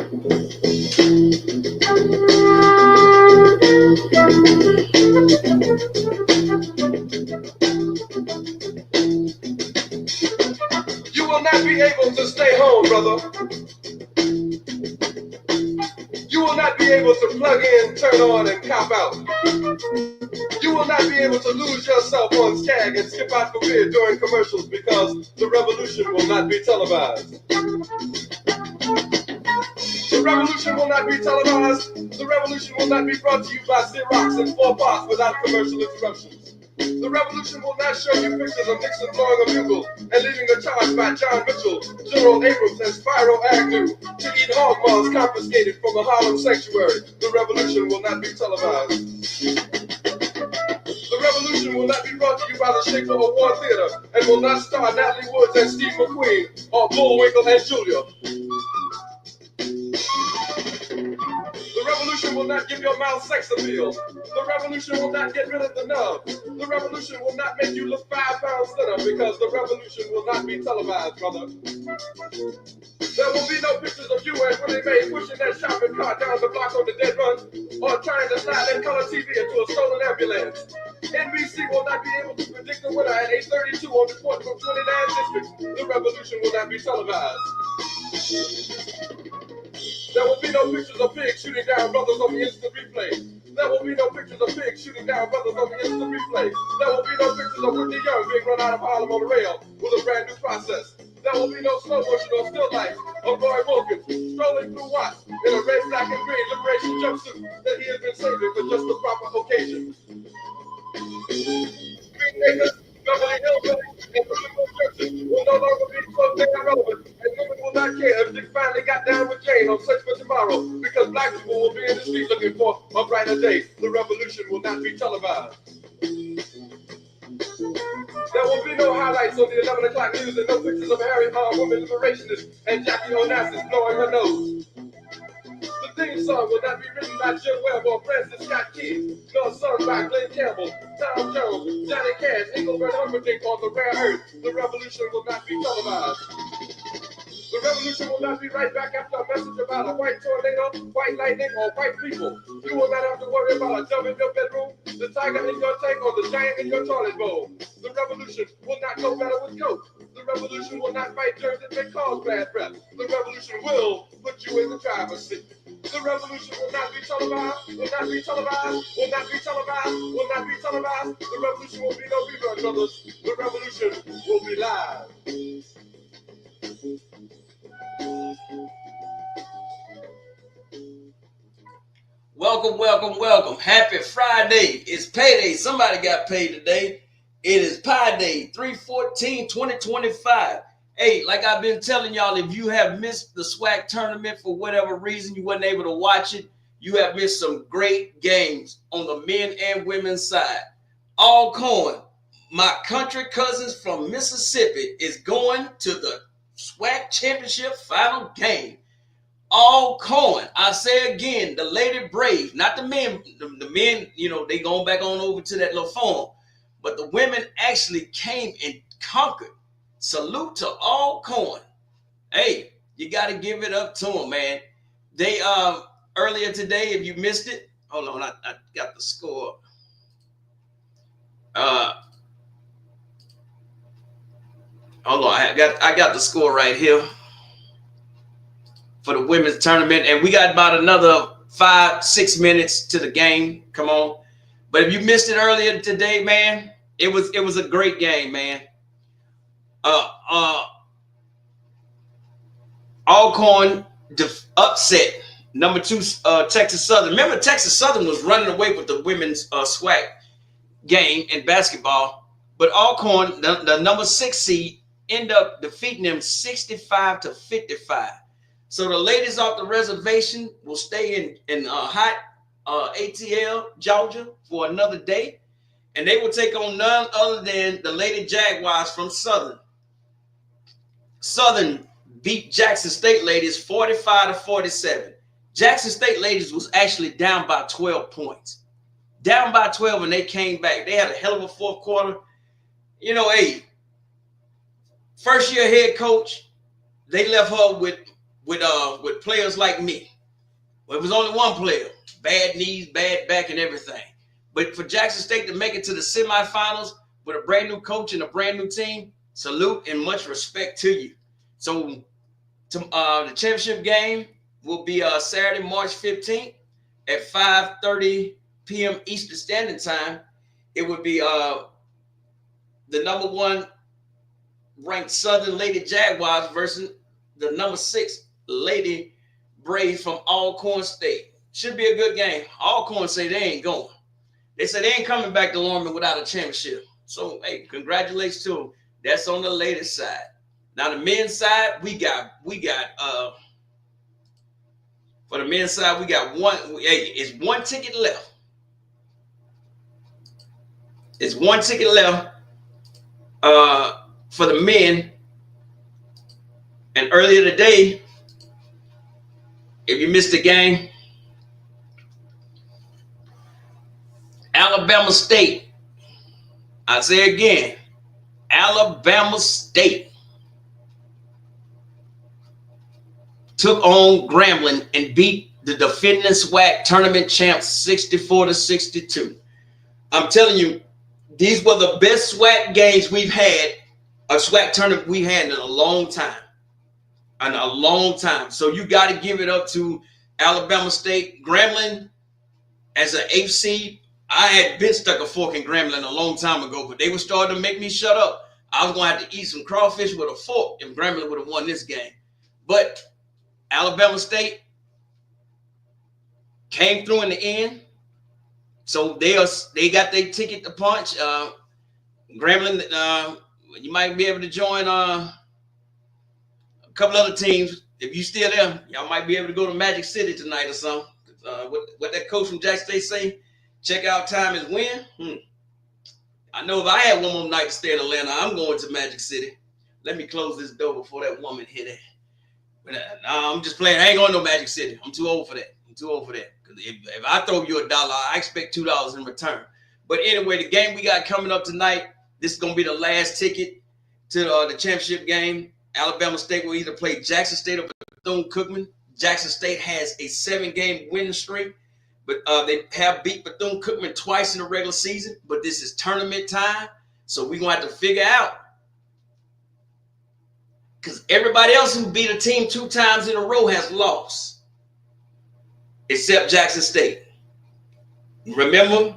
You will not be able to stay home, brother. You will not be able to plug in, turn on, and cop out. You will not be able to lose yourself on Skag and skip out for beer during commercials because the revolution will not be televised. The revolution will not be televised. The revolution will not be brought to you by Xerox in 4 parts without commercial interruptions. The revolution will not show you pictures of Nixon blowing a bugle and leading a charge by John Mitchell, General Abrams, and Spyro Agnew to eat hog maws confiscated from a Harlem sanctuary. The revolution will not be televised. The revolution will not be brought to you by the Schaefer Award Theater and will not star Natalie Woods and Steve McQueen or Bullwinkle and Julia. The revolution will not give your mouth sex appeal. The revolution will not get rid of the nub. The revolution will not make you look 5 pounds thinner because the revolution will not be televised, brother. There will be no pictures of you and Willie Mae pushing that shopping cart down the block on the dead run or trying to slide that color TV into a stolen ambulance. NBC will not be able to predict the winner at 8:32 on the court from 29 districts. The revolution will not be televised. There will be no pictures of pigs shooting down brothers on the instant replay. There will be no pictures of pigs shooting down brothers on the instant replay. There will be no pictures of Whitney Young being run out of Harlem on the rail with a brand new process. There will be no slow motion or still life of Roy Wilkins strolling through Watts in a red, black, and green liberation jumpsuit that he has been saving for just the proper occasion. Beverly Hills and Louisville churches will no longer be close and irrelevant, and women will not care if Dick finally got down with Jane on Search for Tomorrow, because black people will be in the street looking for a brighter day. The revolution will not be televised. There will be no highlights on the 11 o'clock news and no pictures of Harry Hahn, women liberationists, and Jackie Onassis blowing her nose. The theme song will not be written by Jim Webb or Francis Scott Key, nor sung by Glenn Campbell, Tom Jones, Johnny Cash, Engelbert Humperdinck, or The Rare Earth. The revolution will not be televised. The revolution will not be right back after a message about a white tornado, white lightning, or white people. You will not have to worry about a dove in your bedroom, the tiger in your tank, or the giant in your toilet bowl. The revolution will not go better with Coke. The revolution will not fight germs that may cause bad breath. The revolution will put you in the driver's seat. The revolution will not be televised, will not be televised, will not be televised, will not be televised. The revolution will be no rerun, brothers. The revolution will be live. Welcome, welcome, welcome. Happy Friday. It's payday. Somebody got paid today. It is Pi Day, 3/14/2025. Hey, like I've been telling y'all, if you have missed the SWAC tournament for whatever reason, you wasn't able to watch it, you have missed some great games on the men and women's side. Alcorn, my country cousins from Mississippi, is going to the SWAC championship final game. Alcorn, I say again, the Lady Braves, not the men. The men, you know, they going back on over to that little farm. But the women actually came and conquered. Salute to Alcorn. Hey, you got to give it up to them, man. They earlier today, if you missed it, hold on, I got the score. Hold on, I got the score right here for the women's tournament, and we got about another 5-6 minutes to the game. Come on. But if you missed it earlier today, man, it was a great game, man. Alcorn upset number 2 Texas Southern. Remember, Texas Southern was running away with the women's SWAC game in basketball, but Alcorn, the number 6 seed, end up defeating them 65-55. So the ladies off the reservation will stay in hot ATL, Georgia, for another day, and they will take on none other than the Lady Jaguars from Southern. Southern beat Jackson State ladies 45-47. Jackson State ladies was actually down by 12 points. Down by 12, and they came back. They had a hell of a fourth quarter. You know, hey, first-year head coach, they left her with with players like me. Well, it was only one player, bad knees, bad back, and everything. But for Jackson State to make it to the semifinals with a brand new coach and a brand new team, salute and much respect to you. So the championship game will be Saturday, March 15th at 5:30 p.m. Eastern Standard Time. It would be the number 1 ranked Southern Lady Jaguars versus the number 6 Lady Braves from Alcorn State. Should be a good game. Alcorn say they ain't going. They said they ain't coming back to Lorman without a championship. So, hey, congratulations to them. That's on the ladies' side. Now, the men's side, we got for the men's side, we got one. Hey, it's one ticket left. It's one ticket left for the men. And earlier today, if you missed the game, Alabama State, I say again, Alabama State took on Grambling and beat the defending SWAC tournament champs 64-62. I'm telling you, these were the best SWAC games we've had, a SWAC tournament we had in a long time. In a long time. So you got to give it up to Alabama State. Grambling, as an 8th seed, I had been stuck a fork in Grambling a long time ago, but they were starting to make me shut up. I was going to have to eat some crawfish with a fork if Grambling would have won this game. But Alabama State came through in the end. So they got their ticket to punch. Grambling, you might be able to join a couple other teams. If you still there, y'all might be able to go to Magic City tonight or something. What that coach from Jackson State say, check out time is when. I know if I had one more night to stay in Atlanta, I'm going to Magic City. Let me close this door before that woman hit it. But I'm just playing. I ain't going to no Magic City. I'm too old for that. Because if I throw you $1, I expect $2 in return. But anyway, the game we got coming up tonight, this is going to be the last ticket to the championship game. Alabama State will either play Jackson State or Bethune Cookman. Jackson State has a 7-game winning streak, but they have beat Bethune Cookman twice in the regular season. But this is tournament time, so we're going to have to figure out, because everybody else who beat a team 2 times in a row has lost, except Jackson State. Remember,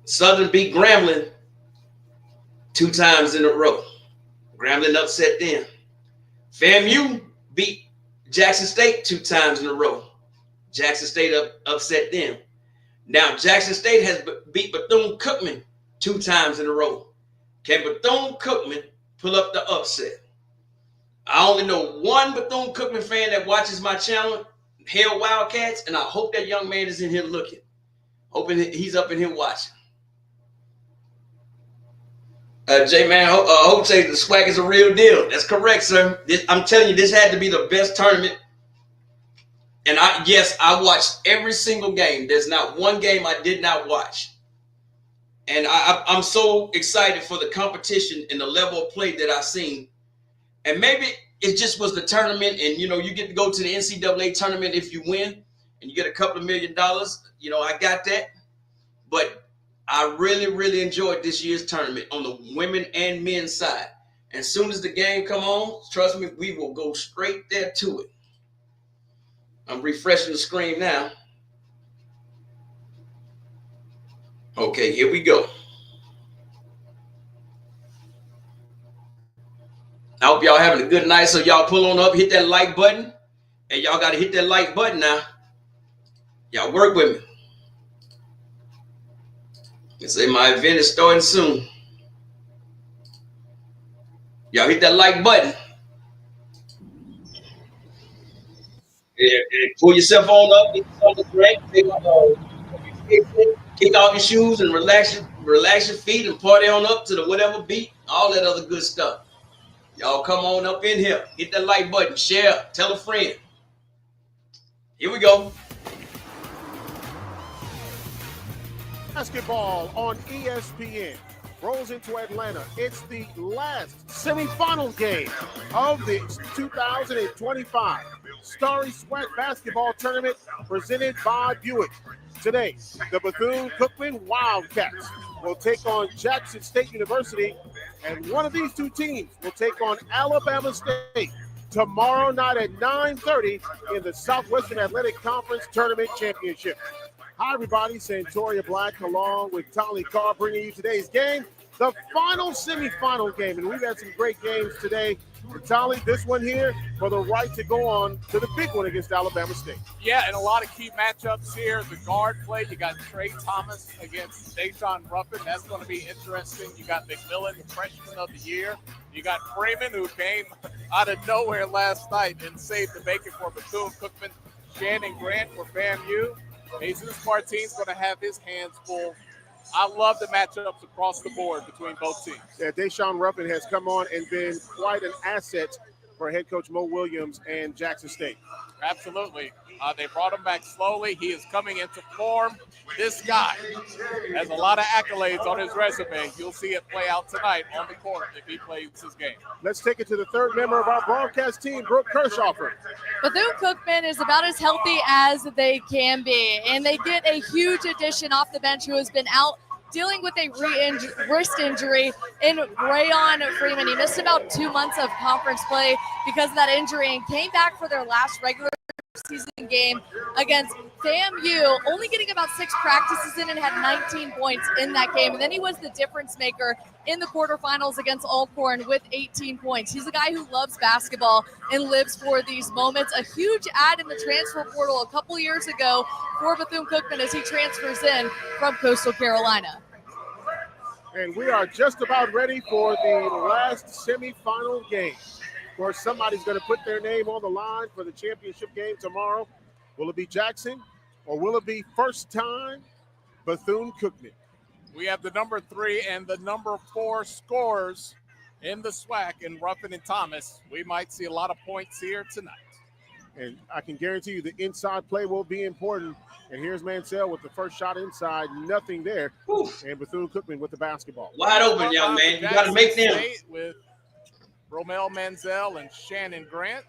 Southern beat Grambling 2 times in a row. Grambling upset them. FAMU beat Jackson State 2 times in a row. Jackson State upset them. Now, Jackson State has beat Bethune Cookman 2 times in a row. Can Bethune Cookman pull up the upset? I only know one Bethune Cookman fan that watches my channel, Hell Wildcats, and I hope that young man is in here looking. Hoping he's up in here watching. J-Man, Hope says the SWAC is a real deal. That's correct, sir. I'm telling you, this had to be the best tournament. And I watched every single game. There's not one game I did not watch. And I'm so excited for the competition and the level of play that I've seen. And maybe it just was the tournament, and, you get to go to the NCAA tournament if you win, and you get a couple of $1 million. I got that. But I really, really enjoyed this year's tournament on the women and men's side. As soon as the game come on, trust me, we will go straight there to it. I'm refreshing the screen now. Okay, here we go. I hope y'all having a good night. So y'all pull on up, hit that like button. And y'all got to hit that like button now. Y'all work with me. They say my event is starting soon. Y'all hit that like button. Yeah, pull yourself on up, get yourself a drink, kick off your shoes and relax your feet and party on up to the whatever beat, all that other good stuff. Y'all come on up in here. Hit that like button, share, tell a friend. Here we go. Basketball on ESPN rolls into Atlanta. It's the last semifinal game of the 2025 Starry SWAC Basketball Tournament presented by Buick. Today, the Bethune-Cookman Wildcats will take on Jackson State University, and one of these two teams will take on Alabama State tomorrow night at 9:30 in the Southwestern Athletic Conference Tournament Championship. Hi, everybody. Santoria Black along with Tolly Carr bringing you today's game, the final semifinal game. And we've had some great games today. Tolly, this one here for the right to go on to the big one against Alabama State. Yeah, and a lot of key matchups here. The guard play, you got Trey Thomas against Deshaun Ruffin. That's going to be interesting. You got McMillan, the freshman of the year. You got Freeman, who came out of nowhere last night and saved the bacon for Bethune Cookman. Shannon Grant for FAMU. Jesus Martin's going to have his hands full. I love the matchups across the board between both teams. Yeah, Deshaun Ruffin has come on and been quite an asset for head coach Mo Williams and Jackson State. Absolutely. They brought him back slowly. He is coming into form. This guy has a lot of accolades on his resume. You'll see it play out tonight on the court if he plays his game. Let's take it to the third member of our broadcast team, Brooke Kirschhofer. Bethune Cookman is about as healthy as they can be, and they get a huge addition off the bench who has been out dealing with a wrist injury in Rayon Freeman. He missed about 2 months of conference play because of that injury and came back for their last regular season game against FAMU, only getting about 6 practices in and had 19 points in that game. And then he was the difference maker in the quarterfinals against Alcorn with 18 points. He's a guy who loves basketball and lives for these moments. A huge add in the transfer portal a couple years ago for Bethune-Cookman as he transfers in from Coastal Carolina. And we are just about ready for the last semifinal game. Of course, somebody's going to put their name on the line for the championship game tomorrow. Will it be Jackson or will it be first time Bethune-Cookman? We have the number 3 and the number 4 scorers in the SWAC in Ruffin and Thomas. We might see a lot of points here tonight. And I can guarantee you the inside play will be important. And here's Mansell with the first shot inside, nothing there. Oof. And Bethune-Cookman with the basketball. Wide open, young man. You got to make them. With Romel Manziel and Shannon Grant.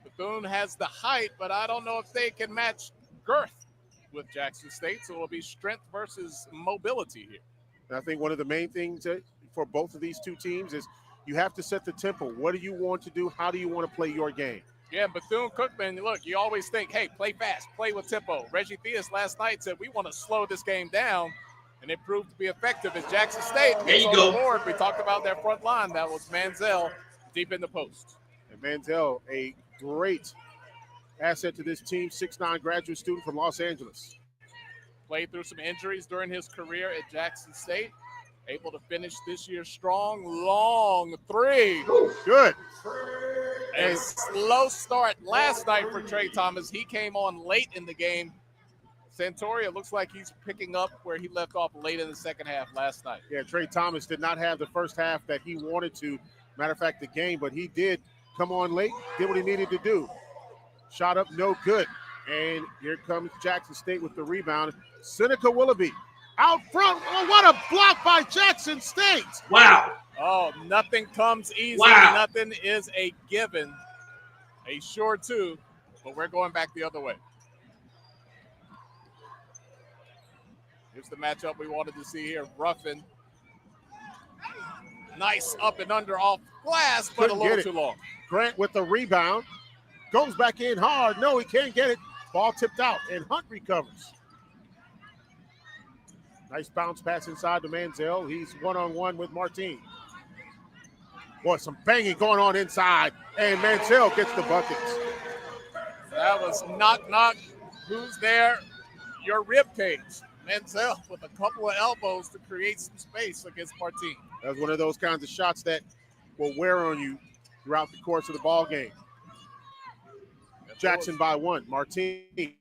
Bethune has the height, but I don't know if they can match girth with Jackson State, so it'll be strength versus mobility here. And I think one of the main things for both of these two teams is you have to set the tempo. What do you want to do? How do you want to play your game? Yeah, Bethune-Cookman, look, you always think, hey, play fast, play with tempo. Reggie Theus last night said, we want to slow this game down, and it proved to be effective as Jackson State. There you go. Board. We talked about their front line. That was Manziel deep in the post. And Manziel, a great asset to this team, 6'9" graduate student from Los Angeles. Played through some injuries during his career at Jackson State. Able to finish this year strong, long 3. Good. A slow start last night for Trey Thomas. He came on late in the game. Santoria looks like he's picking up where he left off late in the second half last night. Yeah, Trey Thomas did not have the first half that he wanted to. Matter of fact, the game, but he did come on late, did what he needed to do. Shot up, no good. And here comes Jackson State with the rebound. Seneca Willoughby out front. Oh, what a block by Jackson State. Wow. Oh, nothing comes easy. Wow. Nothing is a given. A sure to, but we're going back the other way. Here's the matchup we wanted to see here. Ruffin. Nice up and under off glass, but a little too long. Grant with the rebound. Goes back in hard. No, he can't get it. Ball tipped out, and Hunt recovers. Nice bounce pass inside to Manziel. He's one-on-one with Martin. Boy, some banging going on inside, and Manziel gets the buckets. That was knock. Who's there? Your rib cage. Manziel with a couple of elbows to create some space against Martin. That was one of those kinds of shots that will wear on you throughout the course of the ball game. Jackson by 1. Martin. If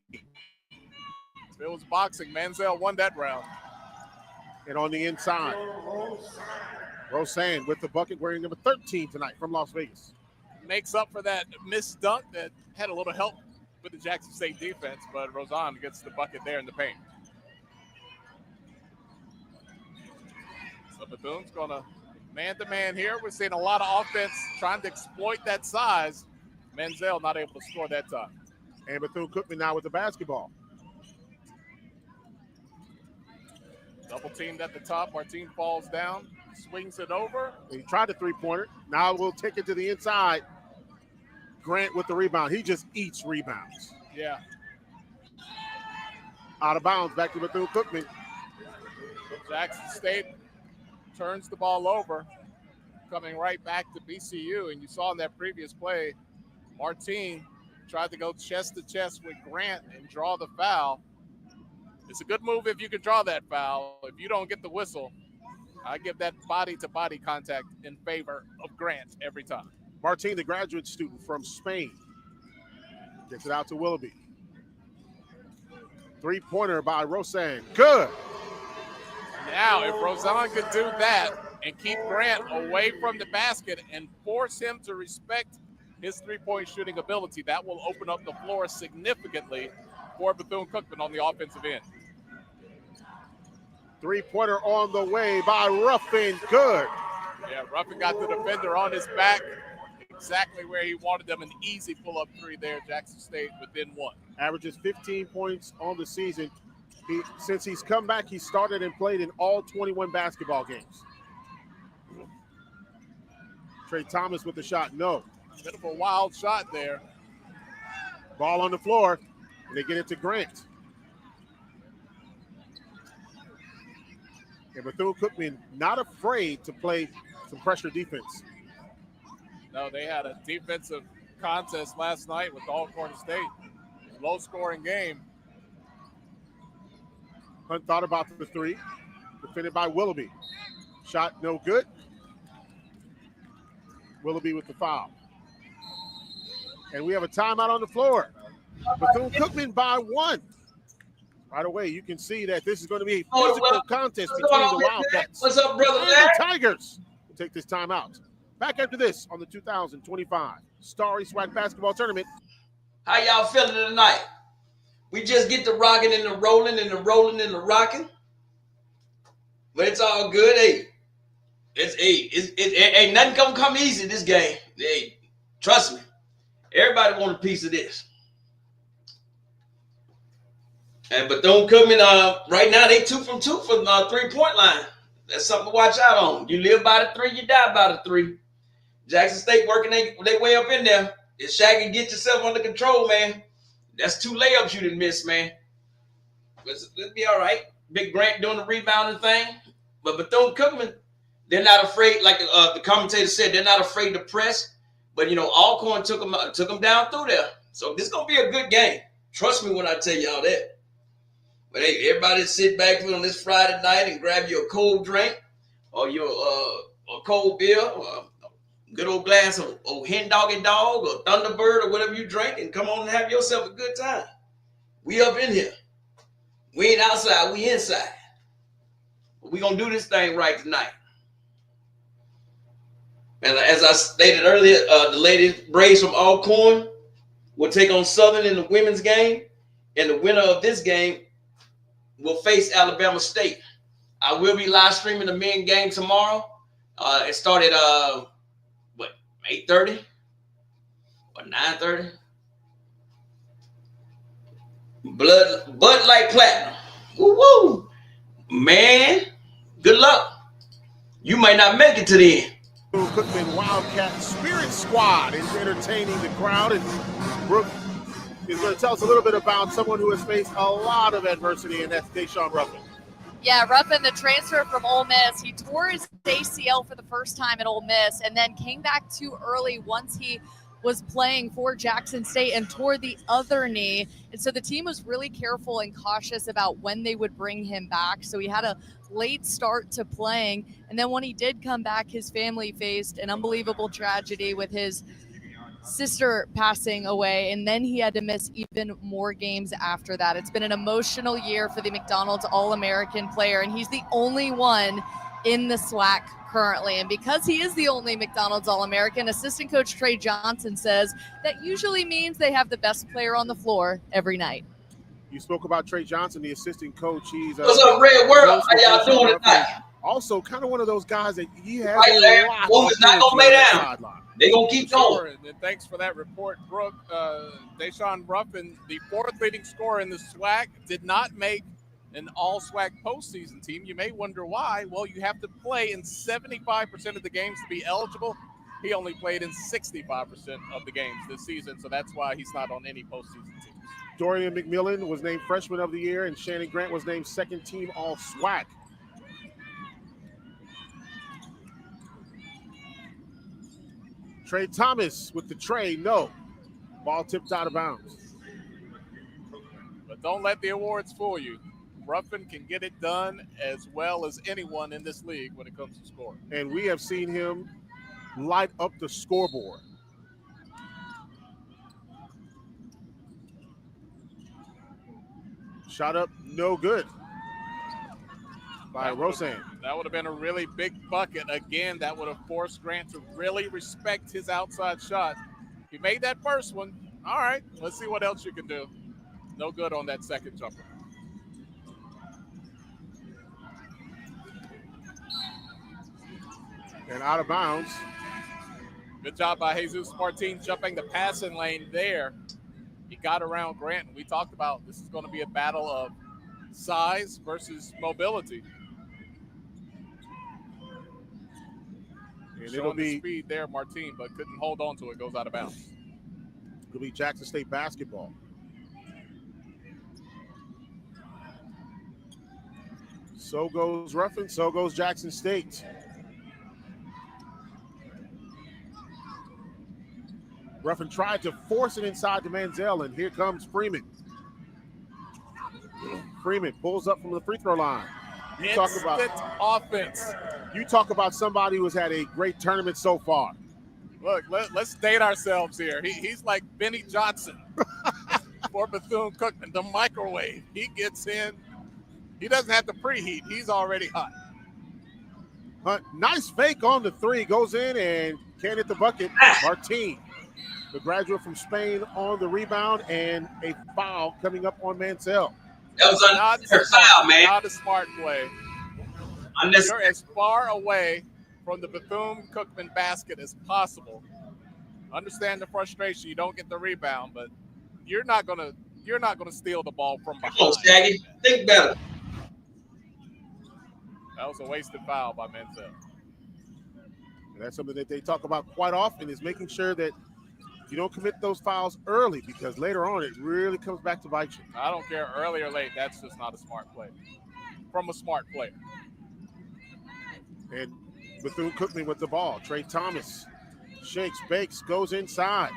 it was boxing, Manziel won that round. And on the inside, Roseanne with the bucket, wearing number 13 tonight from Las Vegas. Makes up for that missed dunk that had a little help with the Jackson State defense, but Roseanne gets the bucket there in the paint. So Bethune's going to Man-to-man here. We're seeing a lot of offense trying to exploit that size. Menzel not able to score that time. And Bethune-Cookman now with the basketball. Double teamed at the top. Our team falls down, swings it over. He tried the three-pointer. Now we'll take it to the inside. Grant with the rebound. He just eats rebounds. Yeah. Out of bounds, back to Bethune-Cookman. Jackson State turns the ball over, coming right back to BCU. And you saw in that previous play, Martine tried to go chest to chest with Grant and draw the foul. It's a good move if you can draw that foul. If you don't get the whistle, I give that body-to-body contact in favor of Grant every time. Martine, the graduate student from Spain, gets it out to Willoughby. Three-pointer by Rosan. Good. Now, if Rosan could do that and keep Grant away from the basket and force him to respect his three-point shooting ability, that will open up the floor significantly for Bethune-Cookman on the offensive end. Three-pointer on the way by Ruffin. Good. Yeah, Ruffin got the defender on his back, exactly where he wanted them. An easy pull-up three there. Jackson State within one. Averages 15 points on the season. Since he's come back, he started and played in all 21 basketball games. Trey Thomas with the shot. No. Bit of a wild shot there. Ball on the floor, and they get it to Grant. And Bethune-Cookman not afraid to play some pressure defense. No, they had a defensive contest last night with Alcorn State. Low-scoring game. Hunt thought about the three. Defended by Willoughby. Shot no good. Willoughby with the foul. And we have a timeout on the floor. Bethune-Cookman by one. Right away, you can see that this is going to be a physical contest between the Wildcats. What's up, brother? And the Tigers will take this timeout. Back after this on the 2025 Starry SWAC Basketball Tournament. How y'all feeling tonight? We just get the rocking and the rolling and the rolling and the rocking. But it's all good. Hey, ain't nothing gonna come easy this game. Hey, trust me. Everybody want a piece of this. And Bethune-Cookman, right now they 2 from 2 from the 3-point line. That's something to watch out on. You live by the 3, you die by the 3. Jackson State working their way up in there. It's Shaggy, get yourself under control, man. That's 2 layups you didn't miss, man. Let's be all right. Big Grant doing the rebounding thing. But Bethune-Cookman, they're not afraid, like the commentator said, they're not afraid to press. But, you know, Alcorn took them down through there. So this is going to be a good game. Trust me when I tell y'all that. But, hey, everybody sit back on this Friday night and grab you a cold drink or your a cold beer or a good old glass of Hen Doggy Dog or Thunderbird or whatever you drink and come on and have yourself a good time. We up in here. We ain't outside. We inside. But we going to do this thing right tonight. And as I stated earlier, the Lady Braves from Alcorn will take on Southern in the women's game. And the winner of this game will face Alabama State. I will be live streaming the men game tomorrow. It started 8:30 or 9:30. Bud Light Platinum. Woo! Man, good luck. You might not make it to the end. Cookman Wildcat Spirit Squad is entertaining the crowd, and Brooke is going to tell us a little bit about someone who has faced a lot of adversity, and that's Deshaun Ruffin. Yeah, Ruffin, the transfer from Ole Miss, he tore his ACL for the first time at Ole Miss and then came back too early once he was playing for Jackson State and tore the other knee. And so the team was really careful and cautious about when they would bring him back. So he had a late start to playing. And then when he did come back, his family faced an unbelievable tragedy with his sister passing away, and then he had to miss even more games after that. It's been an emotional year for the McDonald's All-American player, and he's the only one in the SWAC currently. And because he is the only McDonald's All-American, assistant coach Trey Johnson says that usually means they have the best player on the floor every night. You spoke about Trey Johnson, the assistant coach. He's what's up, Red World? How y'all doing tonight? Also, kind of one of those guys that he has Right a there. lot Woman's of not gonna energy lay on that down. sideline. They're going to keep going. Sure, and thanks for that report, Brooke. Deshaun Ruffin, the fourth leading scorer in the SWAC, did not make an all-SWAC postseason team. You may wonder why. Well, you have to play in 75% of the games to be eligible. He only played in 65% of the games this season, so that's why he's not on any postseason teams. Dorian McMillan was named Freshman of the Year, and Shannon Grant was named second team all-SWAC. Trey Thomas with the tray, no. Ball tipped out of bounds. But don't let the awards fool you. Ruffin can get it done as well as anyone in this league when it comes to scoring. And we have seen him light up the scoreboard. Shot up, no good by Roseanne. That would have been a really big bucket. Again, that would have forced Grant to really respect his outside shot. He made that first one. All right, let's see what else you can do. No good on that second jumper. And out of bounds. Good job by Jesus Martin jumping the passing lane there. He got around Grant. We talked about this is going to be a battle of size versus mobility. And Showing it'll be the speed there, Martin, but couldn't hold on to it. Goes out of bounds. It'll be Jackson State basketball. So goes Ruffin, so goes Jackson State. Ruffin tried to force it inside to Manziel, and here comes Freeman. Freeman pulls up from the free throw line. You talk about offense. You talk about somebody who's had a great tournament so far. Look, let's date ourselves here. He's like Benny Johnson for Bethune Cookman, the microwave. He gets in. He doesn't have to preheat. He's already hot. Nice fake on the three. Goes in and can't hit the bucket. Martin, the graduate from Spain, on the rebound, and a foul coming up on Mansell. That was another foul, man. Not a smart play. You're as far away from the Bethune-Cookman basket as possible. Understand the frustration. You don't get the rebound, but you're not gonna steal the ball from behind. Come on, Shaggy. Think better. That was a wasted foul by Mansell. And that's something that they talk about quite often, is making sure that you don't commit those fouls early, because later on it really comes back to bite you. I don't care, early or late. That's just not a smart play from a smart player. And Bethune-Cookman with the ball. Trey Thomas shakes, bakes, goes inside.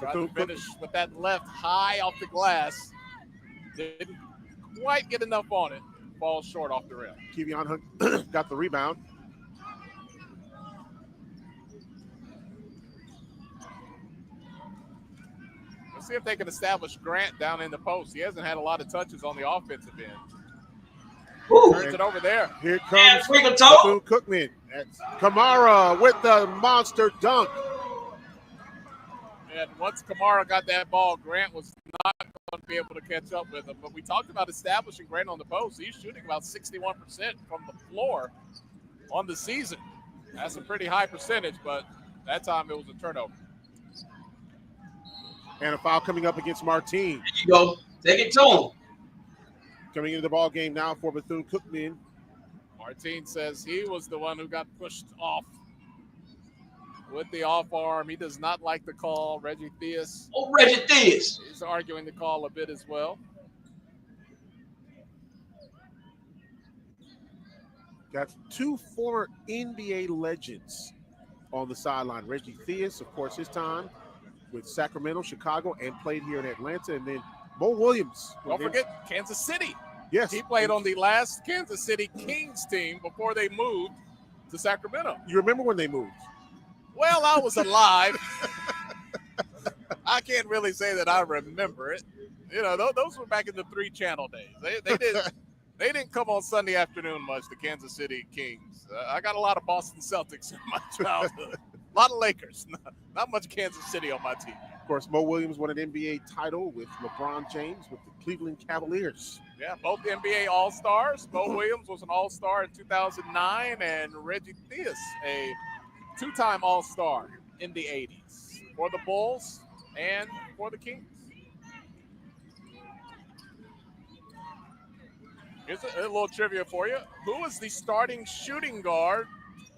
Tried to finish with that left high off the glass. Didn't quite get enough on it. Falls short off the rim. Kevion Hunt got the rebound. Let's see if they can establish Grant down in the post. He hasn't had a lot of touches on the offensive end. Turns it over there. Here comes Bethune-Cookman. That's Kamara with the monster dunk. And once Kamara got that ball, Grant was not going to be able to catch up with him. But we talked about establishing Grant on the post. He's shooting about 61% from the floor on the season. That's a pretty high percentage, but that time it was a turnover. And a foul coming up against Martin. There you go. Take it to him. Coming into the ball game now for Bethune-Cookman. Martin says he was the one who got pushed off with the off arm. He does not like the call. Reggie Theus. Oh, Reggie Theus. He's arguing the call a bit as well. Got two former NBA legends on the sideline. Reggie Theus, of course, his time with Sacramento, Chicago, and played here in Atlanta. And then Mo Williams. Don't forget Kansas City. Yes. He played on the last Kansas City Kings team before they moved to Sacramento. You remember when they moved? Well, I was alive. I can't really say that I remember it. You know, those were back in the 3-channel days. They didn't come on Sunday afternoon much, the Kansas City Kings. I got a lot of Boston Celtics in my childhood. A lot of Lakers. Not much Kansas City on my team. Of course, Mo Williams won an NBA title with LeBron James with the Cleveland Cavaliers. Yeah, both NBA All-Stars. Mo Williams was an All-Star in 2009, and Reggie Theus, a two-time All-Star in the 80s for the Bulls and for the Kings. Here's a little trivia for you. Who was the starting shooting guard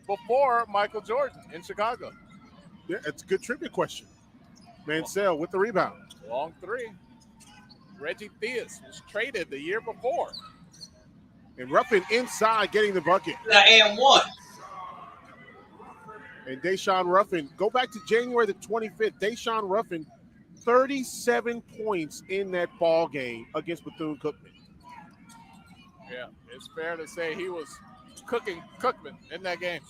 before Michael Jordan in Chicago? Yeah, it's a good trivia question. Mansell with the rebound. Long three. Reggie Theus was traded the year before. And Ruffin inside getting the bucket. And one. And Deshaun Ruffin, go back to January the 25th. Deshaun Ruffin, 37 points in that ball game against Bethune Cookman. Yeah, it's fair to say he was cooking Cookman in that game.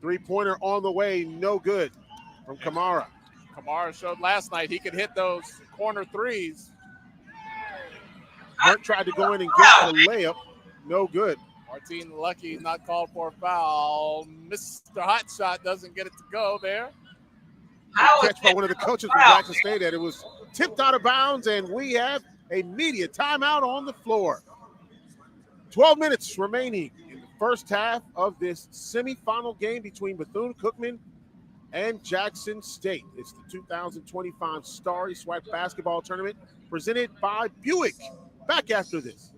Three-pointer on the way, no good from Kamara. Kamara showed last night he could hit those corner threes. Hurt tried to go in and get the layup, no good. Martin Lucky not called for a foul. Mr. Hot Shot doesn't get it to go there. Catch by one of the coaches from Jackson State that it was tipped out of bounds, and we have a media timeout on the floor. 12 minutes remaining in the first half of this semifinal game between Bethune-Cookman and Jackson State. It's the 2025 Starry SWAC Basketball Tournament presented by Buick. Back after this.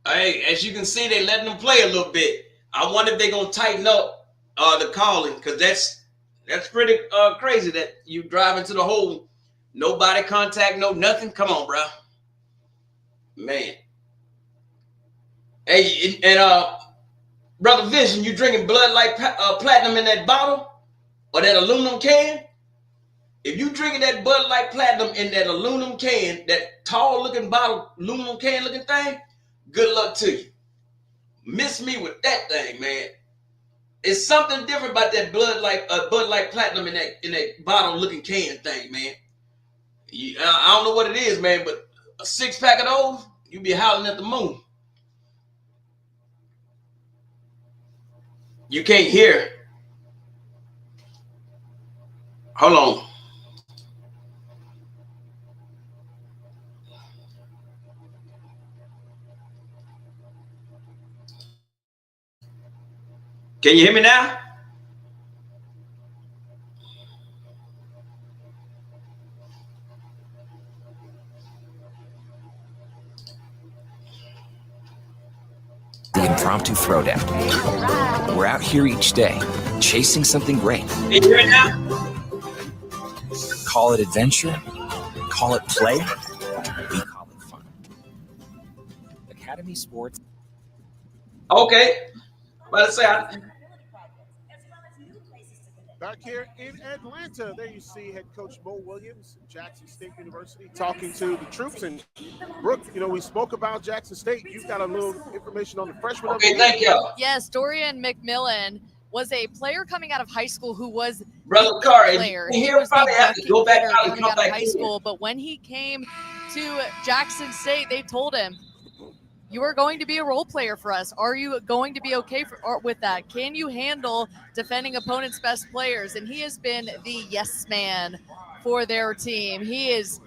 Hey, as you can see, they letting them play a little bit. I wonder if they're going to tighten up the calling, because that's pretty crazy that you drive into the hole, no body contact, no nothing. Come on, bro. Man. Hey, and Brother Vision, you drinking Blood Like Platinum in that bottle or that aluminum can? If you drinking that Bud Light Platinum in that aluminum can, that tall looking bottle, aluminum can looking thing, good luck to you. Miss me with that thing, man. It's something different about that Bud Light Platinum in that bottle looking can thing, man. I don't know what it is, man, but a 6-pack of those, you be howling at the moon. You can't hear. Hold on. Can you hear me now? The impromptu throwdown. We're out here each day, chasing something great. Can you hear me now? Call it adventure, call it play, we call it fun. Academy Sports. Okay. But say Back here in Atlanta, there you see head coach Mo Williams, Jackson State University, talking to the troops. And Brooke, you know, we spoke about Jackson State. You've got a little information on the freshman. Okay, thank you. Yes, Dorian McMillan was a player coming out of high school who was Brother Carr, player. he was probably have to go back out and coming come out of back high in. school. But when he came to Jackson State, they told him, you are going to be a role player for us. Are you going to be okay with that? Can you handle defending opponents' best players? And he has been the yes man for their team. He is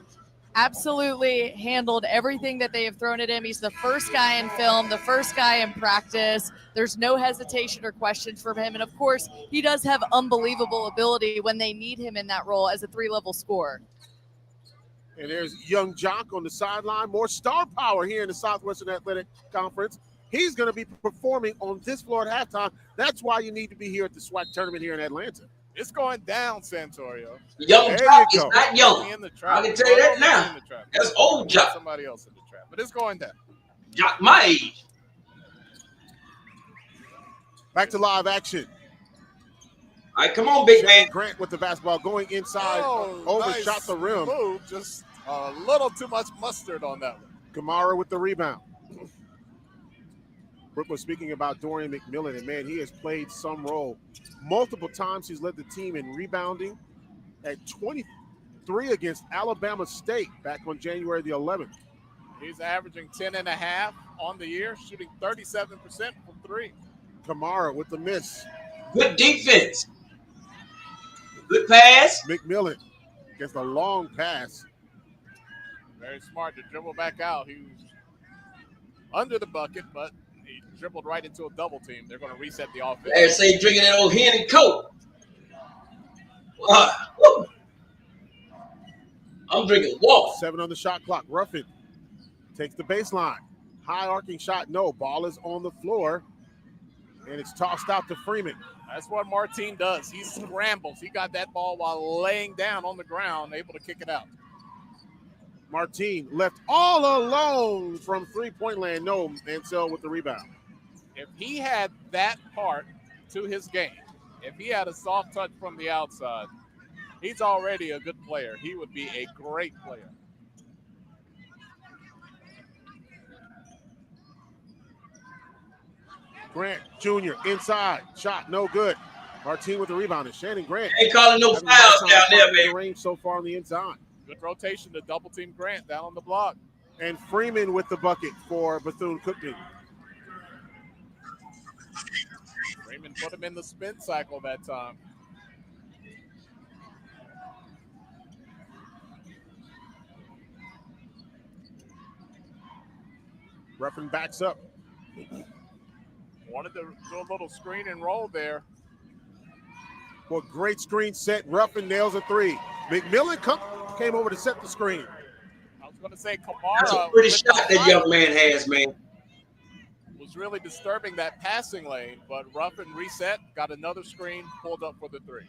absolutely handled everything that they have thrown at him. He's the first guy in film, the first guy in practice. There's no hesitation or questions from him. And of course, he does have unbelievable ability when they need him in that role as a 3-level scorer. And there's young Jock on the sideline. More star power here in the Southwestern Athletic Conference. He's going to be performing on this floor at halftime. That's why you need to be here at the SWAC tournament here in Atlanta. It's going down, Santorio. Young Jock is not young. In the trap. I can tell you that now. That's old Jock. Somebody else in the trap, but it's going down. Jock my age. Back to live action. All right, come on, big man. Grant with the basketball going inside, overshot Nice the rim. move, just a little too much mustard on that one. Kamara with the rebound. Brooke was speaking about Dorian McMillan, and man, he has played some role. Multiple times he's led the team in rebounding at 23 against Alabama State back on January the 11th. He's averaging 10.5 on the year, shooting 37% from 3. Kamara with the miss. Good defense. Good pass. McMillan gets a long pass. Very smart to dribble back out. He was under the bucket, but he dribbled right into a double team. They're going to reset the offense. They say drinking that old Henny Coke. I'm drinking water. 7 on the shot clock. Ruffin takes the baseline. High arcing shot, no. Ball is on the floor, and it's tossed out to Freeman. That's what Martin does. He scrambles. He got that ball while laying down on the ground, able to kick it out. Martin left all alone from three-point land. No, Mansell with the rebound. If he had that part to his game, if he had a soft touch from the outside, he's already a good player. He would be a great player. Grant Jr. inside. Shot no good. Martin with the rebound. And Shannon Grant. Ain't calling no fouls down there, man. Range so far on the inside. Good rotation to double team Grant down on the block. And Freeman with the bucket for Bethune Cookman. Freeman put him in the spin cycle that time. Ruffin backs up. Wanted to do a little screen and roll there. Well, great screen set. Ruffin nails a three. McMillan came over to set the screen. I was going to say Kamara. That's a pretty shot that young man has, man. Was really disturbing that passing lane, but Ruffin reset, got another screen, pulled up for the three.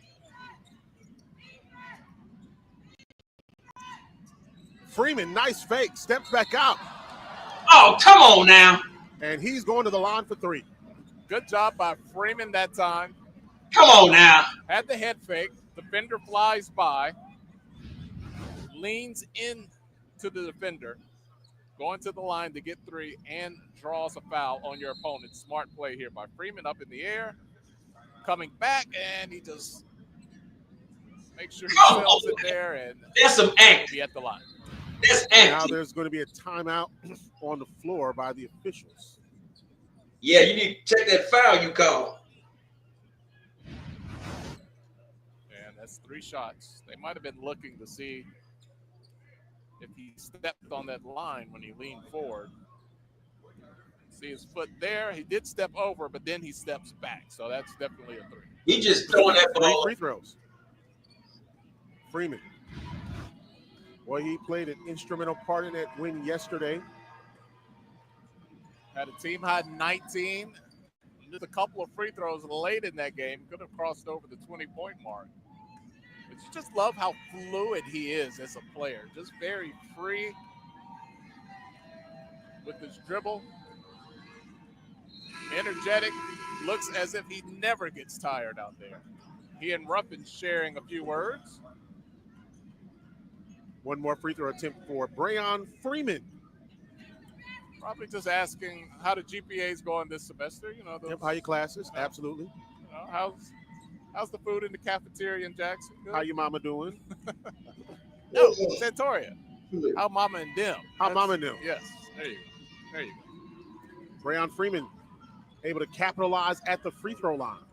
Freeman, nice fake, steps back out. Oh, come on now. And he's going to the line for three. Good job by Freeman that time. Come on now. Had the head fake. Defender flies by. Leans in to the defender. Going to the line to get three and draws a foul on your opponent. Smart play here by Freeman up in the air. Coming back, and he just makes sure he fills it there. And that's some act. Be at the line. That's act. Now there's going to be a timeout on the floor by the officials. Yeah, you need to check that foul you called. And that's 3 shots. They might have been looking to see if he stepped on that line when he leaned forward. See his foot there. He did step over, but then he steps back. So that's definitely a 3. He just throwing that ball. 3 free throws. Freeman. Boy, he played an instrumental part in that win yesterday. Had a team high 19. Just a couple of free throws late in that game. Could have crossed over the 20-point mark. But you just love how fluid he is as a player. Just very free with his dribble. Energetic. Looks as if he never gets tired out there. He and Ruffin sharing a few words. One more free throw attempt for Brayon Freeman. Probably just asking how the GPAs going this semester. You know, those, how your classes? Absolutely. You know, how's the food in the cafeteria in Jackson? Good? How your mama doing? No, Santoria. How mama and them? How mama and them? Yes. There you go. There you go. Brayon Freeman able to capitalize at the free throw line.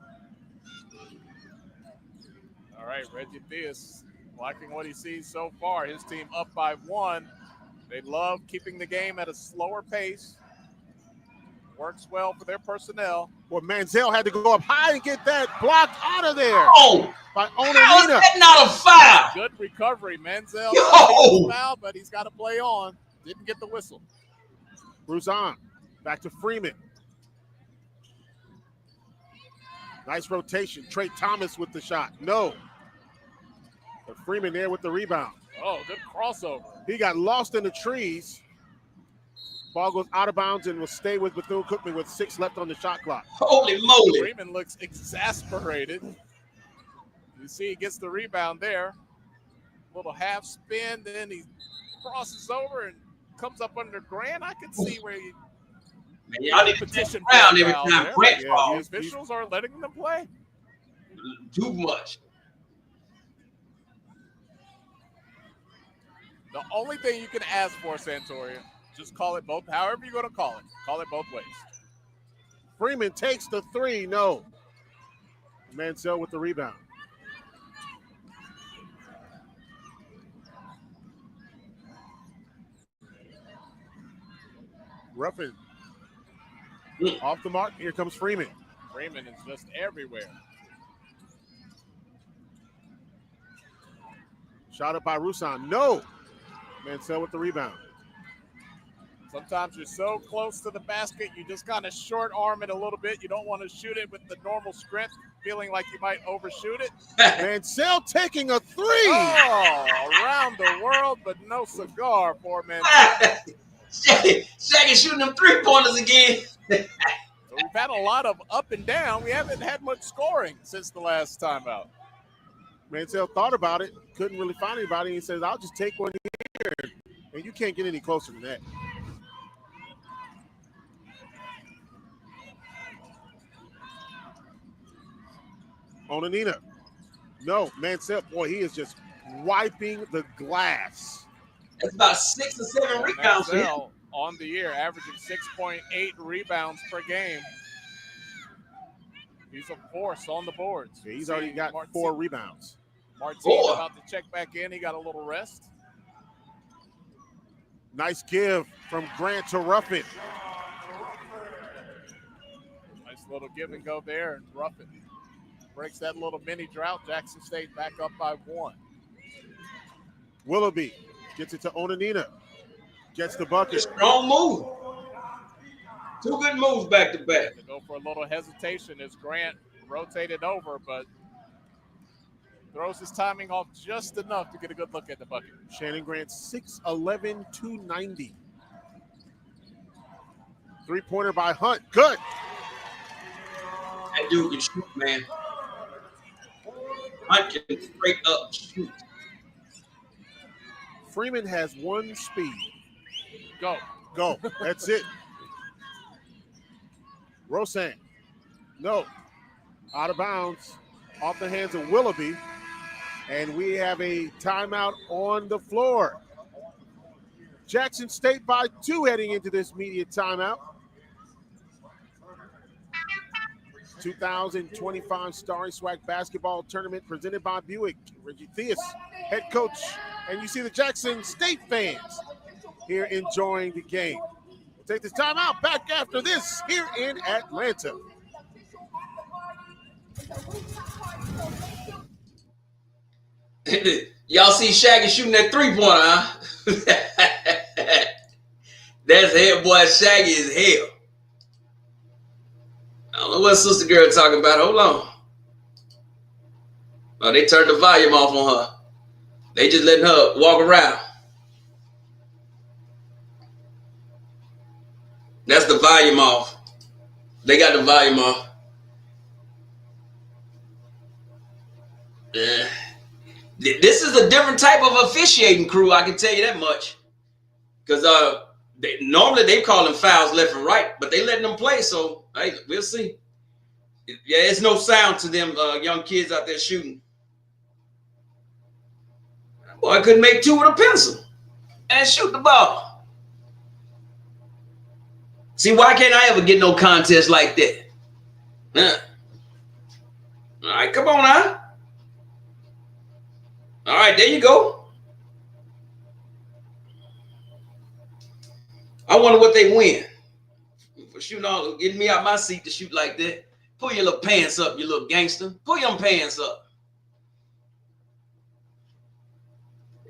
All right, Reggie Theus liking what he sees so far. His team up by 1. They love keeping the game at a slower pace. Works well for their personnel. Well, Manziel had to go up high and get that blocked out of there. Oh, by how is that not a foul? Good recovery, Manziel. Foul, but he's got to play on. Didn't get the whistle. Bruzan back to Freeman. Nice rotation. Trey Thomas with the shot. No. But Freeman there with the rebound. Oh, good crossover. He got lost in the trees. Ball goes out of bounds and will stay with Bethune Cookman with 6 left on the shot clock. Holy moly. Freeman looks exasperated. You see he gets the rebound there. Little half spin, then he crosses over and comes up under Grant. I can see where he Man, y'all need to petition around every time Grant falls. The officials are letting them play. Too much. The only thing you can ask for, Santoria, just call it both, however you're going to call it both ways. Freeman takes the 3, no. Mansell with the rebound. Ruffin off the mark. Here comes Freeman. Freeman is just everywhere. Shot up by Rusan. No. Mansell with the rebound. Sometimes you're so close to the basket, you just kind of short arm it a little bit. You don't want to shoot it with the normal script, feeling like you might overshoot it. Mansell taking a three. Oh, around the world, but no cigar for Mansell. Shaggy shooting them 3-pointers again. So we've had a lot of up and down. We haven't had much scoring since the last time out. Mansell thought about it, couldn't really find anybody. He says, I'll just take one here. And you can't get any closer than that. Onanina. No, Mansell, boy, he is just wiping the glass. That's about 6 or 7 rebounds for him. Mansell on the year, averaging 6.8 rebounds per game. He's a force on the boards. Yeah, he's already got 4 rebounds. Martin about to check back in. He got a little rest. Nice give from Grant to Ruffin. Nice little give and go there, and Ruffin breaks that little mini drought. Jackson State back up by 1. Willoughby gets it to Onanina. Gets the bucket. Strong move. 2 good moves back to back. To go for a little hesitation as Grant rotated over, but throws his timing off just enough to get a good look at the bucket. Shannon Grant, 6'11", 290. 3-pointer by Hunt. Good. That dude can shoot, man. Hunt can straight up shoot. Freeman has 1 speed. Go. Go. That's it. Rosan. No. Out of bounds. Off the hands of Willoughby. And we have a timeout on the floor. Jackson State by 2 heading into this media timeout. 2025 Starry SWAC Basketball Tournament presented by Buick. Reggie Theus, head coach. And you see the Jackson State fans here enjoying the game. We'll take this timeout back after this here in Atlanta. Y'all see Shaggy shooting that 3-pointer, huh? That's hell, boy. Shaggy is hell. I don't know what sister girl talking about. Hold on. Oh, they turned the volume off on her. They just letting her walk around. That's the volume off. They got the volume off. This is a different type of officiating crew, I can tell you that much. Because normally they call them fouls left and right, but they letting them play, so hey, we'll see. Yeah, it's no sound to them young kids out there shooting. Boy, I couldn't make 2 with a pencil and shoot the ball. See, why can't I ever get no contest like that? Huh? All right, come on now. All right, there you go. I wonder what they win for shooting all, getting me out my seat to shoot like that. Pull your little pants up, you little gangster. Pull your pants up.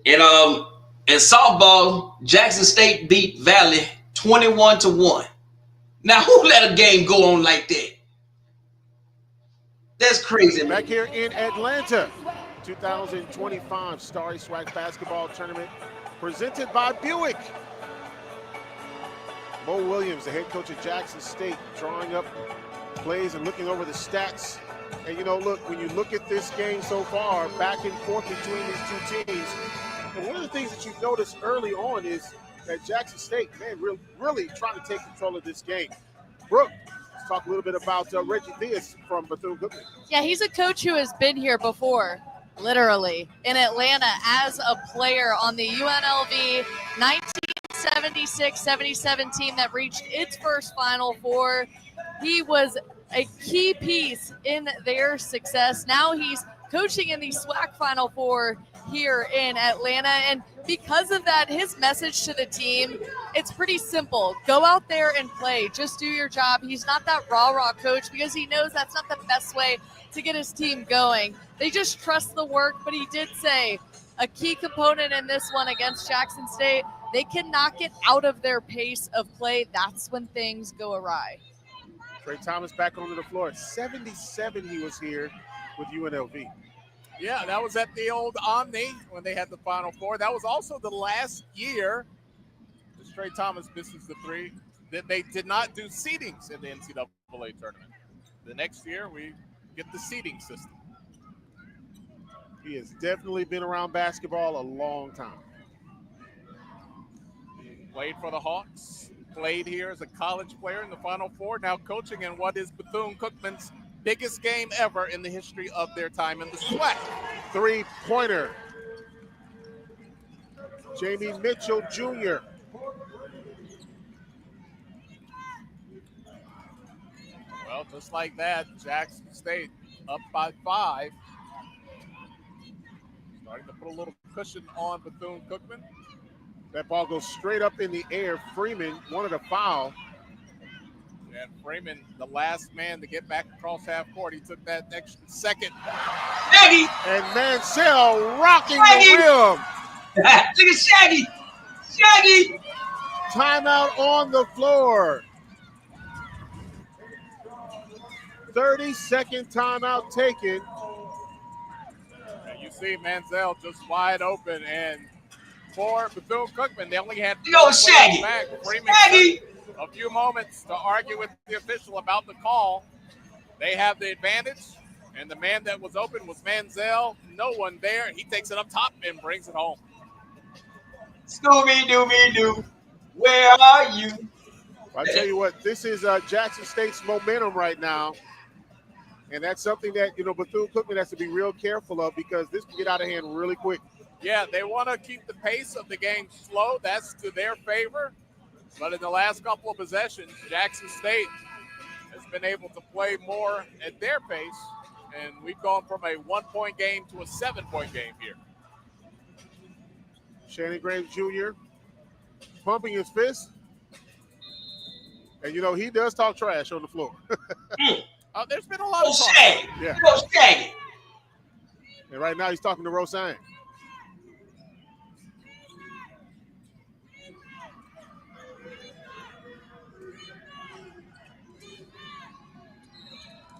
And in softball, Jackson State beat Valley 21-1. Now, who let a game go on like that? That's crazy, man. Back here in Atlanta, 2025 Starry SWAC Basketball Tournament presented by Buick. Mo Williams, the head coach of Jackson State, drawing up plays and looking over the stats. And, you know, look, when you look at this game so far, back and forth between these 2 teams, and one of the things that you've noticed early on is that Jackson State, man, really trying to take control of this game. Brooke, let's talk a little bit about Reggie Theus from Bethune Cookman. Yeah, he's a coach who has been here before, literally, in Atlanta as a player on the UNLV 1976-77 team that reached its first Final Four. He was a key piece in their success. Now he's coaching in the SWAC Final Four here in Atlanta. And because of that, his message to the team, it's pretty simple. Go out there and play. Just do your job. He's not that rah-rah coach because he knows that's not the best way to get his team going. They just trust the work, but he did say a key component in this one against Jackson State, they cannot get out of their pace of play. That's when things go awry. Trey Thomas back onto the floor. 77 he was here with UNLV. Yeah, that was at the old Omni when they had the Final Four. That was also the last year, as Trey Thomas misses the three, that they did not do seedings in the NCAA tournament. The next year, we get the seeding system. He has definitely been around basketball a long time. Played for the Hawks, played here as a college player in the Final Four, now coaching in what is Bethune-Cookman's biggest game ever in the history of their time in the SWAC. Three-pointer. Jamie Mitchell Jr. Well, just like that, Jackson State up by 5. Starting to put a little cushion on Bethune-Cookman. That ball goes straight up in the air. Freeman wanted a foul. And Freeman, the last man to get back across half court, he took that extra second. Shaggy! And Mansell rocking Shaggy! the rim. Look at Shaggy! Shaggy! Timeout on the floor. 30-second timeout taken. And you see Mansell just wide open. And for Bethune-Cookman, they only had Shaggy! back. Freeman Shaggy! a few moments to argue with the official about the call. They have the advantage, and the man that was open was Mansell. No one there. He takes it up top and brings it home. Scooby-Dooby-Doo, where are you? I tell you what, this is Jackson State's momentum right now. And that's something that, Bethune-Cookman has to be real careful of because this can get out of hand really quick. Yeah, they want to keep the pace of the game slow. That's to their favor. But in the last couple of possessions, Jackson State has been able to play more at their pace. And we've gone from a 1-point game to a 7-point game here. Shannon Graham Jr. pumping his fist. And, he does talk trash on the floor. There's been a lot of talk. Shaggy! Yeah. Shaggy! And right now he's talking to Roseanne.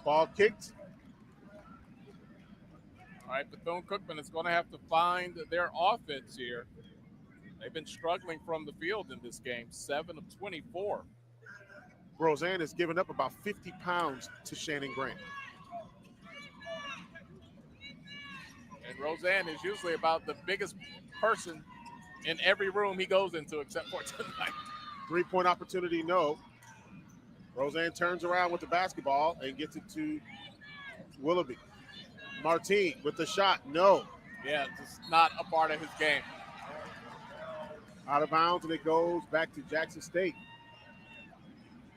Ball kicked. All right, Bethune-Cookman is going to have to find their offense here. They've been struggling from the field in this game, 7 of 24. Roseanne has given up about 50 pounds to Shannon Graham. And Roseanne is usually about the biggest person in every room he goes into except for tonight. 3-point opportunity, no. Roseanne turns around with the basketball and gets it to Willoughby. Martine with the shot, no. Yeah, just not a part of his game. Out of bounds, and it goes back to Jackson State.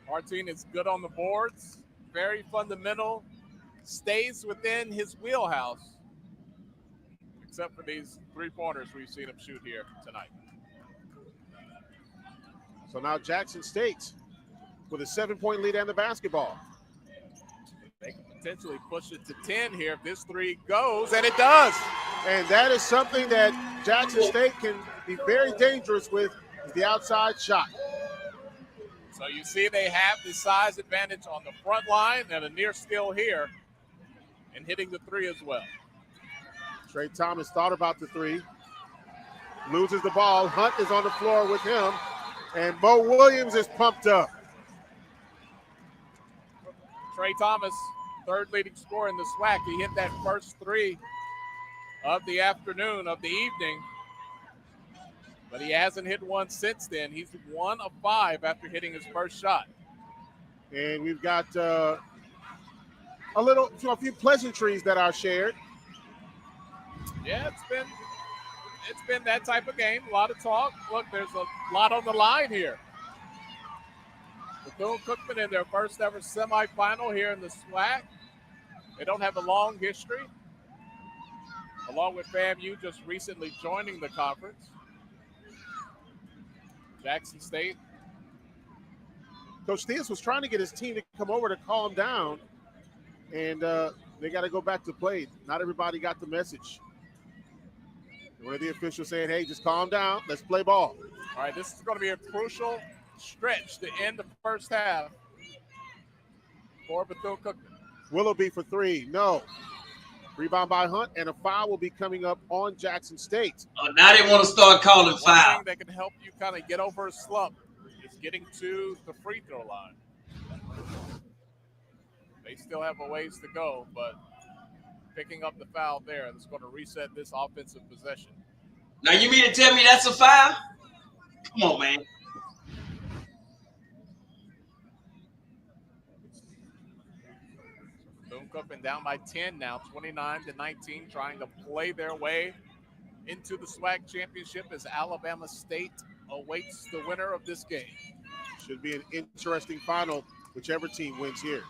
Martine is good on the boards, very fundamental, stays within his wheelhouse, except for these 3-pointers we've seen him shoot here tonight. So now Jackson State with a 7-point lead and the basketball. They can potentially push it to 10 here if this 3 goes, and it does. And that is something that Jackson State can be very dangerous with, is the outside shot. So you see they have the size advantage on the front line and a near steal here and hitting the 3 as well. Trey Thomas thought about the 3. Loses the ball. Hunt is on the floor with him. And Mo Williams is pumped up. Trey Thomas, third leading scorer in the SWAC. He hit that first 3 of the afternoon, of the evening. But he hasn't hit one since then. He's 1 of 5 after hitting his first shot. And we've got a few pleasantries that are shared. Yeah, it's been that type of game. A lot of talk. Look, there's a lot on the line here. Bethune-Cookman in their first ever semifinal here in the SWAC. They don't have a long history. along with FAMU just recently joining the conference. Jackson State. Coach Theus was trying to get his team to come over to calm down, and they got to go back to play. Not everybody got the message. One of the officials saying, hey, just calm down. Let's play ball. All right, this is going to be a crucial stretch to end the first half for Bethune Cookman. Willoughby for three. No. Rebound by Hunt, and a foul will be coming up on Jackson State. Now they want to start calling One foul. thing that can help you kind of get over a slump is getting to the free throw line. They still have a ways to go, but picking up the foul there, that's going to reset this offensive possession. Now you mean to tell me that's a foul? Come on, man. Bethune Cookman down by 10 now, 29-19, trying to play their way into the SWAC championship as Alabama State awaits the winner of this game. Should be an interesting final, whichever team wins here.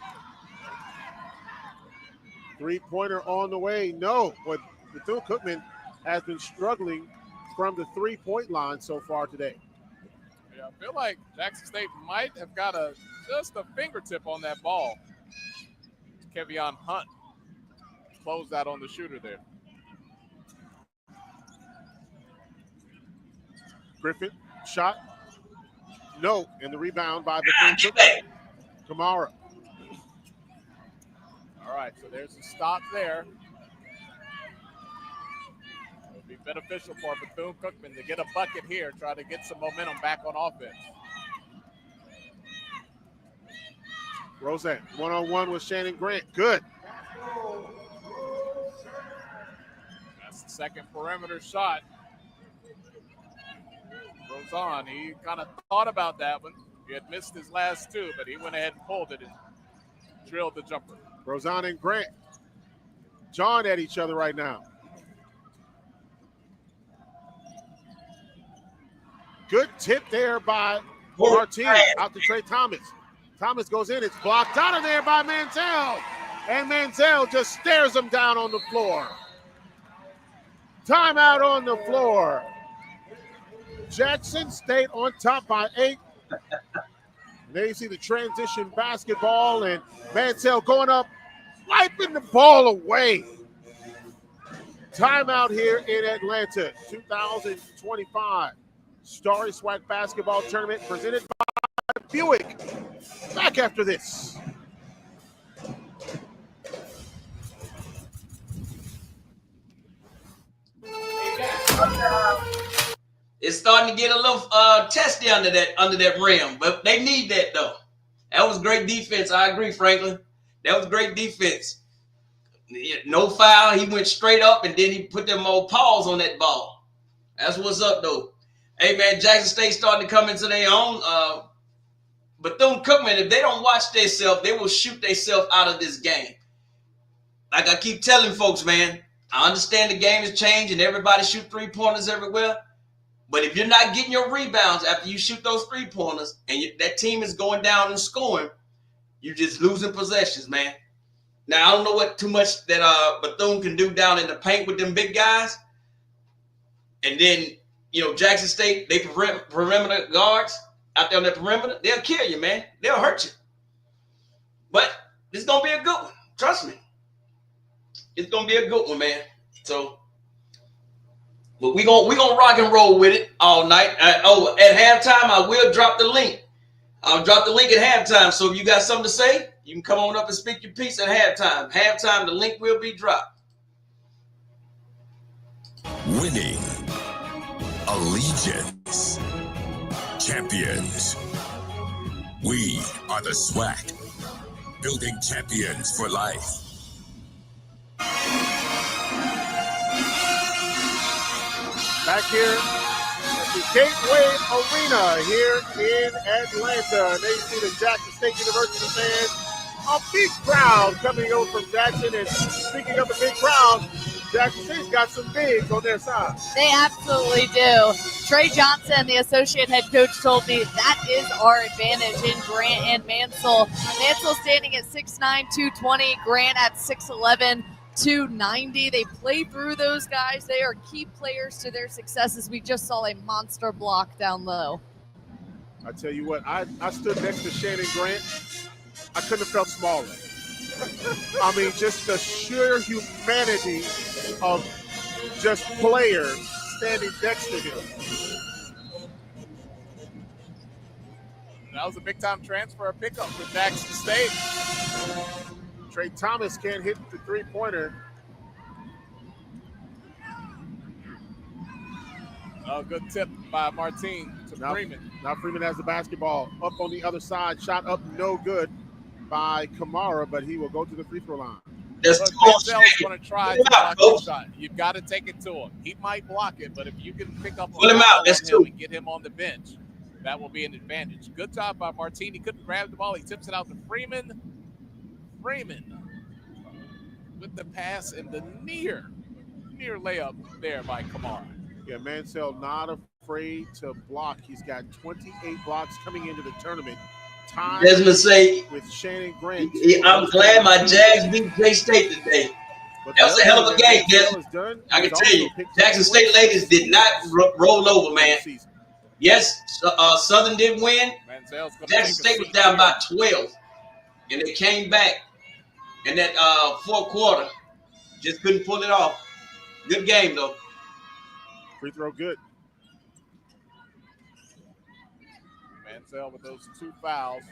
Three-pointer on the way. No, but Bethune Cookman has been struggling from the three-point line so far today. Yeah, I feel like Jackson State might have got just a fingertip on that ball. Kevion Hunt closed out on the shooter there. Griffin, shot. No, and the rebound by Bethune Cookman. Kamara. All right, so there's a stop there. It'll be beneficial for Bethune Cookman to get a bucket here, try to get some momentum back on offense. Roseanne, one-on-one with Shannon Grant. Good. That's the second perimeter shot. Roseanne, he kind of thought about that one. He had missed his last two, but he went ahead and pulled it and drilled the jumper. Roseanne and Grant jawing at each other right now. Good tip there by Martinez out to Trey Thomas. Thomas goes in. It's blocked out of there by Manziel. And Manziel just stares him down on the floor. Timeout on the floor. Jackson State on top by 8. There you see the transition basketball, and Manziel going up, wiping the ball away. Timeout here in Atlanta, 2025. Starry SWAC Basketball Tournament presented by Buick. Back after this. It's starting to get a little testy under that rim, but they need that though. That was great defense. I agree, Franklin. That was great defense. No foul. He went straight up, and then he put them old paws on that ball. That's what's up, though. Hey, man, Jackson State starting to come into their own. Bethune Cookman, if they don't watch themselves, they will shoot themselves out of this game. Like I keep telling folks, man, I understand the game has changed and everybody shoot three-pointers everywhere. But if you're not getting your rebounds after you shoot those three-pointers and that team is going down and scoring, you're just losing possessions, man. Now, I don't know what too much that Bethune can do down in the paint with them big guys. And then, Jackson State, they perimeter guards out there on the perimeter, they'll kill you, man. They'll hurt you. But it's going to be a good one. Trust me. It's going to be a good one, man. So, but we're gonna rock and roll with it all night. At halftime, I will drop the link. I'll drop the link at halftime. So if you got something to say, you can come on up and speak your piece at halftime. Halftime, the link will be dropped. Winning. Allegiance. Champions. We are the SWAC. Building champions for life. Back here at the Gateway Arena here in Atlanta. And they see the Jackson State University fans. A big crowd coming over from Jackson. And speaking of a big crowd, Jackson State's got some bigs on their side. They absolutely do. Trey Johnson, the associate head coach, told me that is our advantage in Grant and Mansell. Mansell standing at 6'9", 220. Grant at 6'11", to 90. They play through those guys. They are key players to their successes. We just saw a monster block down low. I tell you what, I stood next to Shannon Grant. I couldn't have felt smaller. I mean, just the sheer humanity of just players standing next to him. That was a big-time transfer, a pickup for Jackson State. Trey Thomas can't hit the three-pointer. Oh, good tip by Martine to Freeman. Now Freeman has the basketball up on the other side. Shot up, no good by Kamara, but he will go to the free throw line. Manziel's going to try to block the shot. You've got to take it to him. He might block it, but if you can pick up on him and get him on the bench, that will be an advantage. Good job by Martine. He couldn't grab the ball. He tips it out to Freeman. Freeman with the pass and the near layup there by Kamara. Yeah, Mansell not afraid to block. He's got 28 blocks coming into the tournament. Desmond say with Shannon Grant. I'm glad my Jags beat J-State today. That was a hell of a game, Desmond. I can tell you, Jackson State ladies did not roll over, man. Yes, Southern did win. Jackson State was down by 12, and they came back in that fourth quarter. Just couldn't pull it off. Good game, though. Free throw good. Mansell with those 2 fouls.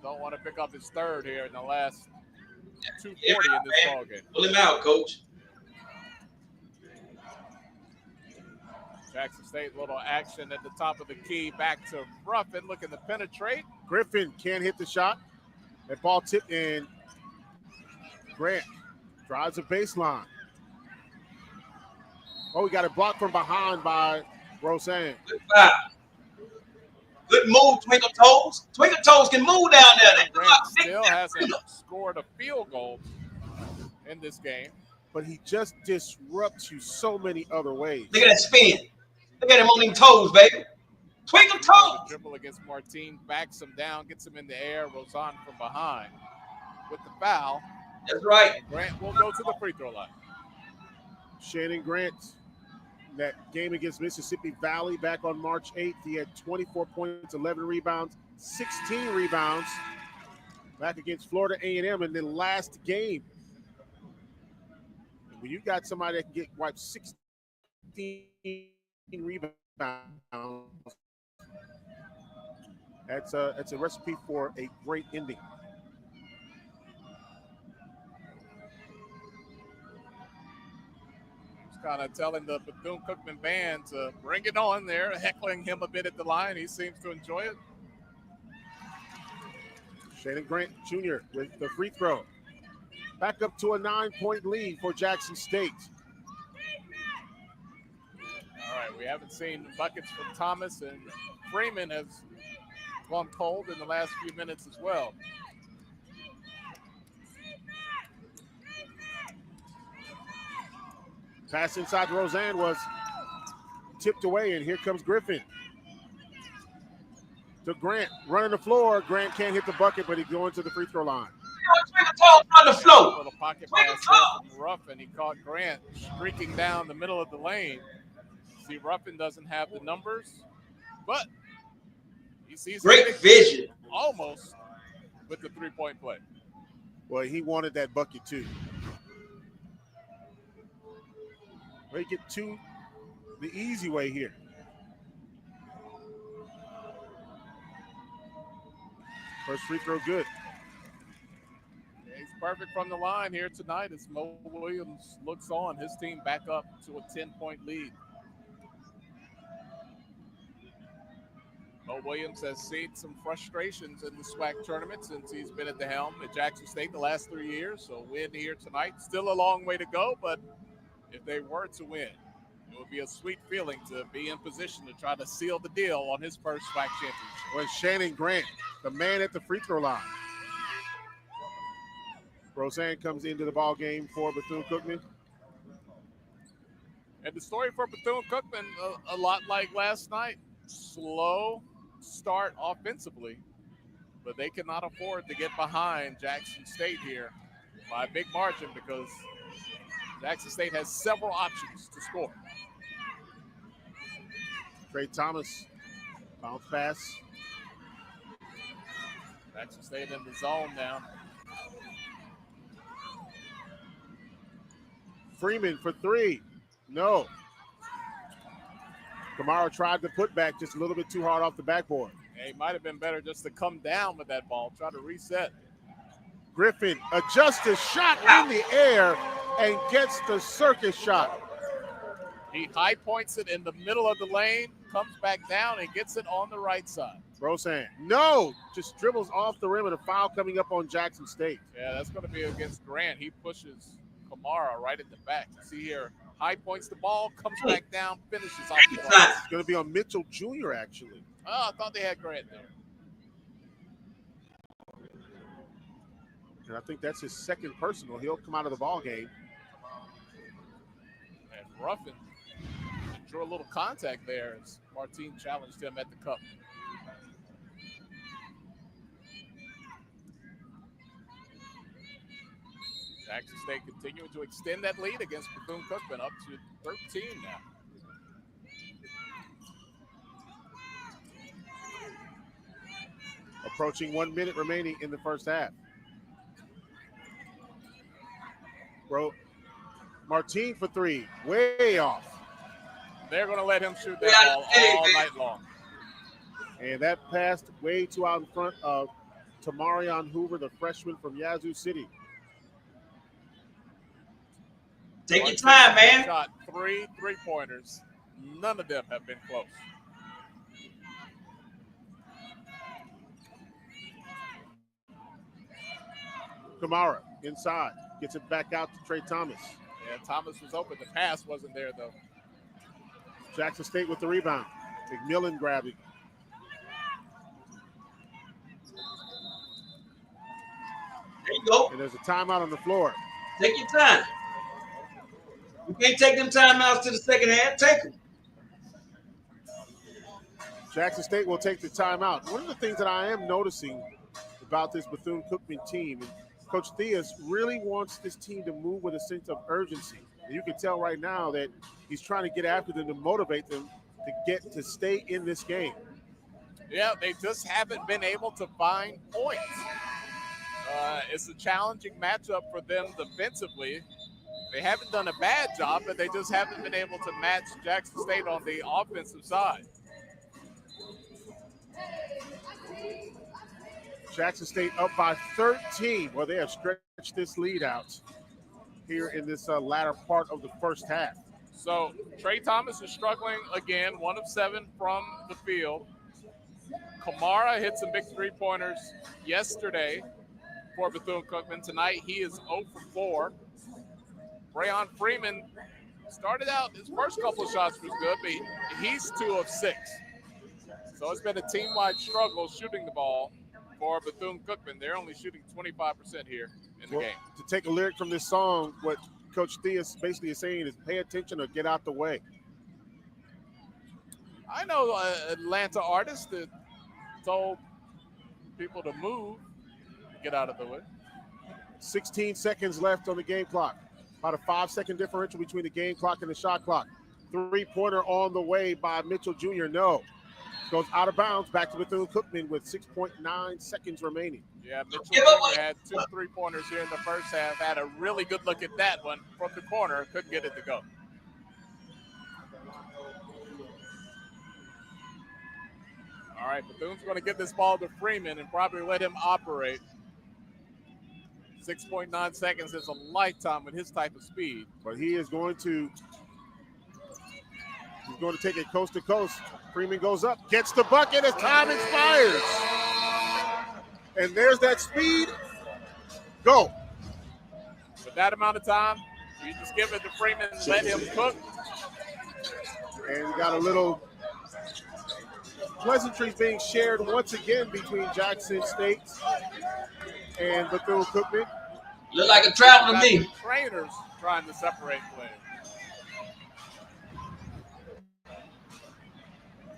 Don't want to pick up his third here in the last 2:40 in this ballgame. Pull him out, coach. Jackson State, little action at the top of the key. Back to Ruffin, looking to penetrate. Griffin can't hit the shot. That ball tipped in. Grant drives a baseline. Oh, we got it blocked from behind by Roseanne. Good foul. Good move, Twinkle Toes. Twinkle Toes can move down there. Grant still hasn't scored a field goal in this game. But he just disrupts you so many other ways. Look at that spin. Look at him on them toes, baby. Twinkle Toes. Dribble against Martine, backs him down, gets him in the air. Roseanne from behind with the foul. That's right. And Grant will go to the free throw line. Shannon Grant, that game against Mississippi Valley back on March 8th, he had 24 points, 11 rebounds, 16 rebounds back against Florida A&M in the last game. When you got somebody that can get wiped 16 rebounds, that's a recipe for a great ending. Kind of telling the Bethune Cookman band to bring it on there, heckling him a bit at the line. He seems to enjoy it. Shannon Grant Jr. with the free throw. Back up to a 9-point lead for Jackson State. All right, we haven't seen buckets from Thomas, and Freeman has gone cold in the last few minutes as well. Pass inside to Roseanne was tipped away, and here comes Griffin. To Grant, running the floor. Grant can't hit the bucket, but he's going to the free throw line. On the floor. Little pocket pass from Ruffin. He caught Grant streaking down the middle of the lane. See, Ruffin doesn't have the numbers, but he sees great vision. Almost with the three-point play. Well, he wanted that bucket too. Make it to the easy way here. First free throw good. Yeah, he's perfect from the line here tonight as Mo Williams looks on. His team back up to a 10-point lead. Mo Williams has seen some frustrations in the SWAC tournament since he's been at the helm at Jackson State the last 3 years. So win here tonight. Still a long way to go, but if they were to win, it would be a sweet feeling to be in position to try to seal the deal on his first SWAC championship. Well, Shannon Grant, the man at the free throw line. Roseanne comes into the ball game for Bethune-Cookman. And the story for Bethune-Cookman, a lot like last night. Slow start offensively, but they cannot afford to get behind Jackson State here by a big margin because Jackson State has several options to score. Trey Thomas, bounce pass. Jackson State in the zone now. Freeman for three. No. Kamara tried to put back just a little bit too hard off the backboard. Yeah, he might have been better just to come down with that ball, try to reset. Griffin adjusts his shot in the air and gets the circus shot. He high points it in the middle of the lane, comes back down and gets it on the right side. Rosan, no, just dribbles off the rim and a foul coming up on Jackson State. Yeah, that's going to be against Grant. He pushes Kamara right at the back. See here, high points the ball, comes back down, finishes off the ball. It's going to be on Mitchell Jr. actually. Oh, I thought they had Grant there. And I think that's his second personal. He'll come out of the ball game. And Ruffin drew a little contact there as Martin challenged him at the cup. Jackson State continuing to extend that lead against Bethune-Cookman up to 13 now. Approaching 1 minute remaining in the first half. Martin for three, way off. They're going to let him shoot that ball all night long. And that passed way too out in front of Tamarion Hoover, the freshman from Yazoo City. Take your time, man. Shot 3 3-pointers. None of them have been close. Kamara inside, gets it back out to Trey Thomas. Yeah, Thomas was open. The pass wasn't there, though. Jackson State with the rebound. McMillan grabbed it. There you go. And there's a timeout on the floor. Take your time. You can't take them timeouts to the second half. Take them. Jackson State will take the timeout. One of the things that I am noticing about this Bethune-Cookman team, and Coach Theus really wants this team to move with a sense of urgency. And you can tell right now that he's trying to get after them to motivate them to stay in this game. Yeah, they just haven't been able to find points. It's a challenging matchup for them defensively. They haven't done a bad job, but they just haven't been able to match Jackson State on the offensive side. Jackson State up by 13. Well, they have stretched this lead out here in this latter part of the first half. So Trey Thomas is struggling again, 1 of 7 from the field. Kamara hit some big 3-pointers yesterday for Bethune-Cookman. Tonight he is 0 for 4. Brayon Freeman started out, his first couple of shots was good, but he's 2 of 6. So it's been a team-wide struggle shooting the ball for Bethune-Cookman. They're only shooting 25% here in the game. To take a lyric from this song, what Coach Theus basically is saying is pay attention or get out the way. I know Atlanta artists that told people to move, get out of the way. 16 seconds left on the game clock. About a 5-second differential between the game clock and the shot clock. 3-pointer on the way by Mitchell Jr. No. Goes out of bounds back to Bethune-Cookman with 6.9 seconds remaining. Yeah, Mitchell Jr. had 2 3-pointers here in the first half. Had a really good look at that one from the corner. Couldn't get it to go. All right, Bethune's going to get this ball to Freeman and probably let him operate. 6.9 seconds is a lifetime with his type of speed. But he is going to take it coast to coast. Freeman goes up, gets the bucket as time expires. And there's that speed. Go. With that amount of time, you just give it to Freeman and let him cook. And we got a little pleasantries being shared once again between Jackson State and Bethune-Cookman. Look like a travel to me. Trainers trying to separate players.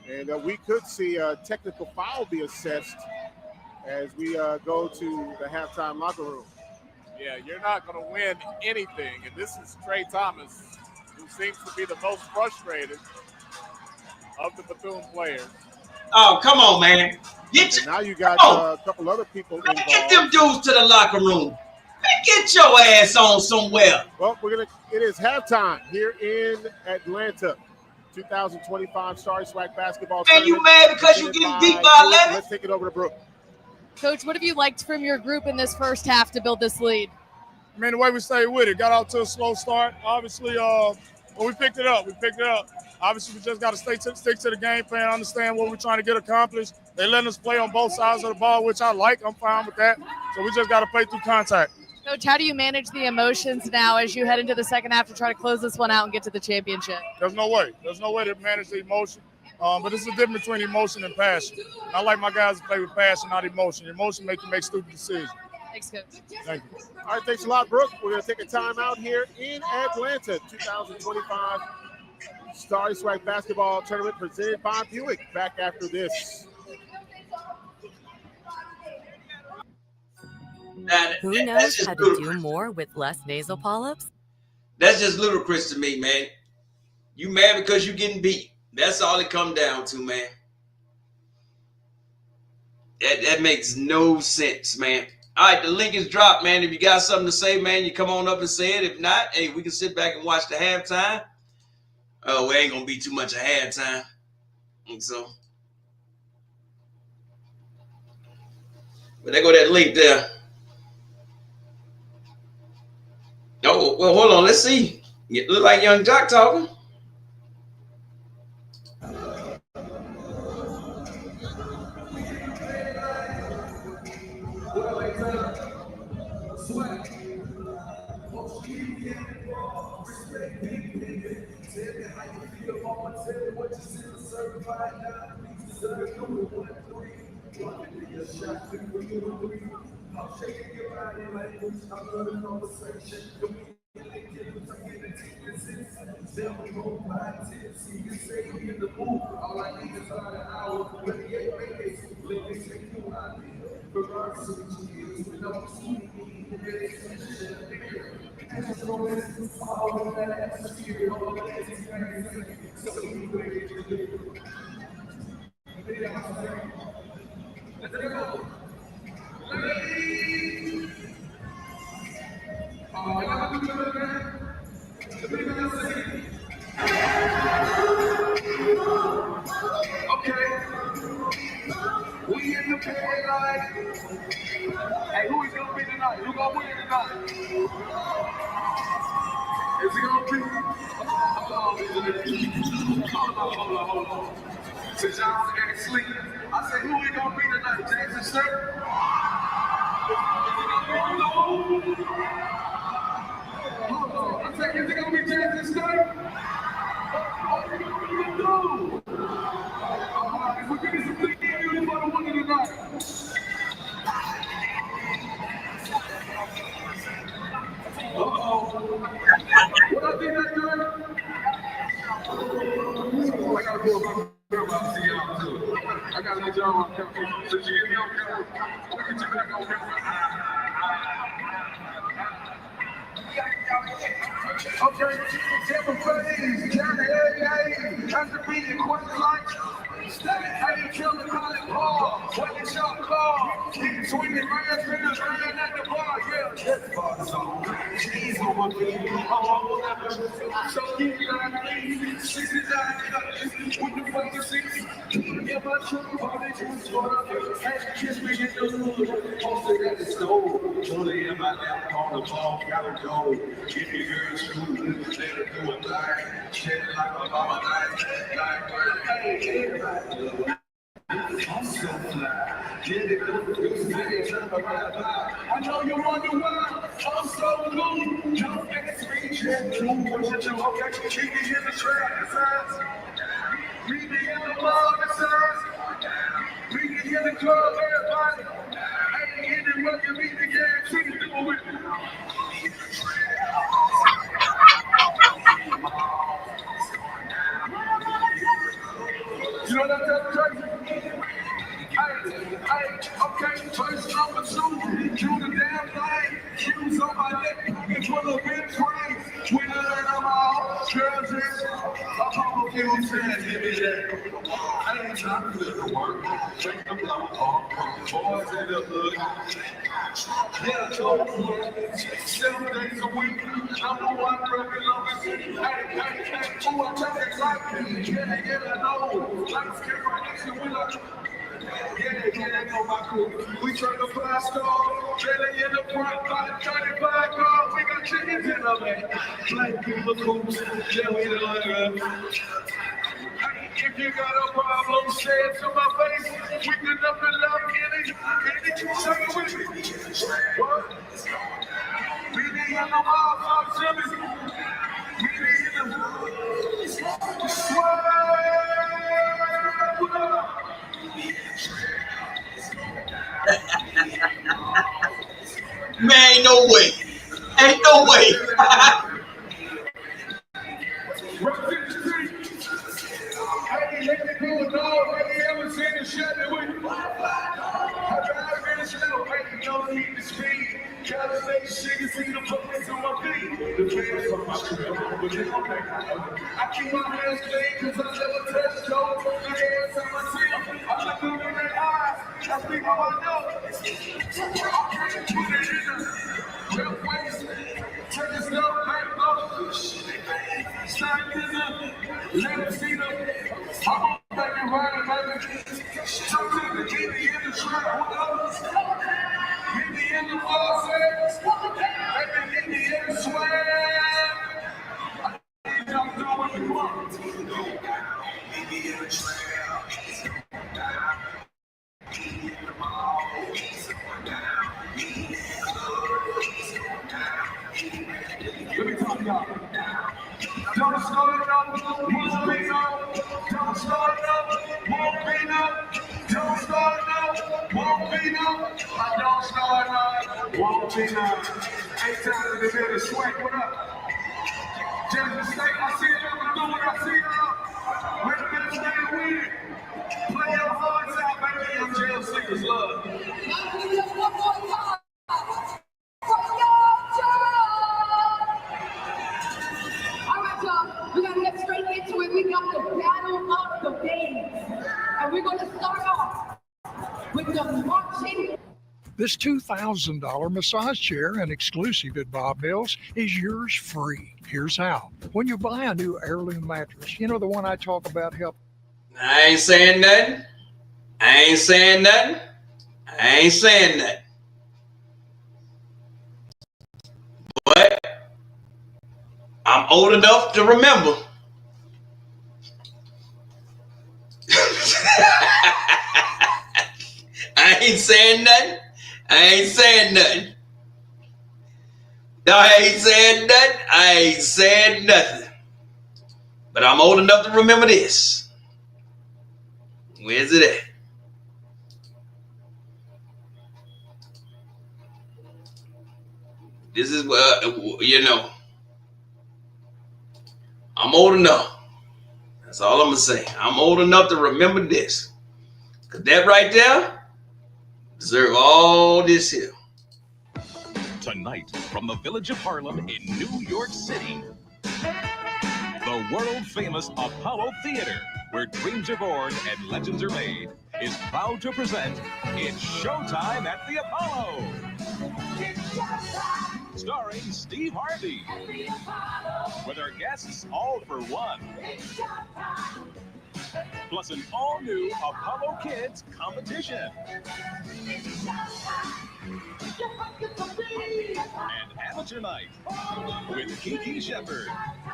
And we could see a technical foul be assessed as we go to the halftime locker room. Yeah, you're not going to win anything. And this is Trey Thomas, who seems to be the most frustrated of the Bethune players. Oh, come on, man. Now you got a couple other people involved. Get them dudes to the locker room. Man, get your ass on somewhere. Well, it is halftime here in Atlanta. 2025 SWAC basketball tournament. And you mad because you getting beat by 11? Let's take it over to Brooke. Coach, what have you liked from your group in this first half to build this lead? I mean, the way we stayed with it, got out to a slow start. Obviously, we picked it up. Obviously, we just got to stick to the game plan, understand what we're trying to get accomplished. They letting us play on both sides of the ball, which I like. I'm fine with that. So we just got to play through contact. Coach, how do you manage the emotions now as you head into the second half to try to close this one out and get to the championship? There's no way. There's no way to manage the emotion. But it's a difference between emotion and passion. I like my guys to play with passion, not emotion. Emotion makes you make stupid decisions. Thanks, Coach. Thank you. All right, thanks a lot, Brooke. We're going to take a timeout here in Atlanta. 2025 SWAC Basketball Tournament presented by Buick. Back after this. Who knows how to do more with less nasal polyps? That's just ludicrous to me, man. You mad because you getting beat. That's all it come down to, man. That makes no sense, man. All right, the link is dropped, man. If you got something to say, man, you come on up and say it. If not, hey, we can sit back and watch the halftime. Oh, it ain't going to be too much of halftime. And so, but there go that link there. Oh, well, hold on. Let's see. It look like Young Jock talking. Hey, who is going to be tonight? Who going to win tonight? Is it going to be? Hold on. Since y'all ain't sleep, I said, who is going to be tonight? Jackson State? Hold on. I said, is it going to be Jackson State? No. If we get some big games, we're going to win tonight. Uh-oh. What I think that good? I gotta go about to see y'all too. I gotta let y'all on camera. Since you get me on camera, I'll get you back on camera. Okay, Tampa Bay, Johnny undefeated quarterfinal. Hey, kill the college ball. What the shot call? Swinging right fingers running at the bar. Yeah, that's bars on. Cheese on my feet. So keep that lead. 69 cuts with the fucking seats. Yeah, my true party juice for the hey, kiss me in the mood. Also got the stove. Only in my lap on the ball. Gotta go. Give me girls food. Let her do a thing. Shit like a mama like hey, everybody. I'm so fly. Get it up. I know you wonder why I'm so blue. Don't expect you. Okay, keep me in the trap. Meet me in the mall. Meet me in the club. Everybody. Hey, in the work and meet the gang. See you do it. You know what I'm crazy? Hey, okay, first number two, do the damn thing. Shoes on We learn them all. Girls is Apollo Q says, give me that. I ain't trying to live the work. Drink them low all. Boys in the hood. Yeah, told you. 7 days a week. I'm the one broken lovers. Hey, who I'm talking like? Yeah, I know. Lights, camera, action, we like. Yeah, know my crew. We turn the blast off. Trailer in the front, got 35 cars. We got chickens in the back. Black people coops. Yeah, we done. Hey, if you got a problem, say it to my face. We can up and love any. Say it with me. What? BD in the wild, Jimmy. BD in the what? Man, ain't no way. Ain't no way. Hey, let me do it, dog. Have you ever seen a Chevy with me? I drive in a shadow. Hey, you don't need the speed. Gotta say shit, you see the police on my feet. The fans on my crib, but it's okay. I keep my hands clean because I never touch dope. The hands on my team. I look them in their eyes. I speak how I know. I can't put it in the real ways. Turn this stuff back up. Sign this up. Let them see them. I'm gonna make it right, baby. Something to get me in the trap. Get me in the ball, let me get me in the swag. I think I'm doing what you want. Get me in the trap. Let me talk to y'all. Don't start up, won't be no. Don't start up, won't be no. Don't start up, won't be no. I don't start up, won't be no. 8 times in the middle, SWAC, what up? JSU State, I see it, I'm doing what I see it. We're the best day win. Play your hearts out, baby, I'm jail singers love. We gotta get straight into it. We got the battle of the babes. And we're gonna start off with the marching. This $2,000 massage chair and exclusive at Bob Hills is yours free. Here's how. When you buy a new heirloom mattress, you know the one I talk about help. I ain't saying nothing. I ain't saying nothing. I ain't saying nothing. But I'm old enough to remember. I ain't saying nothing. I ain't saying nothing. No, I ain't saying nothing. I ain't saying nothing. But I'm old enough to remember this. Where's it at? This is you know. I'm old enough. That's all I'm gonna say. I'm old enough to remember this. Cause that right there deserve all this here. Tonight, from the village of Harlem in New York City, the world-famous Apollo Theater, where dreams are born and legends are made, is proud to present It's Showtime at the Apollo. Starring Steve Harvey, with our guests all for one. Plus an all-new Apollo Kids competition. And amateur night with Kiki Shepard,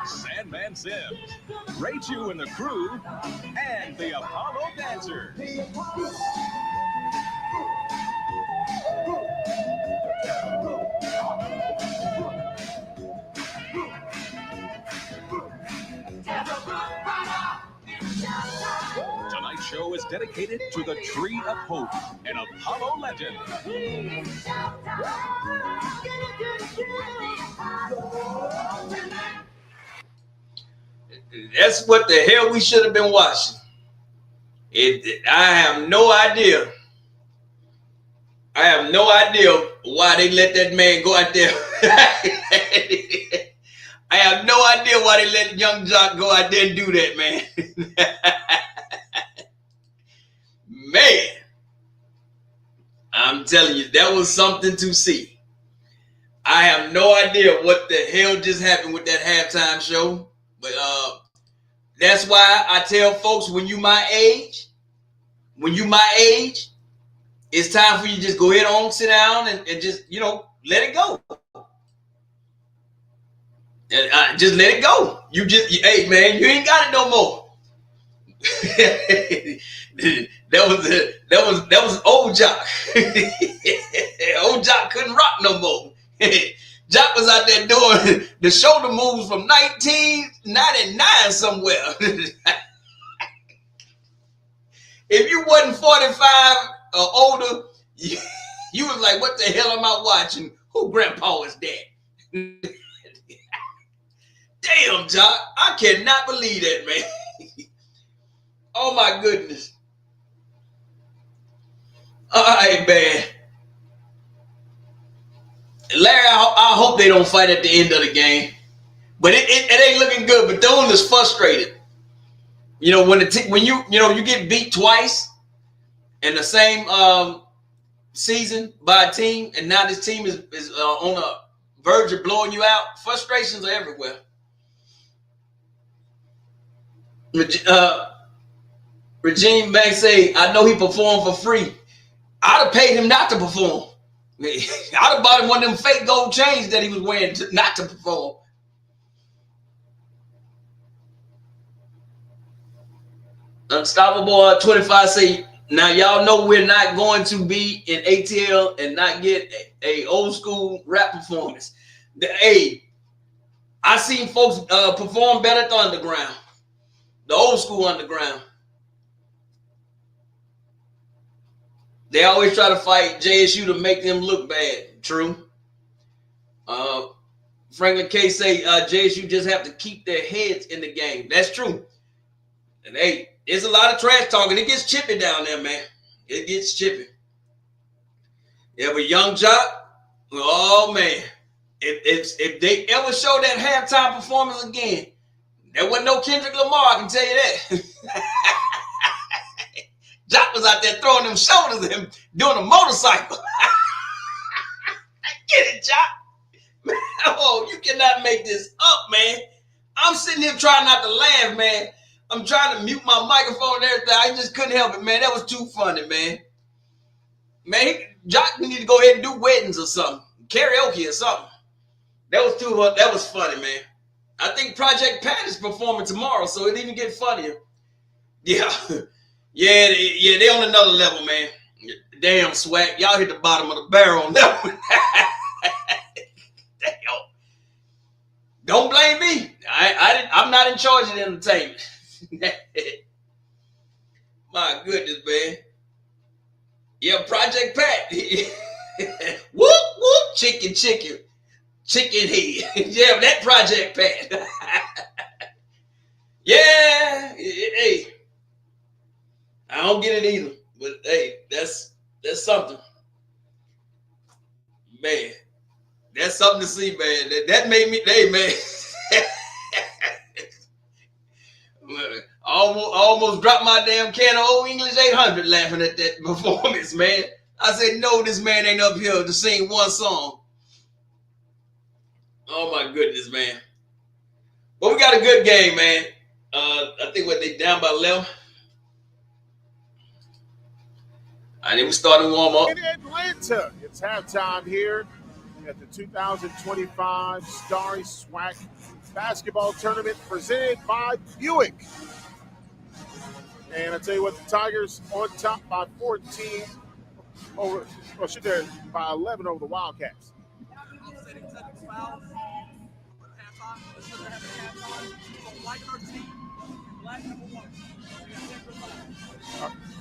Sandman Sims, Ray Chu and the crew, and the Apollo Dancers. Tonight's show is dedicated to the Tree of Hope, an Apollo legend. That's what the hell we should have been watching. I have no idea. I have no idea why they let that man go out there. I have no idea why they let young Jock go out there and do that, man. Man, I'm telling you, that was something to see. I have no idea what the hell just happened with that halftime show, but that's why I tell folks, when you my age, it's time for you to just go ahead on, sit down, and just, let it go. And just let it go. Hey man, you ain't got it no more. that was old Jock. Old Jock couldn't rock no more. Jock was out there doing the shoulder moves from 1999 somewhere. If you wasn't 45 or older, you was like, what the hell am I watching? Who grandpa is that? Damn, Jock, I cannot believe that, man. Oh my goodness. All right, man. Larry, I hope they don't fight at the end of the game. But it ain't looking good. Bethune is frustrated. When you get beat twice in the same season by a team, and now this team is on the verge of blowing you out, frustrations are everywhere. Regine Banks say, I know he performed for free. I'd have paid him not to perform. I'd have bought him one of them fake gold chains that he was wearing not to perform. Unstoppable 25 say, now y'all know we're not going to be in ATL and not get a old school rap performance. I seen folks perform better at the underground. The old school underground. They always try to fight JSU to make them look bad. True. Franklin K say JSU just have to keep their heads in the game. That's true. And there's a lot of trash talking. It gets chippy down there, man. It gets chippy. Yeah, but young Jock, oh man, if they ever show that halftime performance again, there wasn't no Kendrick Lamar, I can tell you that. Jock was out there throwing them shoulders and doing a motorcycle. Get it, Jock. Oh, you cannot make this up, man. I'm sitting here trying not to laugh, man. I'm trying to mute my microphone and everything. I just couldn't help it, man. That was too funny, man. Man, Jock need to go ahead and do weddings or something. Karaoke or something. That was funny, man. I think Project Pat is performing tomorrow, so it even get funnier. Yeah. Yeah, they on another level, man. Damn, SWAC. Y'all hit the bottom of the barrel on that one. Damn. Don't blame me. I'm not in charge of the entertainment. My goodness, man. Yeah, Project Pat. Whoop, whoop, chicken head. Yeah, that Project Pat. Yeah, hey. I don't get it either, but hey, that's something. Man, that's something to see, man. That made me, hey, man. almost dropped my damn can of Old English 800 laughing at that performance, man. I said, no, this man ain't up here to sing one song. Oh, my goodness, man. But we got a good game, man. I think they down by 11. And then we started warm up. In Atlanta, it's halftime here at the 2025 Starry SWAC Basketball Tournament presented by Buick. And I tell you what, the Tigers on top by 14 over, or should they by 11 over the Wildcats.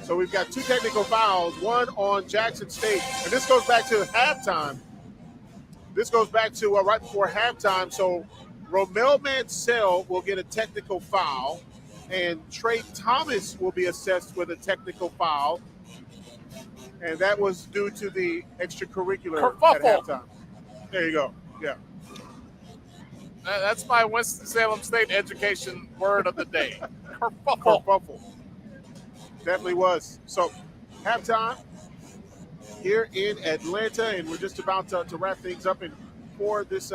So we've got two technical fouls, one on Jackson State. And this goes back to halftime. This goes back to right before halftime. So Romel Mansell will get a technical foul, and Trey Thomas will be assessed with a technical foul. And that was due to the extracurricular at halftime. There you go. Yeah. That's my Winston-Salem State education word of the day. Kerfuffle. Kerfuffle. Definitely was. So, halftime here in Atlanta, and we're just about to wrap things up. And for this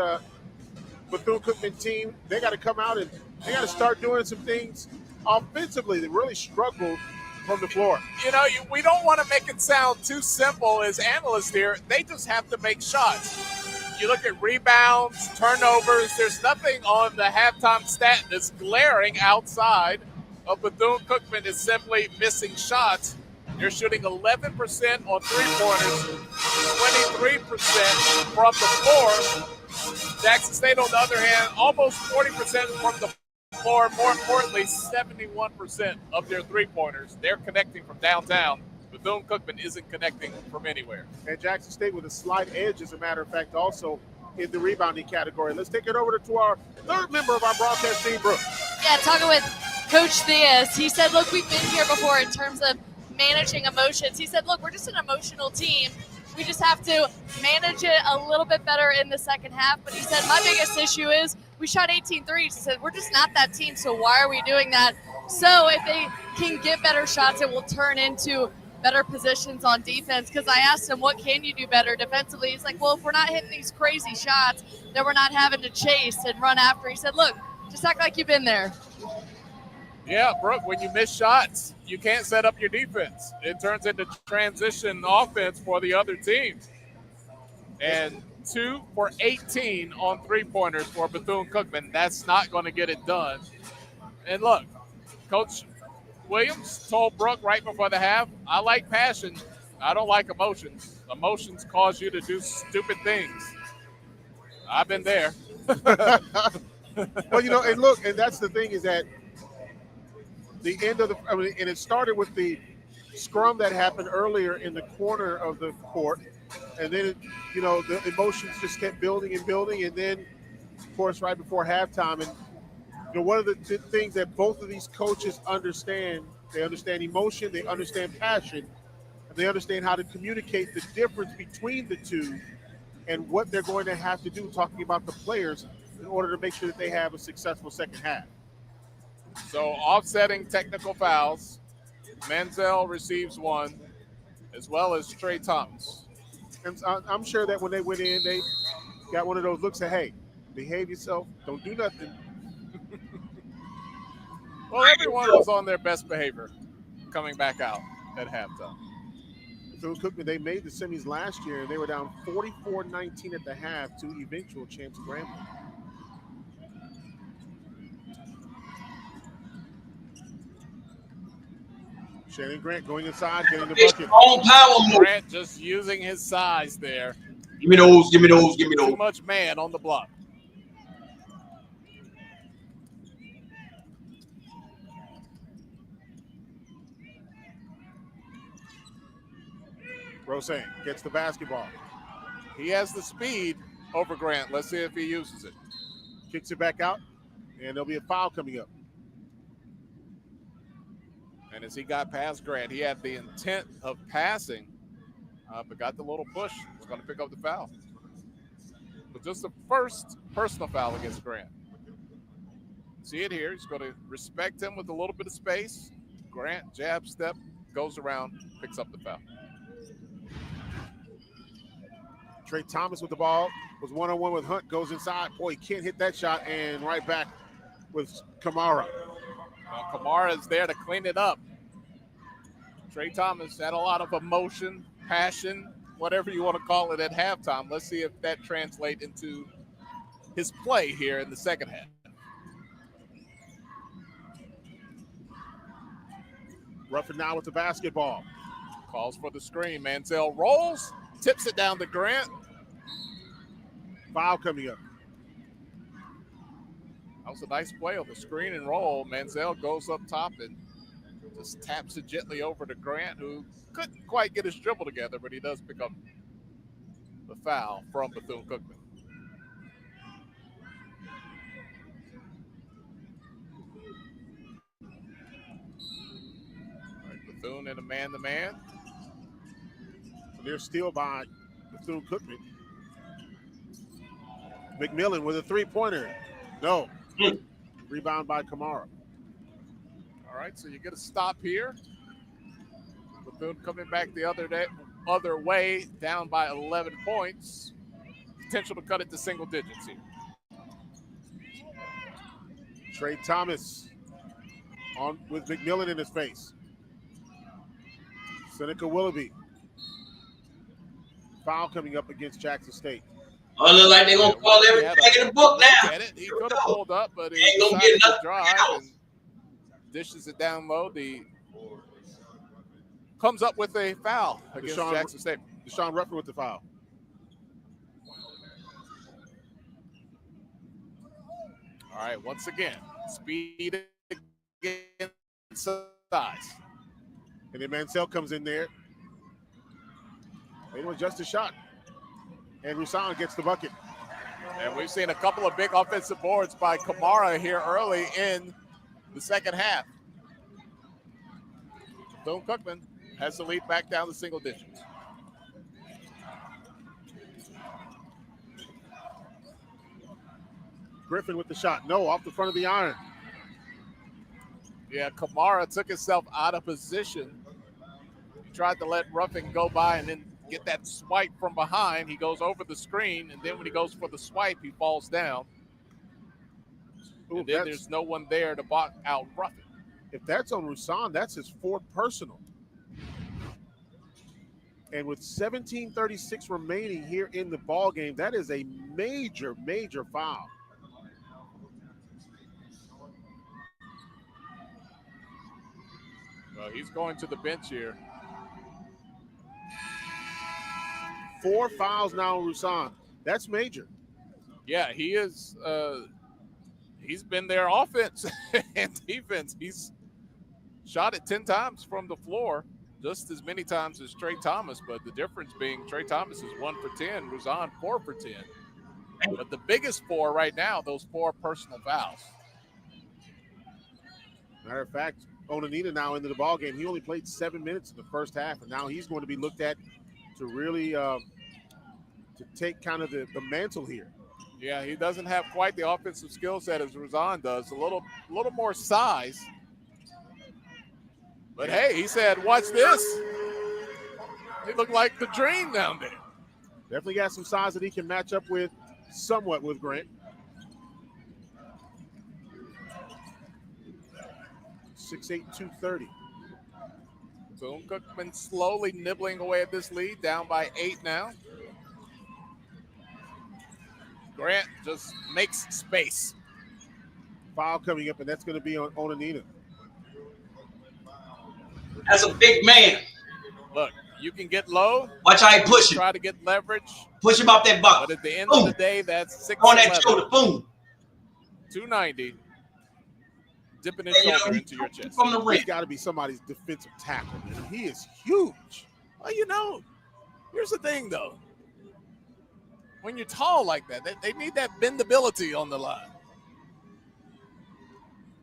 Bethune Cookman team, they got to come out and they got to start doing some things offensively. They really struggled from the floor. You know, we don't want to make it sound too simple as analysts here. They just have to make shots. You look at rebounds, turnovers. There's nothing on the halftime stat that's glaring outside of Bethune-Cookman is simply missing shots. They're shooting 11% on three-pointers, 23% from the floor. Jackson State, on the other hand, almost 40% from the floor. More importantly, 71% of their three-pointers. They're connecting from downtown. Bethune-Cookman isn't connecting from anywhere. And Jackson State with a slight edge, as a matter of fact, also in the rebounding category. Let's take it over to our third member of our broadcast team, Brooke. Yeah, talking with Coach Theus, he said, look, we've been here before in terms of managing emotions. He said, look, we're just an emotional team. We just have to manage it a little bit better in the second half. But he said, my biggest issue is we shot 18 threes. He said, we're just not that team, so why are we doing that? So if they can get better shots, it will turn into better positions on defense. Because I asked him, what can you do better defensively? He's like, well, if we're not hitting these crazy shots, then we're not having to chase and run after. He said, look, just act like you've been there. Yeah, Brooke, when you miss shots, you can't set up your defense. It turns into transition offense for the other team. And 2 for 18 on three-pointers for Bethune-Cookman. That's not going to get it done. And look, Coach Williams told Brooke right before the half, I like passion. I don't like emotions. Emotions cause you to do stupid things. I've been there. Well, you know, and look, and that's the thing is that the end of and it started with the scrum that happened earlier in the corner of the court. And then, you know, the emotions just kept building and building. And then, of course, right before halftime. And, you know, one of the things that both of these coaches understand, they understand emotion, they understand passion, and they understand how to communicate the difference between the two and what they're going to have to do, talking about the players, in order to make sure that they have a successful second half. So offsetting technical fouls, Manziel receives one, as well as Trey Thomas. And I'm sure that when they went in, they got one of those looks that, hey, behave yourself, don't do nothing. Well, everyone was on their best behavior coming back out at halftime. Bethune Cookman, they made the semis last year, and they were down 44-19 at the half to eventual champs Grambling. Shannon Grant going inside, getting the bucket. On power move. Grant just using his size there. Give me those, give me those, give me those. Too much man on the block. Roseanne gets the basketball. He has the speed over Grant. Let's see if he uses it. Kicks it back out, and there'll be a foul coming up. And as he got past Grant, he had the intent of passing, but got the little push. Was going to pick up the foul. But just the first personal foul against Grant. See it here. He's going to respect him with a little bit of space. Grant, jab, step, goes around, picks up the foul. Trey Thomas with the ball, was one-on-one with Hunt, goes inside. Boy, he can't hit that shot, and right back with Kamara. Kamara is there to clean it up. Trey Thomas had a lot of emotion, passion, whatever you want to call it at halftime. Let's see if that translates into his play here in the second half. Ruffin now with the basketball. Calls for the screen. Manziel rolls, tips it down to Grant. Foul coming up. That was a nice play on the screen and roll. Manziel goes up top and just taps it gently over to Grant, who couldn't quite get his dribble together, but he does pick up the foul from Bethune-Cookman. All right, Bethune in a man-to-man. Near steal by Bethune-Cookman. McMillan with a three-pointer. No. Rebound by Kamara. All right, so you get a stop here. Bethune coming back the other way, down by 11 points. Potential to cut it to single digits here. Trey Thomas on with McMillan in his face. Seneca Willoughby. Foul coming up against Jackson State. Oh, look like they're going to call everything in the book now. He could have pulled up, but he decided to drive and dishes it down low. Comes up with a foul against Jackson State. Deshaun Ruffin with the foul. All right, once again, speed against size. And then Mansell comes in there. They don't adjust the shot. And Roussan gets the bucket. And we've seen a couple of big offensive boards by Kamara here early in the second half. Bethune Cookman has the lead back down to single digits. Griffin with the shot. No, off the front of the iron. Yeah, Kamara took himself out of position. He tried to let Ruffin go by and then get that swipe from behind. He goes over the screen, and then when he goes for the swipe, he falls down. Ooh, and then there's no one there to block out Ruffin. If that's on Roussan, that's his fourth personal. And with 17:36 remaining here in the ball game, that is a major, major foul. Well, he's going to the bench here. 4 fouls now on Roussan. That's major. Yeah, he is. He's been their offense and defense. He's shot it 10 times from the floor, just as many times as Trey Thomas, but the difference being Trey Thomas is 1 for 10, Roussan 4 for 10. But the biggest 4 right now, those 4 personal fouls. Matter of fact, Onanita now into the ball game. He only played 7 minutes in the first half, and now he's going to be looked at to really to take kind of the mantle here. Yeah, he doesn't have quite the offensive skill set as Roussan does. A little more size. But hey, he said, watch this. He looked like the dream down there. Definitely got some size that he can match up with somewhat with Grant. 6'8", 230. Bethune Cookman slowly nibbling away at this lead, down by 8 now. Grant just makes space. Foul coming up, and that's going to be on Onanita. That's a big man. Look, you can get low. Watch how he push him. Try to get leverage. Push him off that box. But at the end of the day, that's 6'11". On that shoulder, boom. 290. Dipping his shoulder into your chest. From the rim. He's got to be somebody's defensive tackle, man. He is huge. Well, you know, here's the thing, though. When you're tall like that, they need that bendability on the line.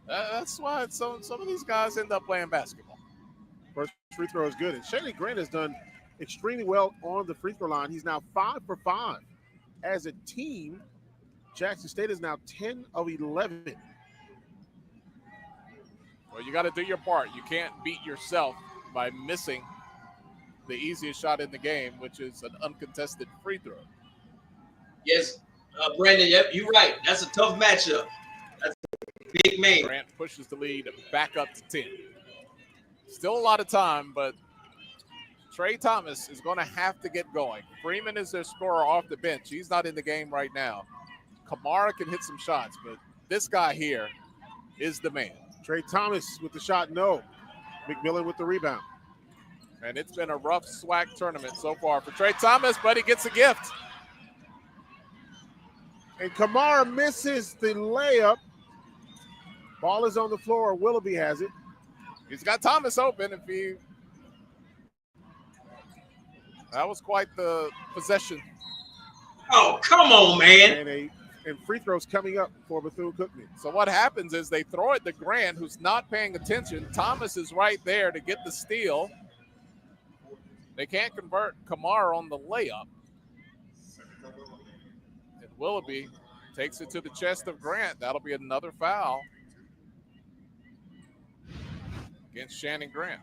That's why some of these guys end up playing basketball. First free throw is good. And Shady Grant has done extremely well on the free throw line. He's now 5 for 5. As a team, Jackson State is now 10 of 11. Well, you got to do your part. You can't beat yourself by missing the easiest shot in the game, which is an uncontested free throw. Yes, Brandon, yep, you're right. That's a tough matchup. That's a big man. Grant pushes the lead back up to 10. Still a lot of time, but Trey Thomas is going to have to get going. Freeman is their scorer off the bench. He's not in the game right now. Kamara can hit some shots, but this guy here is the man. Trey Thomas with the shot, no. McMillan with the rebound. And it's been a rough SWAC tournament so far for Trey Thomas, but he gets a gift. And Kamara misses the layup. Ball is on the floor. Willoughby has it. He's got Thomas open. That was quite the possession. Oh, come on, man. And free throws coming up for Bethune-Cookman. So what happens is they throw it to Grant, who's not paying attention. Thomas is right there to get the steal. They can't convert Kamara on the layup. And Willoughby Takes it to the chest of Grant. That'll be another foul against Shannon Grant.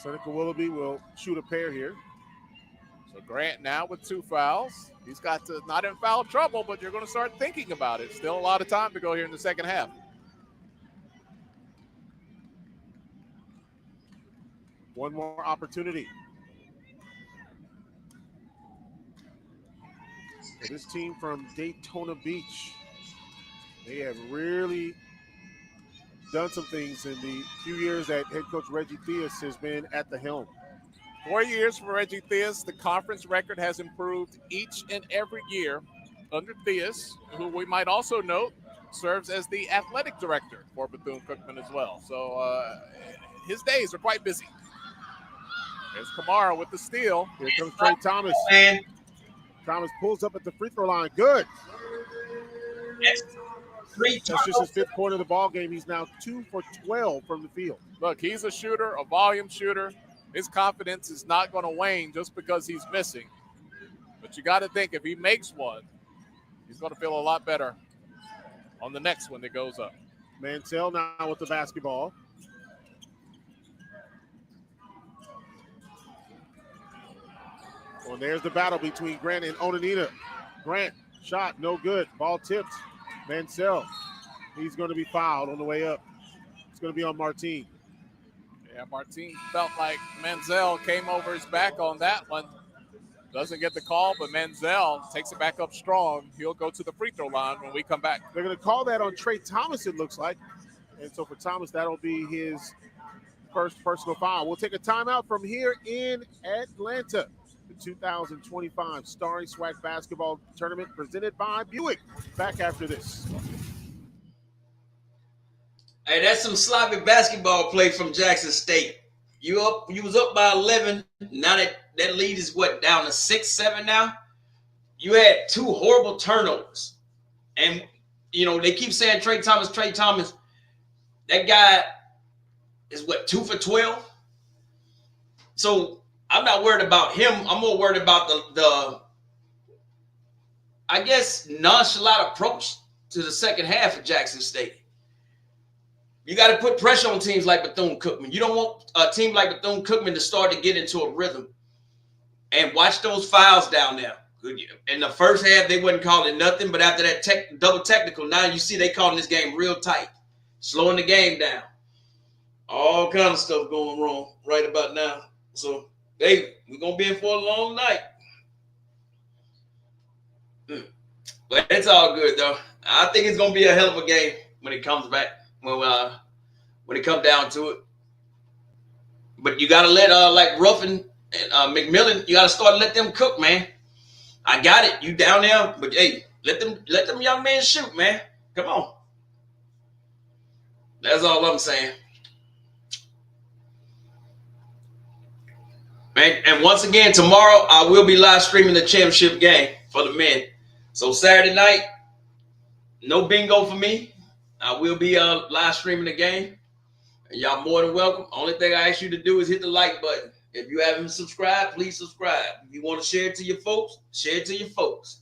Seneca Willoughby will shoot a pair here. So Grant now with 2 fouls. He's got to not in foul trouble, but you're going to start thinking about it. Still a lot of time to go here in the second half. One more opportunity. So this team from Daytona Beach, they have really done some things in the few years that head coach Reggie Theus has been at the helm. 4 years for Reggie Theus. The conference record has improved each and every year under Theus, who we might also note serves as the athletic director for Bethune Cookman as well. So his days are quite busy. There's Kamara with the steal. Here comes Trey Thomas. Thomas pulls up at the free throw line. Good. That's just his 5th point of the ball game. He's now 2 for 12 from the field. Look, he's a shooter, a volume shooter. His confidence is not going to wane just because he's missing. But you got to think if he makes one, he's going to feel a lot better on the next one that goes up. Mansell now with the basketball. Well, there's the battle between Grant and Onanita. Grant, shot, no good. Ball tipped. Mansell, he's going to be fouled on the way up. It's going to be on Martin. Yeah, Martin felt like Mansell came over his back on that one. Doesn't get the call, but Mansell takes it back up strong. He'll go to the free throw line when we come back. They're going to call that on Trey Thomas, it looks like. And so for Thomas, that'll be his first personal foul. We'll take a timeout from here in Atlanta. The 2025 Starry SWAC Basketball Tournament presented by Buick. Back after this. Hey, that's some sloppy basketball play from Jackson State. You was up by 11. Now that lead is what, down to 6-7 now? You had 2 horrible turnovers. And, you know, they keep saying Trey Thomas. That guy is what, 2 for 12? So I'm not worried about him. I'm more worried about the I guess, nonchalant approach to the second half of Jackson State. You got to put pressure on teams like Bethune Cookman. You don't want a team like Bethune Cookman to start to get into a rhythm. And watch those fouls down there. In the first half, they wasn't calling nothing, but after that double technical, now you see they calling this game real tight, slowing the game down. All kind of stuff going wrong right about now. So, hey, we're going to be in for a long night. But it's all good, though. I think it's going to be a hell of a game when it comes back, when it comes down to it. But you got to let, like Ruffin and McMillan, you got to start to let them cook, man. I got it. You down there, but hey, let them young men shoot, man. Come on. That's all I'm saying. And once again, tomorrow I will be live streaming the championship game for the men. So Saturday night, no bingo for me. I will be live streaming the game. And y'all more than welcome. Only thing I ask you to do is hit the like button. If you haven't subscribed, please subscribe. If you want to share it to your folks, share it to your folks.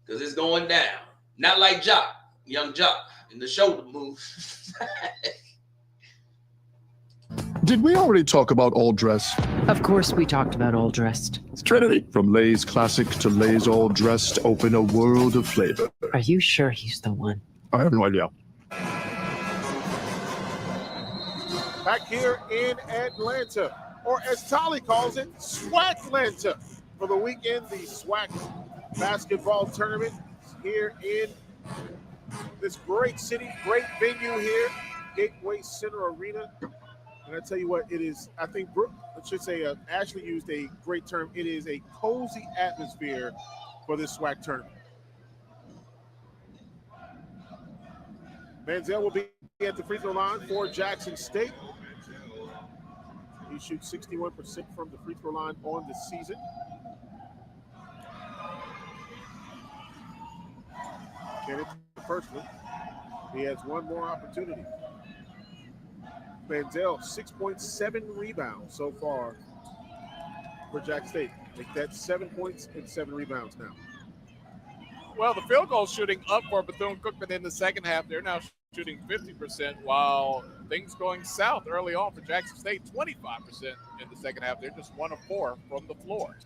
Because it's going down. Not like Jock, young Jock, in the shoulder move. Did we already talk about all dress? Of course we talked about all dressed. Trinity. From Lay's Classic to Lay's All Dressed, open a world of flavor. Are you sure he's the one? I have no idea. Back here in Atlanta, or as Tolly calls it, SWAC-lanta. For the weekend, the SWAC Basketball Tournament here in this great city, great venue here, Gateway Center Arena. And I tell you what, it is, I think, I should say, Ashley used a great term. It is a cozy atmosphere for this SWAC tournament. Manziel will be at the free throw line for Jackson State. He shoots 61% from the free throw line on the season. Get it the first one. He has one more opportunity. Manziel, 6.7 rebounds so far for Jack State. Make that 7 points and 7 rebounds now. Well, the field goal shooting up for Bethune Cookman in the second half. They're now shooting 50%, while things going south early on for Jackson State, 25% in the second half. They're just 1 of 4 from the floor.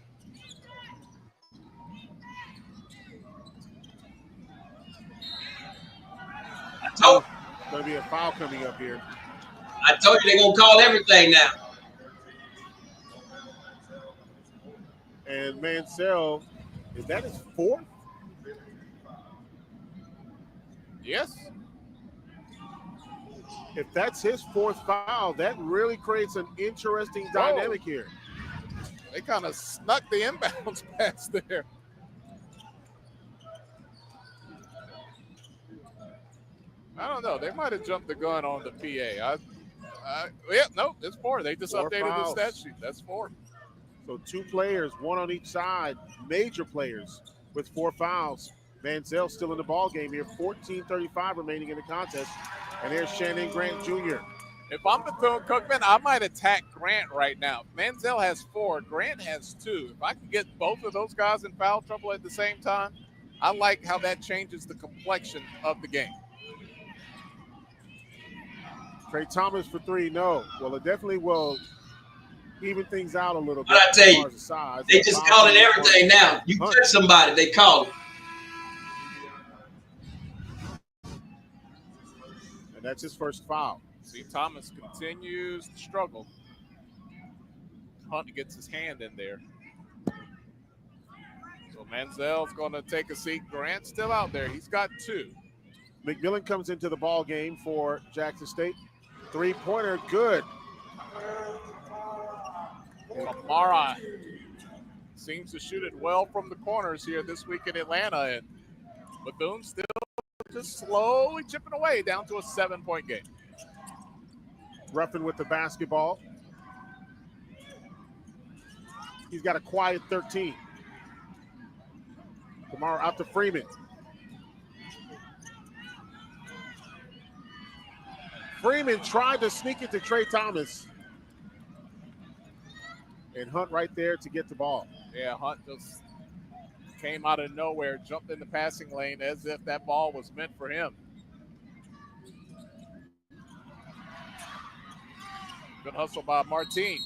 Going to be a foul coming up here. I told you they're going to call everything now. And Mansell, is that his 4th? Yes. If that's his 4th foul, that really creates an interesting dynamic here. They kind of snuck the inbounds pass there. I don't know. They might have jumped the gun on the PA. Nope, it's 4. They just 4 updated fouls. the stat sheet. That's 4. So 2 players, 1 on each side, major players with 4 fouls. Mansell still in the ball game here. 14:35 remaining in the contest. And there's Shannon Grant Jr. If I'm Bethune Cookman, I might attack Grant right now. Mansell has 4. Grant has 2. If I can get both of those guys in foul trouble at the same time, I like how that changes the complexion of the game. Trey Thomas for 3, no. Well, it definitely will even things out a little bit. But I tell you, as size. they just calling everything now. You touch somebody, they call it. And that's his first foul. See, Thomas continues to struggle. Hunt gets his hand in there. So Mansell's going to take a seat. Grant's still out there. He's got 2. McMillan comes into the ball game for Jackson State. 3-pointer, good. Kamara seems to shoot it well from the corners here this week in Atlanta. And Bethune still just slowly chipping away down to a 7-point game. Ruffin with the basketball. He's got a quiet 13. Kamara out to Freeman. Freeman tried to sneak it to Trey Thomas. And Hunt right there to get the ball. Yeah, Hunt just came out of nowhere, jumped in the passing lane as if that ball was meant for him. Good hustle by Martine.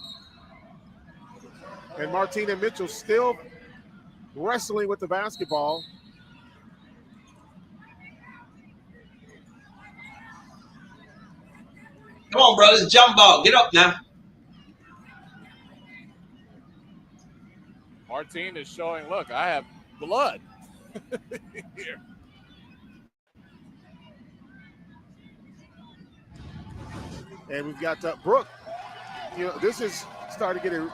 And Martine and Mitchell still wrestling with the basketball. Come on, brothers, jump ball. Get up now. Martine is showing, look, I have blood here. And we've got Brooke. You know, this is starting to get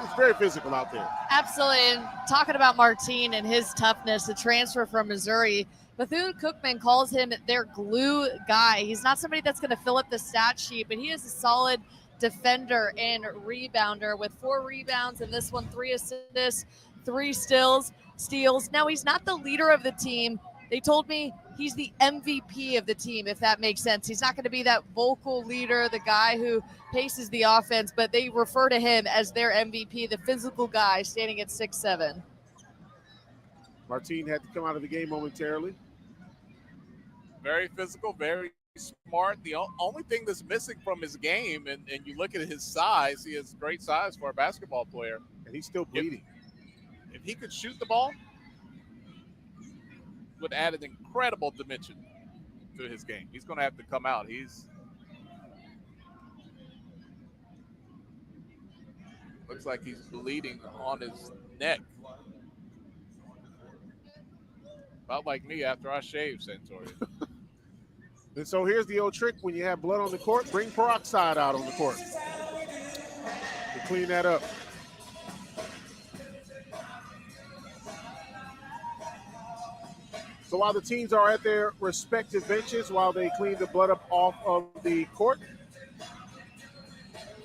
it's very physical out there. Absolutely. And talking about Martine and his toughness, the transfer from Missouri, Bethune Cookman calls him their glue guy. He's not somebody that's going to fill up the stat sheet, but he is a solid defender and rebounder with 4 rebounds and this one 3 assists, 3 steals. Now, he's not the leader of the team. They told me he's the MVP of the team, if that makes sense. He's not going to be that vocal leader, the guy who paces the offense, but they refer to him as their MVP, the physical guy standing at 6'7". Martine had to come out of the game momentarily. Very physical, very smart. The only thing that's missing from his game, and you look at his size, he has great size for a basketball player. And he's still bleeding. If he could shoot the ball, would add an incredible dimension to his game. He's going to have to come out. Looks like he's bleeding on his neck. About like me after I shave, Santoria. And so here's the old trick: when you have blood on the court, bring peroxide out on the court to clean that up. So while the teams are at their respective benches, while they clean the blood up off of the court,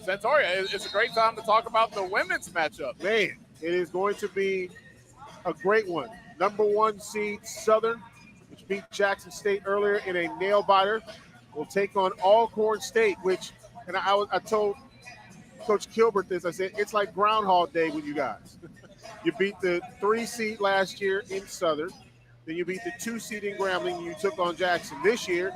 Santoria, it's a great time to talk about the women's matchup. Man, it is going to be a great one. Number 1 seed Southern, which beat Jackson State earlier in a nail-biter, will take on Alcorn State, which, and I told Coach Kilbert this, I said, it's like Groundhog Day with you guys. You beat the 3 seed last year in Southern. Then you beat the 2 seed in Grambling, and you took on Jackson. This year,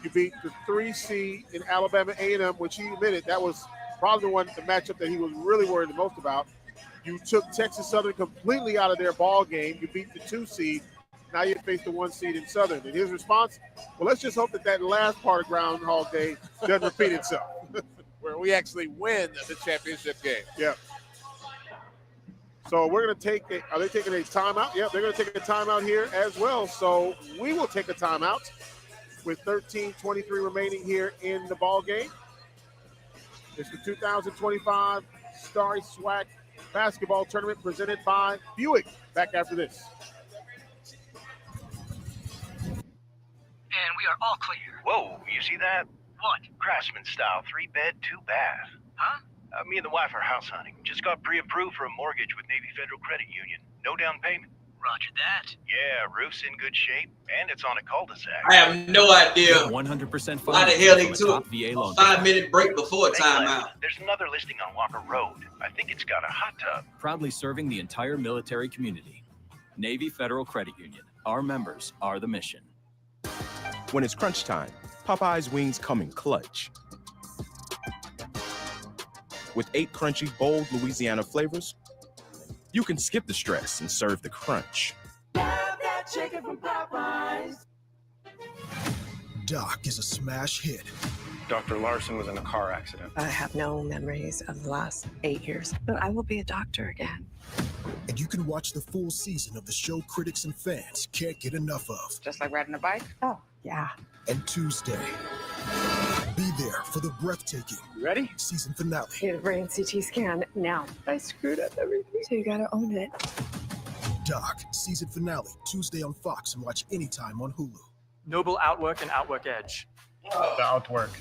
you beat the 3 seed in Alabama A&M, which he admitted that was probably the matchup that he was really worried the most about. You took Texas Southern completely out of their ball game. You beat the 2 seed. Now you face the 1 seed in Southern. And his response, well, let's just hope that last part of Groundhog Day doesn't repeat itself. Where we actually win the championship game. Yeah. So we're going to take are they taking a timeout? Yep, they're going to take a timeout here as well. So we will take a timeout with 13:23 remaining here in the ball game. It's the 2025 Starry SWAC Basketball Tournament presented by Buick. Back after this. And we are all clear. Whoa, you see that? What? Craftsman style, 3-bed, 2-bath. Huh? Me and the wife are house hunting. Just got pre-approved for a mortgage with Navy Federal Credit Union. No down payment. Roger that. Yeah, roof's in good shape, and it's on a cul-de-sac. I have no idea 100% why the hell they took a 5-minute break before timeout. There's another listing on Walker Road. I think it's got a hot tub. Proudly serving the entire military community. Navy Federal Credit Union. Our members are the mission. When it's crunch time, Popeye's wings come in clutch. With 8 crunchy, bold Louisiana flavors, you can skip the stress and serve the crunch. Have that chicken from Popeyes. Doc is a smash hit. Dr. Larson was in a car accident. I have no memories of the last 8 years, but I will be a doctor again. And you can watch the full season of the show critics and fans can't get enough of. Just like riding a bike? Oh, yeah. And Tuesday, be there for the breathtaking ready? Season finale. Get a brain CT scan now. I screwed up everything, so you gotta own it. Doc, season finale, Tuesday on Fox, and watch anytime on Hulu. Noble Outwork and Outwork Edge. The Outwork.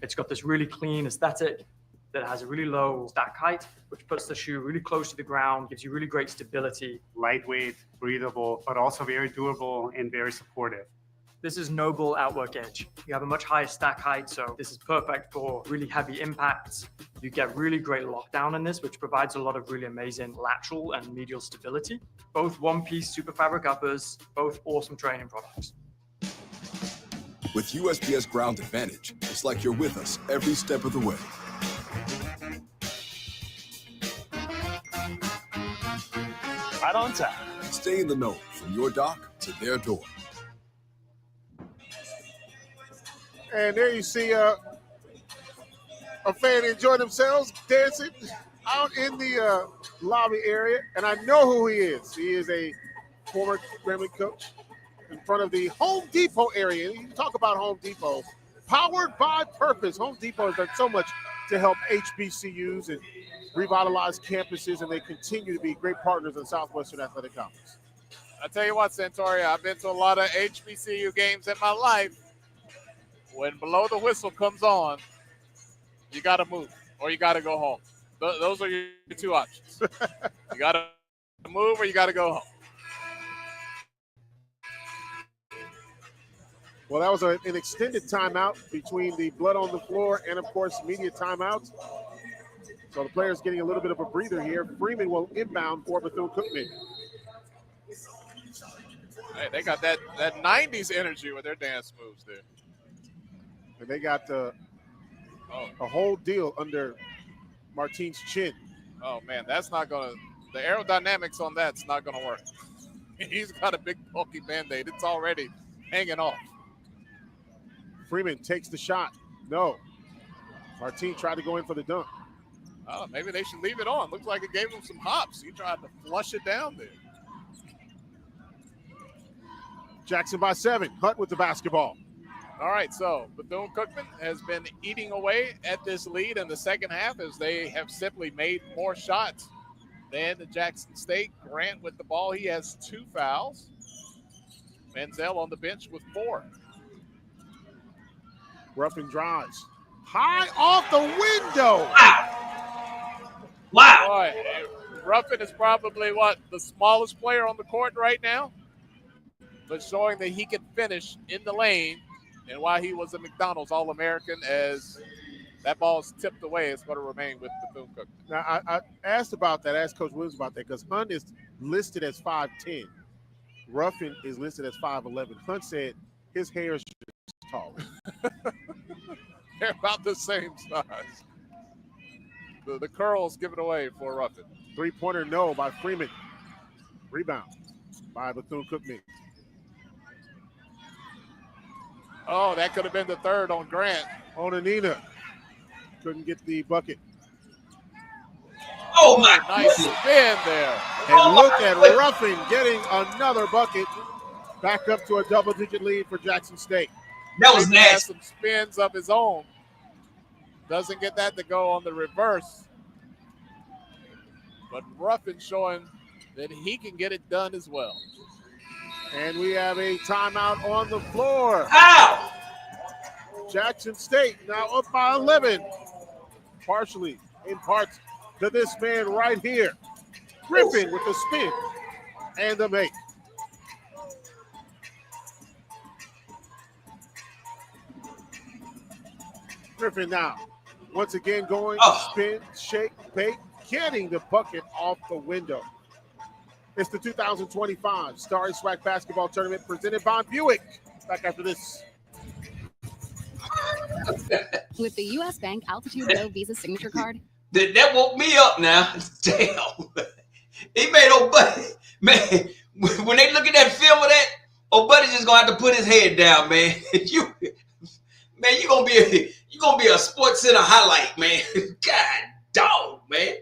It's got this really clean aesthetic that has a really low stack height, which puts the shoe really close to the ground, gives you really great stability. Lightweight, breathable, but also very durable and very supportive. This is Noble Outwork Edge. You have a much higher stack height, so this is perfect for really heavy impacts. You get really great lockdown in this, which provides a lot of really amazing lateral and medial stability. Both one-piece super fabric uppers, both awesome training products. With USPS Ground Advantage, it's like you're with us every step of the way. Right on time. Stay in the know from your dock to their door. And there you see a fan enjoy themselves dancing out in the lobby area. And I know who he is. He is a former Grambling coach in front of the Home Depot area. You talk about Home Depot. Powered by purpose. Home Depot has done so much to help HBCUs and revitalize campuses, and they continue to be great partners in Southwestern Athletic Conference. I tell you what, Santoria, I've been to a lot of HBCU games in my life. When below the whistle comes on, you got to move or you got to go home. Those are your 2 options. You got to move or you got to go home. Well, that was an extended timeout between the blood on the floor and, of course, media timeouts. So the players getting a little bit of a breather here. Freeman will inbound for Bethune Cookman. Hey, they got that 90s energy with their dance moves there. And they got a whole deal under Martine's chin. Oh, man, that's not going to – the aerodynamics on that's not going to work. He's got a big, bulky Band-Aid. It's already hanging off. Freeman takes the shot. No. Martine tried to go in for the dunk. Oh, maybe they should leave it on. Looks like it gave him some hops. He tried to flush it down there. Jackson by 7. Hutt with the basketball. All right, so Bethune-Cookman has been eating away at this lead in the second half as they have simply made more shots than the Jackson State. Grant with the ball. He has 2 fouls. Menzel on the bench with 4. Ruffin drives. High off the window. Wow. Boy, Ruffin is probably, the smallest player on the court right now, but showing that he can finish in the lane. And why he was a McDonald's All-American as That ball's tipped away. It's going to remain with Bethune-Cookman. Now, I asked about that, asked Coach Williams about that, because Hunt is listed as 5'10". Ruffin is listed as 5'11". Hunt said his hair is just taller. They're about the same size. The curls given away for Ruffin. Three-pointer no by Freeman. Rebound by Bethune-Cookman. Oh, that could have been the third on Grant. Onanina couldn't get the bucket. Oh, my nice spin there. And look at Ruffin getting another bucket. Back up to a double-digit lead for Jackson State. That was He has nasty. some spins of his own. Doesn't get that to go on the reverse. But Ruffin showing that he can get it done as well. And we have a timeout on the floor. Ow! Jackson State now up by 11. Partially, in part, to this man right here. Griffin with the spin and the make. Griffin now, once again going, spin, shake, bake, getting the bucket off the window. It's the 2025 Starry SWAC Basketball Tournament presented by Buick. Back after this. With the U.S. Bank Altitude Go Visa Signature Card. That woke me up now. Damn. He made old Buddy. Man, when they look at that film of that, old Buddy just going to have to put his head down, man. You're going to be a Sports Center highlight, man. God dog, man.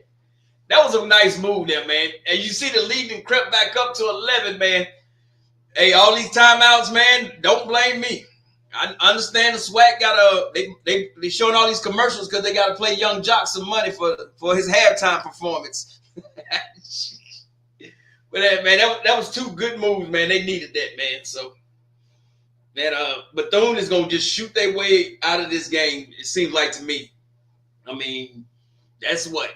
That was a nice move there, man. And you see the lead and crept back up to 11, man. Hey, all these timeouts, man, don't blame me. I understand the SWAC got they showing all these commercials because they got to play Young Jock some money for his halftime performance. But man, that was two good moves, man. They needed that, man. So man, Bethune is gonna just shoot their way out of this game. It seems like to me. I mean, that's what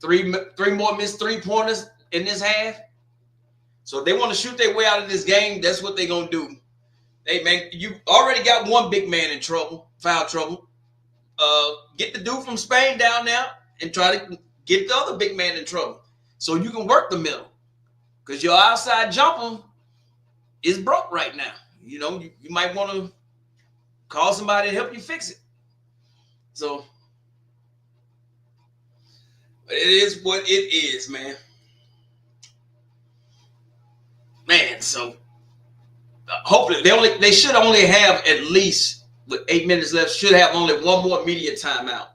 three more missed 3-pointers in this half. So if they want to shoot their way out of this game, that's what they're gonna do. Hey man, you already got one big man in trouble, foul trouble. Get the dude from Spain down there and try to get the other big man in trouble, so you can work the middle. Because your outside jumper is broke right now. You know, you might want to call somebody to help you fix it. So it is what it is, man. Man, so hopefully they should only have at least, with 8 minutes left, should have only one more media timeout.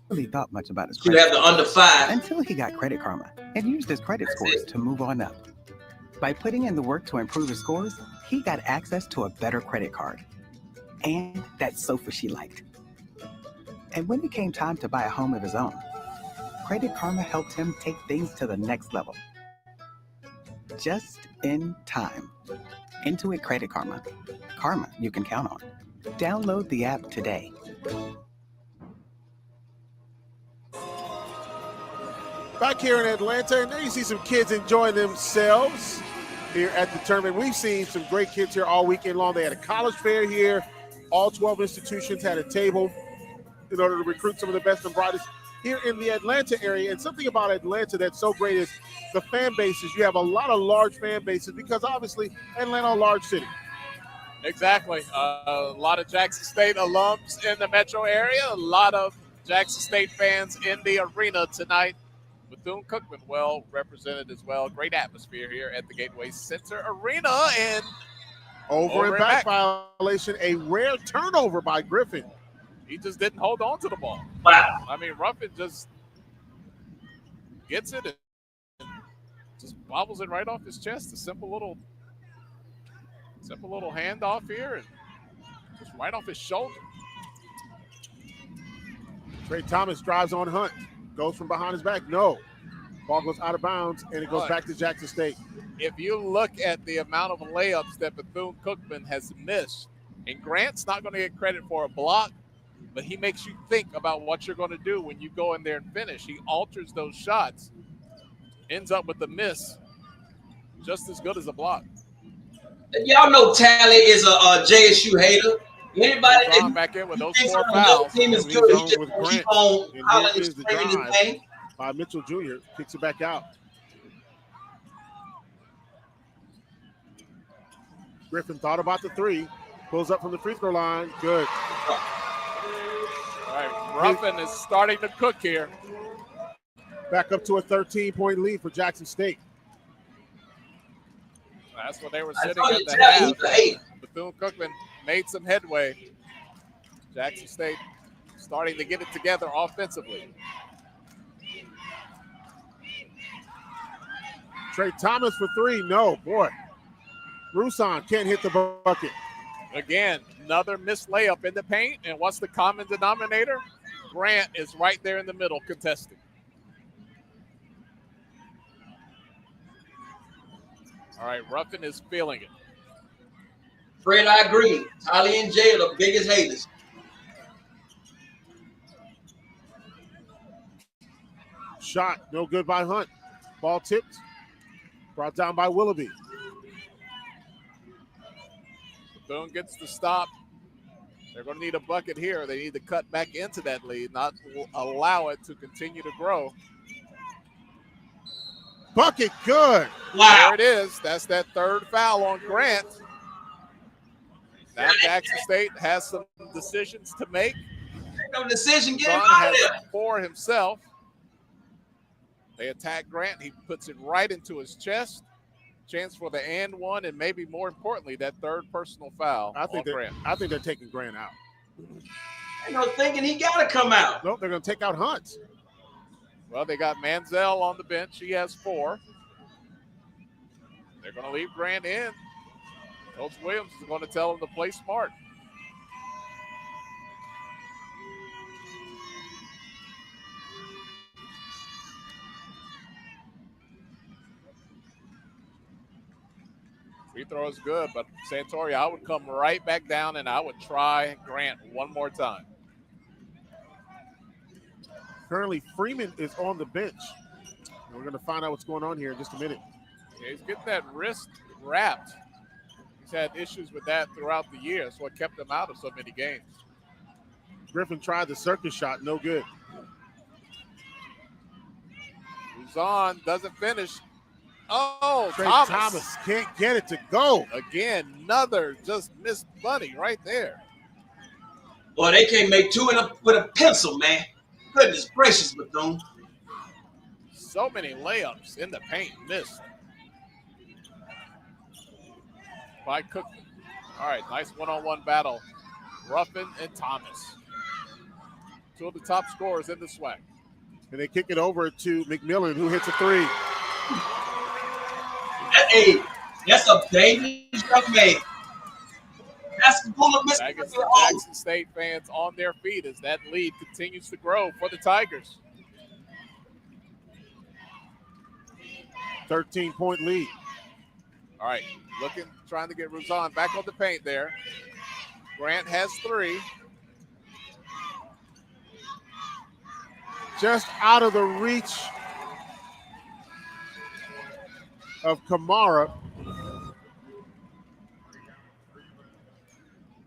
Really thought much about his Should have the under 5 until he got Credit Karma and used his credit scores to move on up. By putting in the work to improve his scores, he got access to a better credit card and that sofa she liked. And when it came time to buy a home of his own, Credit Karma helped him take things to the next level. Just in time. Intuit Credit Karma. Karma you can count on. Download the app today. Back here in Atlanta, and there you see some kids enjoying themselves here at the tournament. We've seen some great kids here all weekend long. They had a college fair here. All 12 institutions had a table in order to recruit some of the best and brightest here in the Atlanta area. And something about Atlanta that's so great is the fan bases. You have a lot of large fan bases because obviously Atlanta, a large city. Exactly. A lot of Jackson State alums in the metro area. A lot of Jackson State fans in the arena tonight. Bethune Cookman well represented as well. Great atmosphere here at the Gateway Center Arena. And over and back violation, a rare turnover by Griffin. He just didn't hold on to the ball. Wow. I mean, Ruffin just gets it and just bobbles it right off his chest. A simple little handoff here and just right off his shoulder. Trey Thomas drives on Hunt. Goes from behind his back. No. Ball goes out of bounds, and it goes back to Jackson State. If you look at the amount of layups that Bethune-Cookman has missed, and Grant's not going to get credit for a block, but he makes you think about what you're going to do when you go in there and finish. He alters those shots, ends up with the miss, just as good as a block. Y'all know Tally is a JSU hater. Anybody Luzon back in with those thinks 4 the fouls. team is Lead good, he zone just with keep Grant. on And hollering here and is the screaming his drive name. by Mitchell Jr. Kicks it back out. Griffin thought about the 3. Pulls up from the free throw line. Good. All right, Ruffin is starting to cook here. Back up to a 13-point lead for Jackson State. That's what they were sitting at the half. Bethune Cookman made some headway. Jackson State starting to get it together offensively. Trey Thomas for 3. No, boy. Roussan can't hit the bucket. Again, another missed layup in the paint. And what's the common denominator? Grant is right there in the middle contesting. All right, Ruffin is feeling it. Fred, I agree. Tylee and Jay are the biggest haters. Shot, no good by Hunt. Ball tipped, brought down by Willoughby. Bethune gets the stop. They're going to need a bucket here. They need to cut back into that lead, not allow it to continue to grow. Bucket, good. Wow. There it is. That's that 3rd foul on Grant. Now Jackson State has some decisions to make. No decision, get him Son out of has there. 4 himself. They attack Grant. He puts it right into his chest. Chance for the and 1, and maybe more importantly, that 3rd personal foul I think on Grant. they're taking Grant out. You know, thinking he got to come out. Nope, they're going to take out Hunt. Well, they got Manziel on the bench. He has 4. They're going to leave Grant in. Coach Williams is going to tell him to play smart. Free throw is good, but Santori, I would come right back down and I would try Grant one more time. Currently, Freeman is on the bench. And we're going to find out what's going on here in just a minute. Yeah, he's getting that wrist wrapped. He's had issues with that throughout the year. That's what kept him out of so many games. Griffin tried the circus shot, no good. Luzon doesn't finish. Oh, Trey Thomas can't get it to go. Again, another just missed money right there. Boy, they can't make 2 with a pencil, man. Goodness gracious, Bethune. So many layups in the paint missed by Cookman. All right, nice one-on-one battle. Ruffin and Thomas. 2 of the top scorers in the SWAC. And they kick it over to McMillan, who hits a 3. Hey, that's a dangerous young man. That's Jackson State fans on their feet as that lead continues to grow for the Tigers. 13-point lead. All right, trying to get Roussan back on the paint there. Grant has 3. Just out of the reach of Kamara.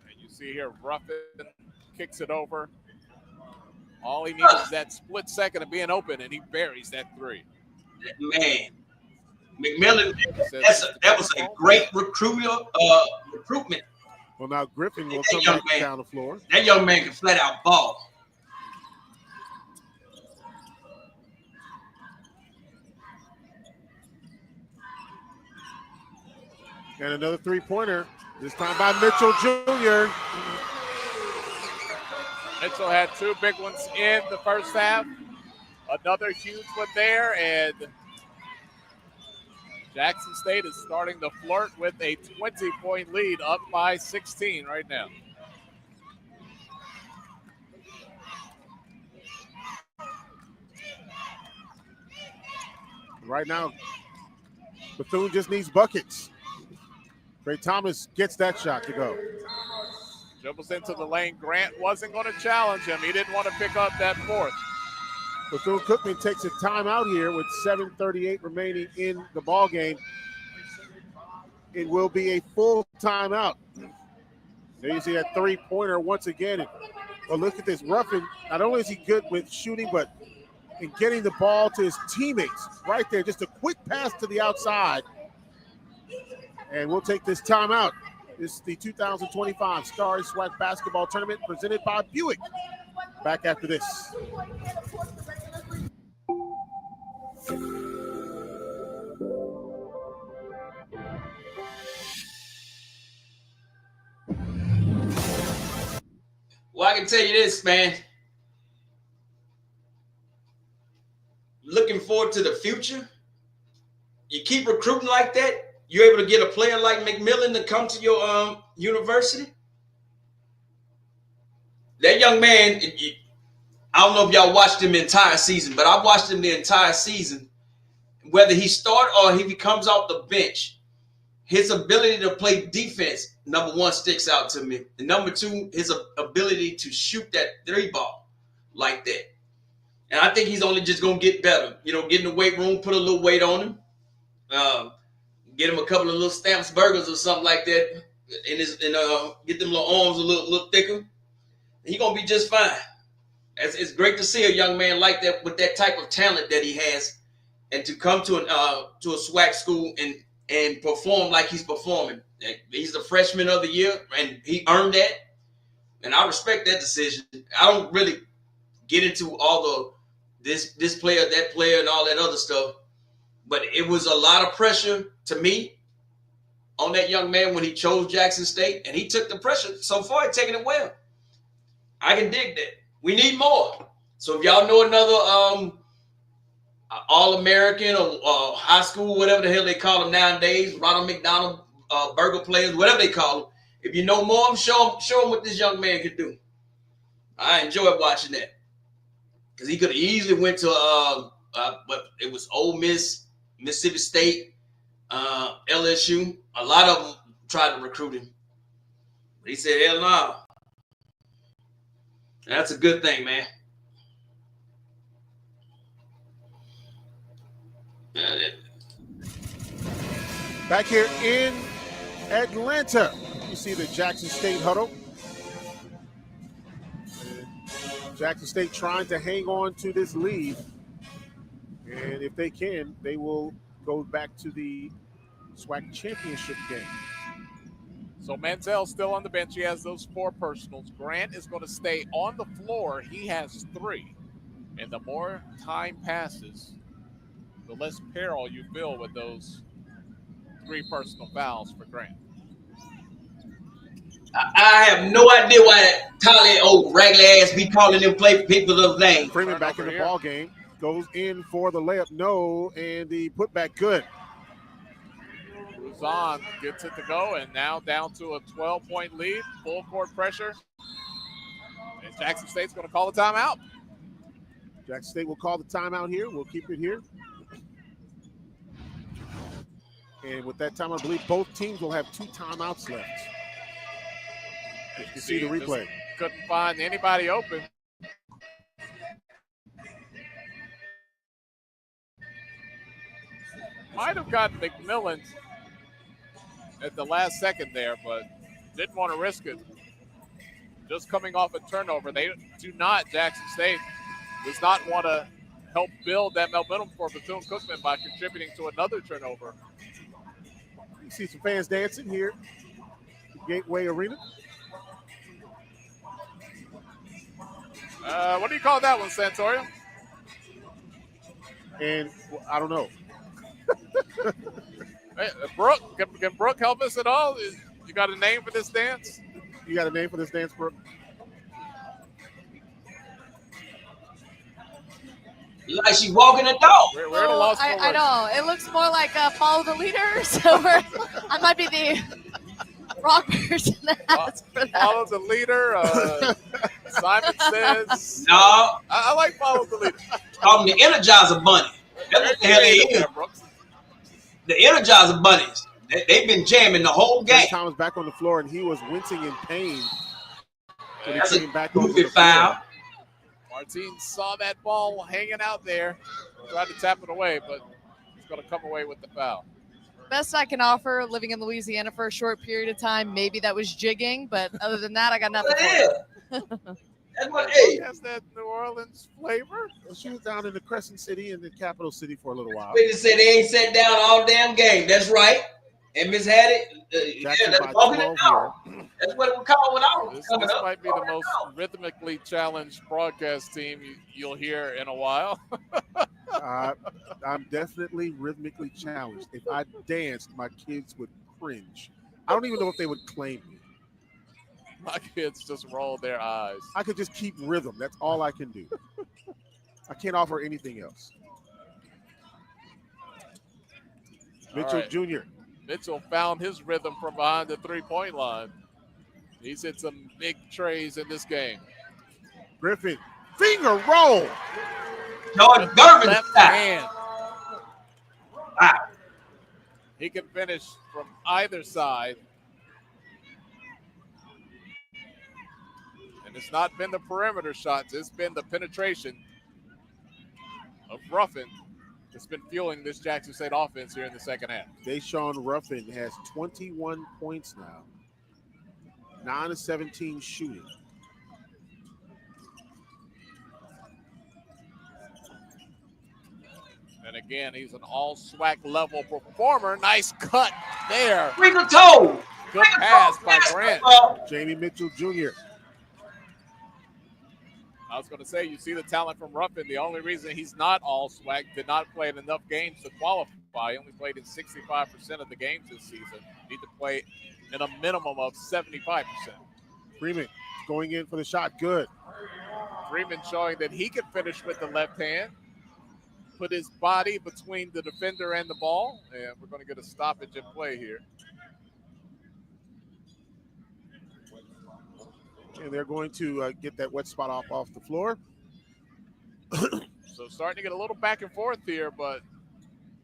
And you see here, Ruffin kicks it over. All he needs is that split second of being open, and he buries that 3. Man, McMillan, that was a great recruitment. Well, now Griffin will come back down the floor. That young man can flat out ball. And another 3-pointer, this time by Mitchell Jr. Mitchell had 2 big ones in the first half. Another huge one there, and Jackson State is starting to flirt with a 20-point lead, up by 16 right now. Right now, Bethune just needs buckets. Trey Thomas gets that shot to go. Dribbles into the lane. Grant wasn't going to challenge him. He didn't want to pick up that 4th. Bethune Cookman takes a timeout here with 7:38 remaining in the ball game. It will be a full timeout. There you see that three-pointer once again. But look at this. Ruffin, not only is he good with shooting, but in getting the ball to his teammates right there. Just a quick pass to the outside. And we'll take this timeout. This is the 2025 Stars SWAC Basketball Tournament presented by Buick. Back after this. Well, I can tell you this, man. Looking forward to the future. You keep recruiting like that, you're able to get a player like McMillan to come to your university. That young man, I don't know if y'all watched him the entire season, but I watched him the entire season. Whether he start or if he comes off the bench, his ability to play defense, number one, sticks out to me. And number two, his ability to shoot that three ball like that. And I think he's only just going to get better. You know, get in the weight room, put a little weight on him. Get him a couple of little Stamps burgers or something like that. And get them little arms a little thicker. He's going to be just fine. It's great to see a young man like that with that type of talent that he has. And to come to a SWAC school and perform like he's performing. He's the freshman of the year, and he earned that. And I respect that decision. I don't really get into all this player, that player, and all that other stuff. But it was a lot of pressure to me on that young man when he chose Jackson State, and he took the pressure. So far, he's taking it well. I can dig that. We need more. So if y'all know another All-American or high school, whatever the hell they call them nowadays, Ronald McDonald burger players, whatever they call them. If you know more, show them what this young man can do. I enjoyed watching that because he could have easily went to but it was Ole Miss, Mississippi State, LSU. A lot of them tried to recruit him, but he said, "Hell no." That's a good thing, man. Back here in Atlanta, you see the Jackson State huddle. Jackson State trying to hang on to this lead. And if they can, they will go back to the SWAC championship game. So Manziel's still on the bench. He has those 4 personals. Grant is going to stay on the floor. He has 3. And the more time passes, the less peril you feel with those 3 personal fouls for Grant. I have no idea why Tyler old raggedy ass be calling them people of name. Freeman back in the ball game. Goes in for the layup, no, and the putback good. Luzon gets it to go, and now down to a 12-point lead. Full court pressure. And Jackson State's going to call the timeout. Jackson State will call the timeout here. We'll keep it here. And with that time, I believe both teams will have 2 timeouts left. You see the replay. Couldn't find anybody open. Might have gotten McMillan at the last second there, but didn't want to risk it. Just coming off a turnover. They do not, Jackson State does not want to help build that momentum for Bethune Cookman by contributing to another turnover. You see some fans dancing here at Gateway Arena. What do you call that one, Santorio? And I don't know. Hey, Brooke, can Brooke help us at all? You got a name for this dance? You got a name for this dance, Brooke? Like she walking a dog. We're at a loss for I know. It looks more like follow the leader. So I might be the wrong person to ask for that. Follow the leader. Simon says. No. I like follow the leader. Call them the Energizer Bunny. That's what the hell they is. The Energizer Bunnies. They've been jamming the whole game. Thomas back on the floor, and he was wincing in pain. That's a goofy foul. Martin saw that ball hanging out there. Tried to tap it away, but he's going to come away with the foul. best I can offer, living in Louisiana for a short period of time, maybe that was jigging, but other than that, I got nothing for you. That's what, hey. Has that New Orleans flavor? Well, she was down in the Crescent City and the capital city for a little while. Witness said they ain't sat down all damn game. That's right. And Miss had it. Yeah, that's walking it down. That's what it was called when I was coming This up. might be the most rhythmically challenged broadcast team you'll hear in a while. I'm definitely rhythmically challenged. If I danced, my kids would cringe. I don't even know if they would claim me. My kids just roll their eyes. I could just keep rhythm. That's all I can do. I can't offer anything else. Mitchell Jr. Mitchell found his rhythm from behind the three-point line. He's hit some big trays in this game. Griffin, finger roll. George Gervin left hand. Wow. He can finish from either side. And it's not been the perimeter shots. It's been the penetration of Ruffin that's been fueling this Jackson State offense here in the second half. Deshaun Ruffin has 21 points now. 9 of 17 shooting. And again, he's an all SWAC level performer. Nice cut there. Finger toe. Good pass by Grant. Jamie Mitchell Jr. I was going to say, you see the talent from Ruffin. The only reason he's not all SWAC, did not play in enough games to qualify. He only played in 65% of the games this season. Need to play in a minimum of 75%. Freeman going in for the shot. Good. Freeman showing that he can finish with the left hand. Put his body between the defender and the ball. And we're going to get a stoppage in play here. And they're going to get that wet spot off the floor. So starting to get a little back and forth here, but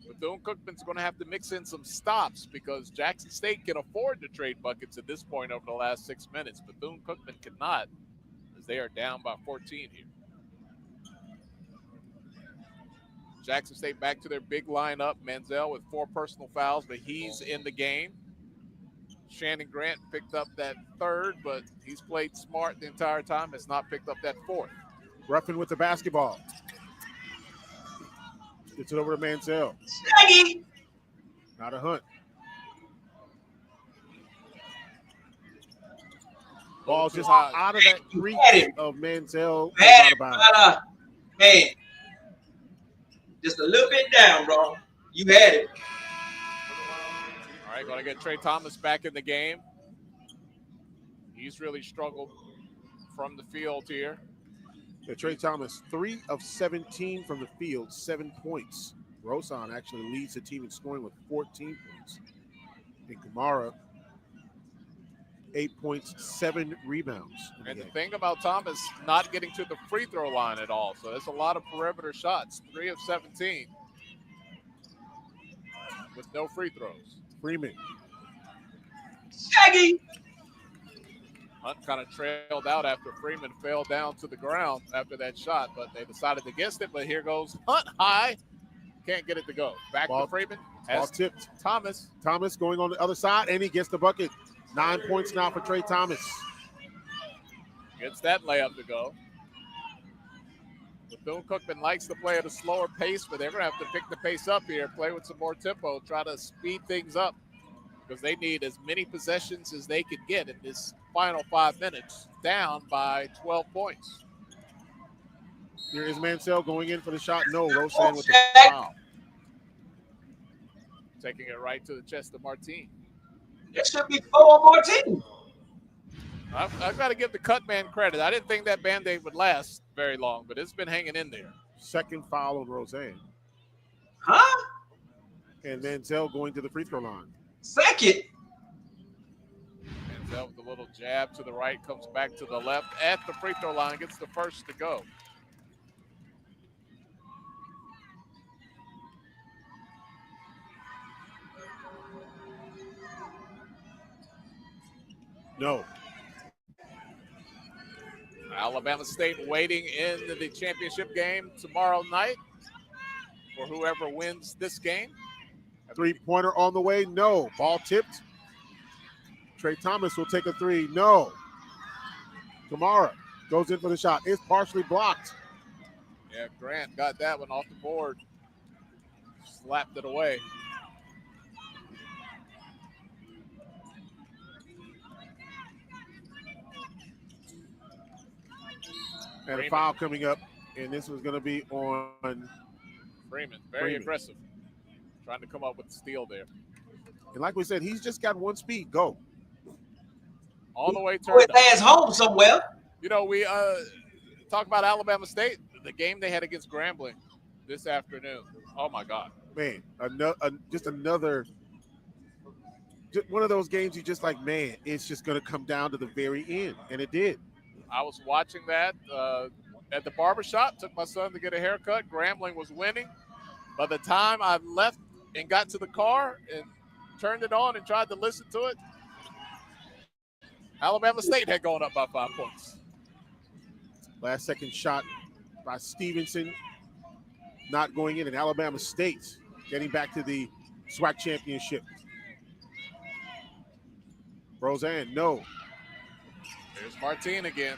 Bethune Cookman's going to have to mix in some stops because Jackson State can afford to trade buckets at this point over the last 6 minutes. Bethune Cookman cannot, as they are down by 14 here. Jackson State back to their big lineup. Manziel with 4 personal fouls, but he's in the game. Shannon Grant picked up that third, but he's played smart the entire time. Has not picked up that fourth. Ruffin with the basketball. Gets it over to Manziel. Snaggy. Not a Hunt. Ball's just out of that reach of Manziel. Out of bounds. Man, just a little bit down, bro. You had it. All right, going to get Trey Thomas back in the game. He's really struggled from the field here. Yeah, Trey Thomas, 3 of 17 from the field, 7 points. Rosan actually leads the team in scoring with 14 points. And Kamara, 8 points, 7 rebounds. And the thing about Thomas, not getting to the free throw line at all. So that's a lot of perimeter shots, 3 of 17 with no free throws. Freeman. Shaggy. Hunt kind of trailed out after Freeman fell down to the ground after that shot, but they decided against it. But here goes Hunt high. Can't get it to go. Back to Freeman. Ball tipped. Thomas. Thomas going on the other side, and he gets the bucket. 9 points now for Trey Thomas. Gets that layup to go. Bethune Cookman likes to play at a slower pace, but they're going to have to pick the pace up here, play with some more tempo, try to speed things up because they need as many possessions as they can get in this final 5 minutes, down by 12 points. Here is Mansell going in for the shot. No, Rosan with the foul. Taking it right to the chest of Martin. There should be 4 on Martin. I've got to give the cut man credit. I didn't think that Band-Aid would last very long, but it's been hanging in there. Second foul on Rosan. Huh? And Manziel going to the free throw line. Second. Manziel with a little jab to the right, comes back to the left at the free throw line, gets the first to go. No. Alabama State waiting in the championship game tomorrow night for whoever wins this game. Three-pointer on the way, no. Ball tipped. Trey Thomas will take a three, no. Kamara goes in for the shot. It's partially blocked. Yeah, Grant got that one off the board. Slapped it away. And a foul coming up, and this was going to be on Freeman. Very aggressive. Trying to come up with the steal there. And like we said, he's just got one speed. Go. All the way turned up. His home somewhere. You know, we talk about Alabama State, the game they had against Grambling this afternoon. Oh, my God. Man, just one of those games you just like, man, it's just going to come down to the very end. And it did. I was watching that at the barbershop, took my son to get a haircut. Grambling was winning. By the time I left and got to the car and turned it on and tried to listen to it, Alabama State had gone up by 5 points. Last second shot by Stevenson not going in, and Alabama State getting back to the SWAC championship. Roseanne, no. There's Martine again.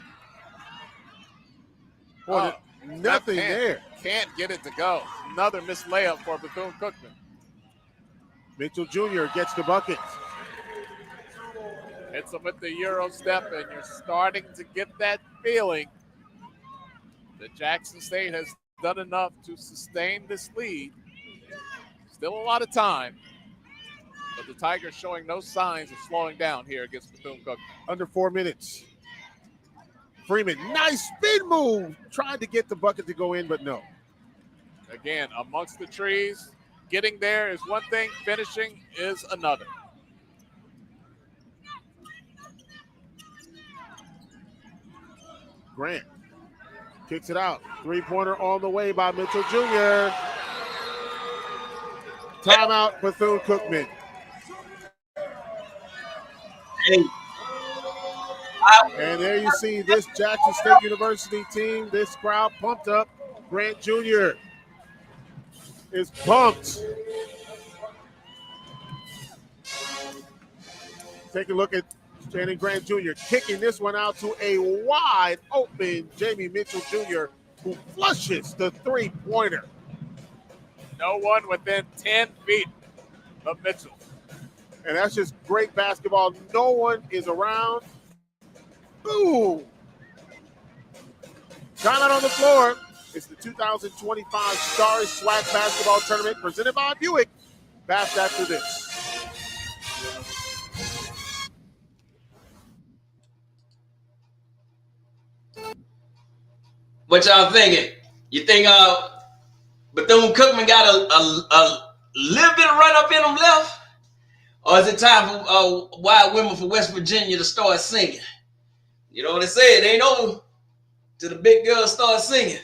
Boy, nothing there. Can't get it to go. Another missed layup for Bethune-Cookman. Mitchell Jr. gets the bucket. Hits him with the Euro step, and you're starting to get that feeling that Jackson State has done enough to sustain this lead. Still a lot of time, but the Tigers showing no signs of slowing down here against Bethune-Cookman. Under 4 minutes. Freeman, nice spin move. Tried to get the bucket to go in, but no. Again, amongst the trees, getting there is one thing, finishing is another. Grant kicks it out. Three-pointer on the way by Mitchell Jr. Timeout, Bethune-Cookman. And there you see this Jackson State University team, this crowd pumped up. Grant Jr. is pumped. Take a look at Shannon Grant Jr. kicking this one out to a wide open Jamie Mitchell Jr. who flushes the three-pointer. No one within 10 feet of Mitchell. And that's just great basketball. No one is around. Boom. Timeout on the floor. It's the 2025 Stars SWAC Basketball Tournament presented by Buick. Fast after this. What y'all thinking? You think Bethune-Cookman got a little bit of run up in them left? Or is it time for Wild Women for West Virginia to start singing? You know what they say, it ain't over till the big girls start singing.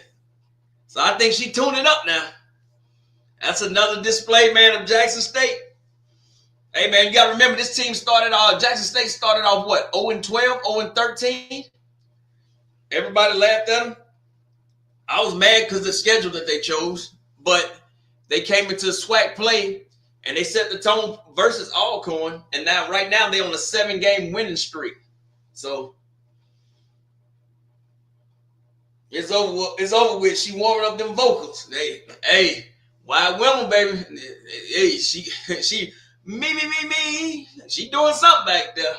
So I think she tuned it up now. That's another display, man, of Jackson State. Hey, man, you got to remember this team Jackson State started off what, 0-12, 0-13? Everybody laughed at them. I was mad because of the schedule that they chose, but they came into SWAC play and they set the tone versus Alcorn, and right now they're on a 7-game winning streak. So it's over with. She warming up them vocals. Hey, Wild Women, baby. Hey, she me. She doing something back there.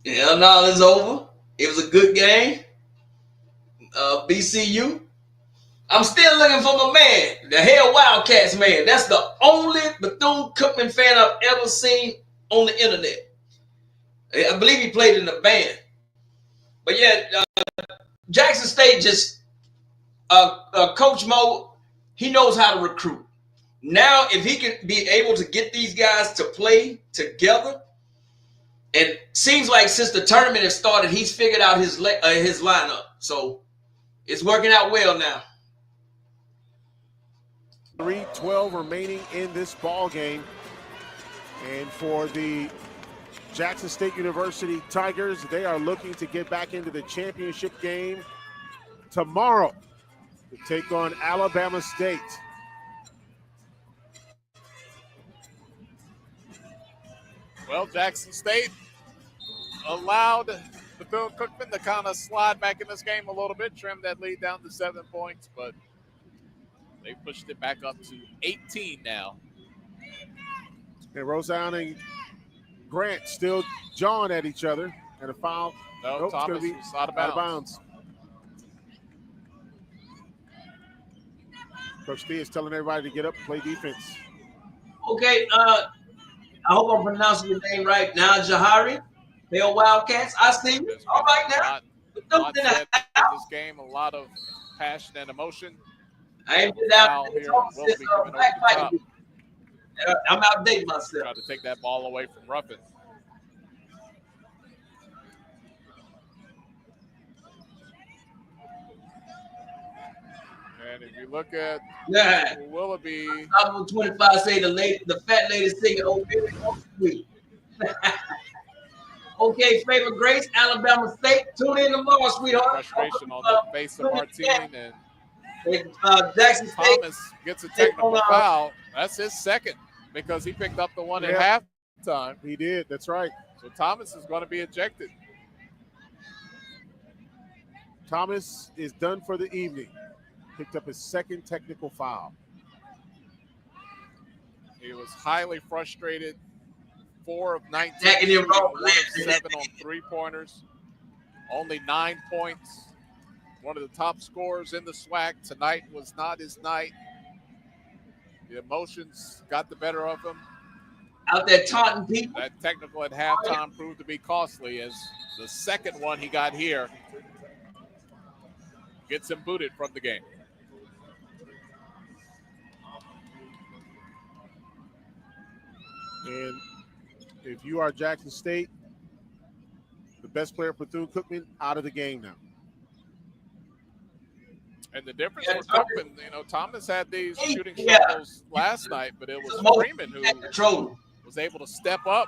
Yeah, no, it's over. It was a good game. BCU. I'm still looking for my man, the Hell Wildcats man. That's the only Bethune-Cookman fan I've ever seen on the internet. I believe he played in the band. But yeah, Jackson State just, Coach Mo, he knows how to recruit. Now, if he can be able to get these guys to play together, and seems like since the tournament has started, he's figured out his lineup. So it's working out well now. 3:12 remaining in this ball game. And for the Jackson State University Tigers, they are looking to get back into the championship game tomorrow to take on Alabama State. Well, Jackson State allowed Bethune Cookman to kind of slide back in this game a little bit, trim that lead down to 7 points, but they pushed it back up to 18 now. And Roseanne and Grant still jawing at each other. And a foul. No, nope, Thomas was out of bounds. Coach T is telling everybody to get up and play defense. Okay, I hope I'm pronouncing your name right now, Jahari. Bell Wildcats. I see you. All right now. Lot said in this game, a lot of passion and emotion. I ain't been out here. Will be coming over the top. I'm outdating myself. Try to take that ball away from Ruffin. And if you look at Willoughby, I'm on 25. Say the fat lady singing "Oh Baby, Oh Sweet." Okay, Favor Grace, Alabama State. Tune in tomorrow, sweetheart. Frustration on the face of Martine, and Jackson State. Thomas gets a technical foul. That's his second because he picked up the one at halftime. He did. That's right. So Thomas is going to be ejected. Thomas is done for the evening. Picked up his second technical foul. He was highly frustrated. 4 of 19, Jacking him 1 of 7 on three-pointers. Only 9 points. One of the top scorers in the SWAC. Tonight was not his night. The emotions got the better of him. Out there taunting people. That technical at halftime proved to be costly as the second one he got here gets him booted from the game. And if you are Jackson State, the best player for Bethune Cookman out of the game now. And the difference for Cookman, Thomas had these shooting struggles last night, but it was Freeman who was able to step up.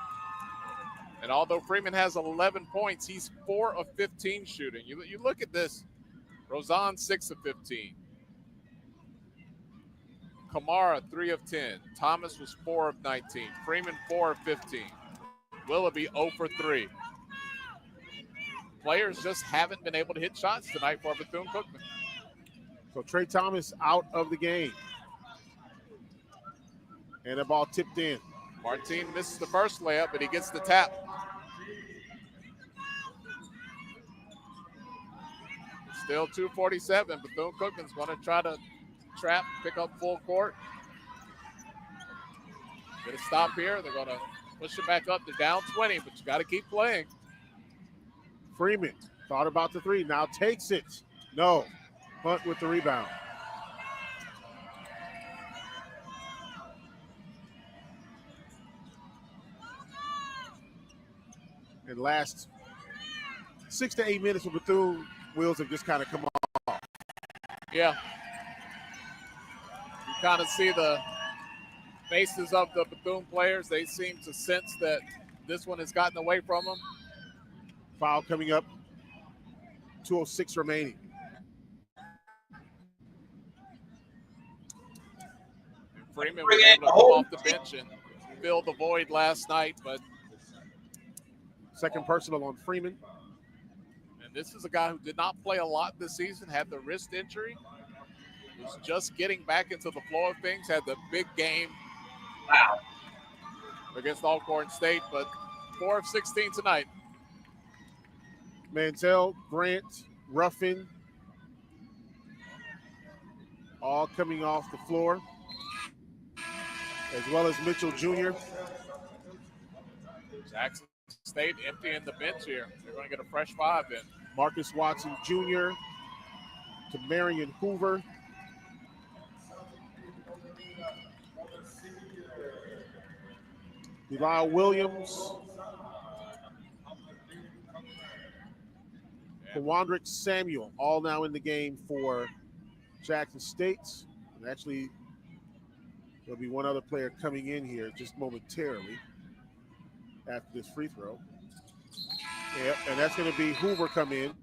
And although Freeman has 11 points, he's 4 of 15 shooting. You look at this, Rozan 6 of 15. Kamara 3 of 10. Thomas was 4 of 19. Freeman 4 of 15. Willoughby 0 for 3. Players just haven't been able to hit shots tonight for Bethune Cookman. So Trey Thomas out of the game. And the ball tipped in. Martine misses the first layup, but he gets the tap. Still 2:47. Bethune Cookman's going to try to trap, pick up full court. Get a stop here. They're going to push it back up. They're down 20, but you got to keep playing. Freeman thought about the three. Now takes it. No. Hunt with the rebound. And last 6 to 8 minutes of Bethune, wheels have just kind of come off. Yeah. You kind of see the faces of the Bethune players. They seem to sense that this one has gotten away from them. Foul coming up. 2:06 remaining. Freeman was able to come off the bench and fill the void last night, but second personal on Freeman. And this is a guy who did not play a lot this season, had the wrist injury, was just getting back into the flow of things, had the big game against Alcorn State, but 4 of 16 tonight. Mantel, Grant, Ruffin, all coming off the floor, as well as Mitchell Jr. Jackson State emptying the bench here. They're going to get a fresh 5 in. Marcus Watson Jr. to Marion Hoover. Eli Williams. Kawandrick Samuel, all now in the game for Jackson State. And actually, there'll be one other player coming in here just momentarily after this free throw. Yep, and that's going to be Hoover come in.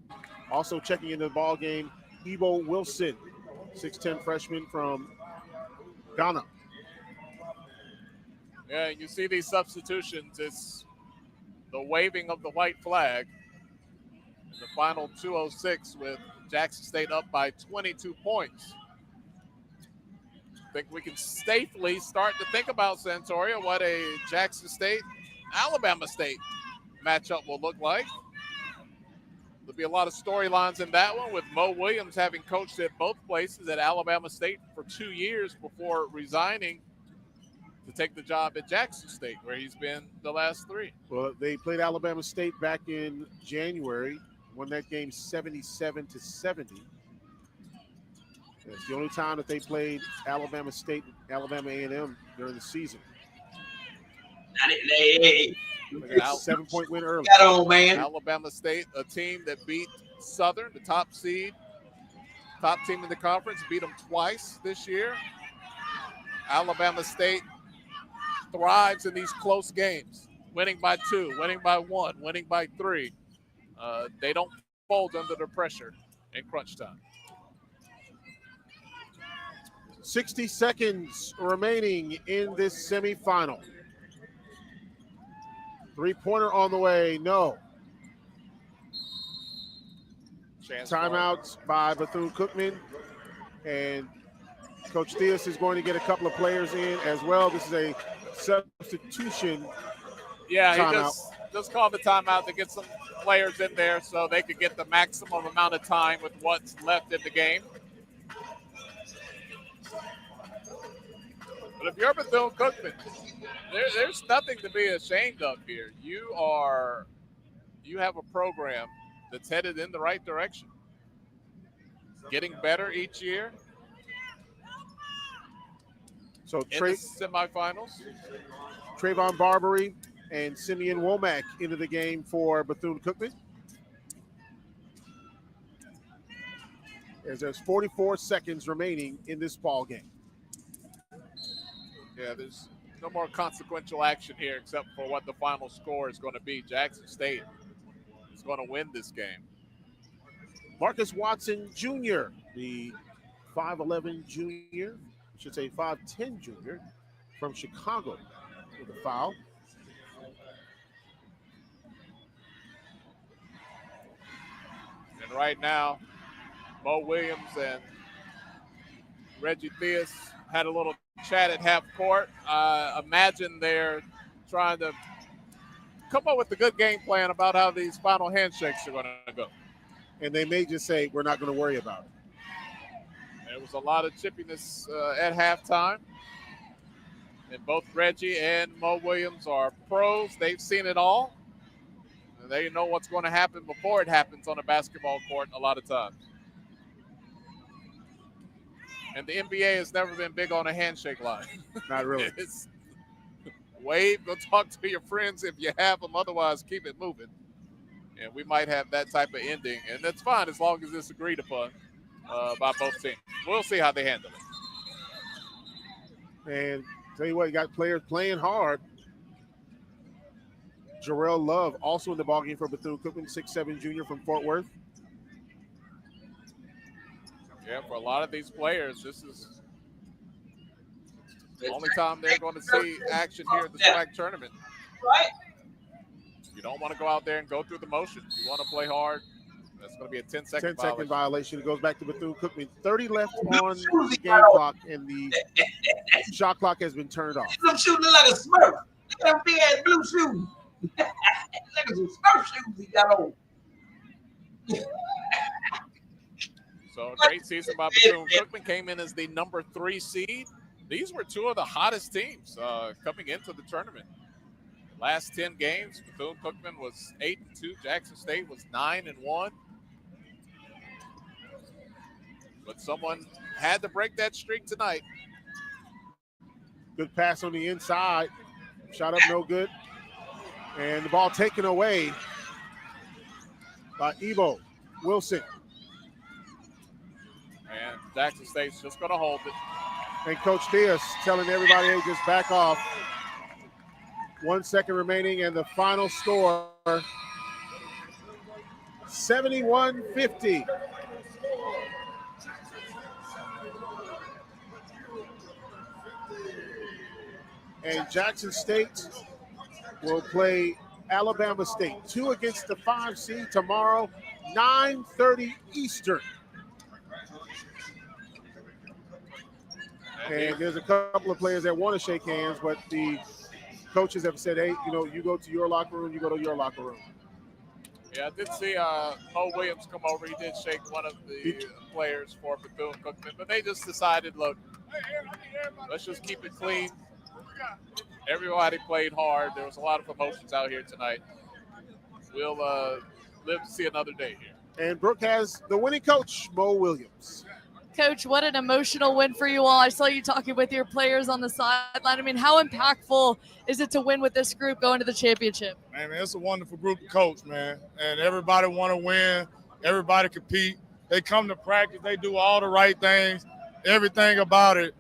Also checking into the ball game, Ebo Wilson, 6'10" freshman from Ghana. Yeah, you see these substitutions. It's the waving of the white flag. The final 2:06 with Jackson State up by 22 points. I think we can safely start to think about, Santoria, what a Jackson State, Alabama State matchup will look like. There'll be a lot of storylines in that one, with Mo Williams having coached at both places at Alabama State for 2 years before resigning to take the job at Jackson State, where he's been the last 3. Well, they played Alabama State back in January, won that game 77-70. It's the only time that they played Alabama State, Alabama A&M during the season. Hey. 7-point win early. Got on, man. Alabama State, a team that beat Southern, the top seed, top team in the conference, beat them twice this year. Alabama State thrives in these close games, winning by 2, winning by 1, winning by 3. They don't fold under the pressure in crunch time. 60 seconds remaining in this semifinal. 3-pointer on the way, no. Timeouts by Bethune Cookman. And Coach Theus is going to get a couple of players in as well. This is a substitution timeout. He just called the timeout to get some players in there so they could get the maximum amount of time with what's left in the game. But if you're Bethune Cookman, there's nothing to be ashamed of here. You have a program that's headed in the right direction, getting better each year. So in the semifinals, Trayvon Barbary and Simeon Womack into the game for Bethune Cookman. As there's 44 seconds remaining in this ball game. Yeah, there's no more consequential action here except for what the final score is going to be. Jackson State is going to win this game. Marcus Watson Jr., the 5'11 junior, I should say 5'10 junior from Chicago with a foul. And right now, Mo Williams and Reggie Theus had a little chat at half court. Imagine they're trying to come up with a good game plan about how these final handshakes are going to go. And they may just say, we're not going to worry about it. There was a lot of chippiness at halftime. And both Reggie and Mo Williams are pros. They've seen it all. And they know what's going to happen before it happens on a basketball court a lot of times. And the NBA has never been big on a handshake line. Not really. It's wave, go talk to your friends if you have them. Otherwise, keep it moving. And we might have that type of ending. And that's fine as long as it's agreed upon by both teams. We'll see how they handle it. And tell you what, you got players playing hard. Jarrell Love also in the ballgame for Bethune Cookman, 6'7 junior from Fort Worth. Yeah, for a lot of these players, this is the only time they're going to see action here at the SWAC tournament. Right. You don't want to go out there and go through the motions. You want to play hard. That's going to be a 10-second violation. It goes back to Bethune Cookman. 30 left on the game clock, and the shot clock has been turned off. I'm shooting like a Smurf. Look at them big ass blue shoes. Look at some Smurf shoes he got on. So a great season by Bethune Cookman. Came in as the number 3 seed. These were two of the hottest teams coming into the tournament. Last 10 games, Bethune Cookman was 8-2. Jackson State was 9-1. But someone had to break that streak tonight. Good pass on the inside. Shot up, no good. And the ball taken away by Evo Wilson. And Jackson State's just going to hold it. And Coach Theus telling everybody, hey, just back off. 1 second remaining, and the final score, 71-50. And Jackson State will play Alabama State. 2 against the 5 seed tomorrow, 9:30 Eastern. And there's a couple of players that want to shake hands, but the coaches have said, hey, you go to your locker room, you go to your locker room. Yeah, I did see Mo Williams come over. He did shake one of the players for Bethune Cookman, but they just decided, look, let's just keep it clean. Everybody played hard. There was a lot of emotions out here tonight. We'll live to see another day here. And Brooke has the winning coach, Mo Williams. Coach, what an emotional win for you all. I saw you talking with your players on the sideline. I mean, how impactful is it to win with this group going to the championship? Man, it's a wonderful group of coach, man. And everybody want to win. Everybody compete. They come to practice. They do all the right things. Everything about it.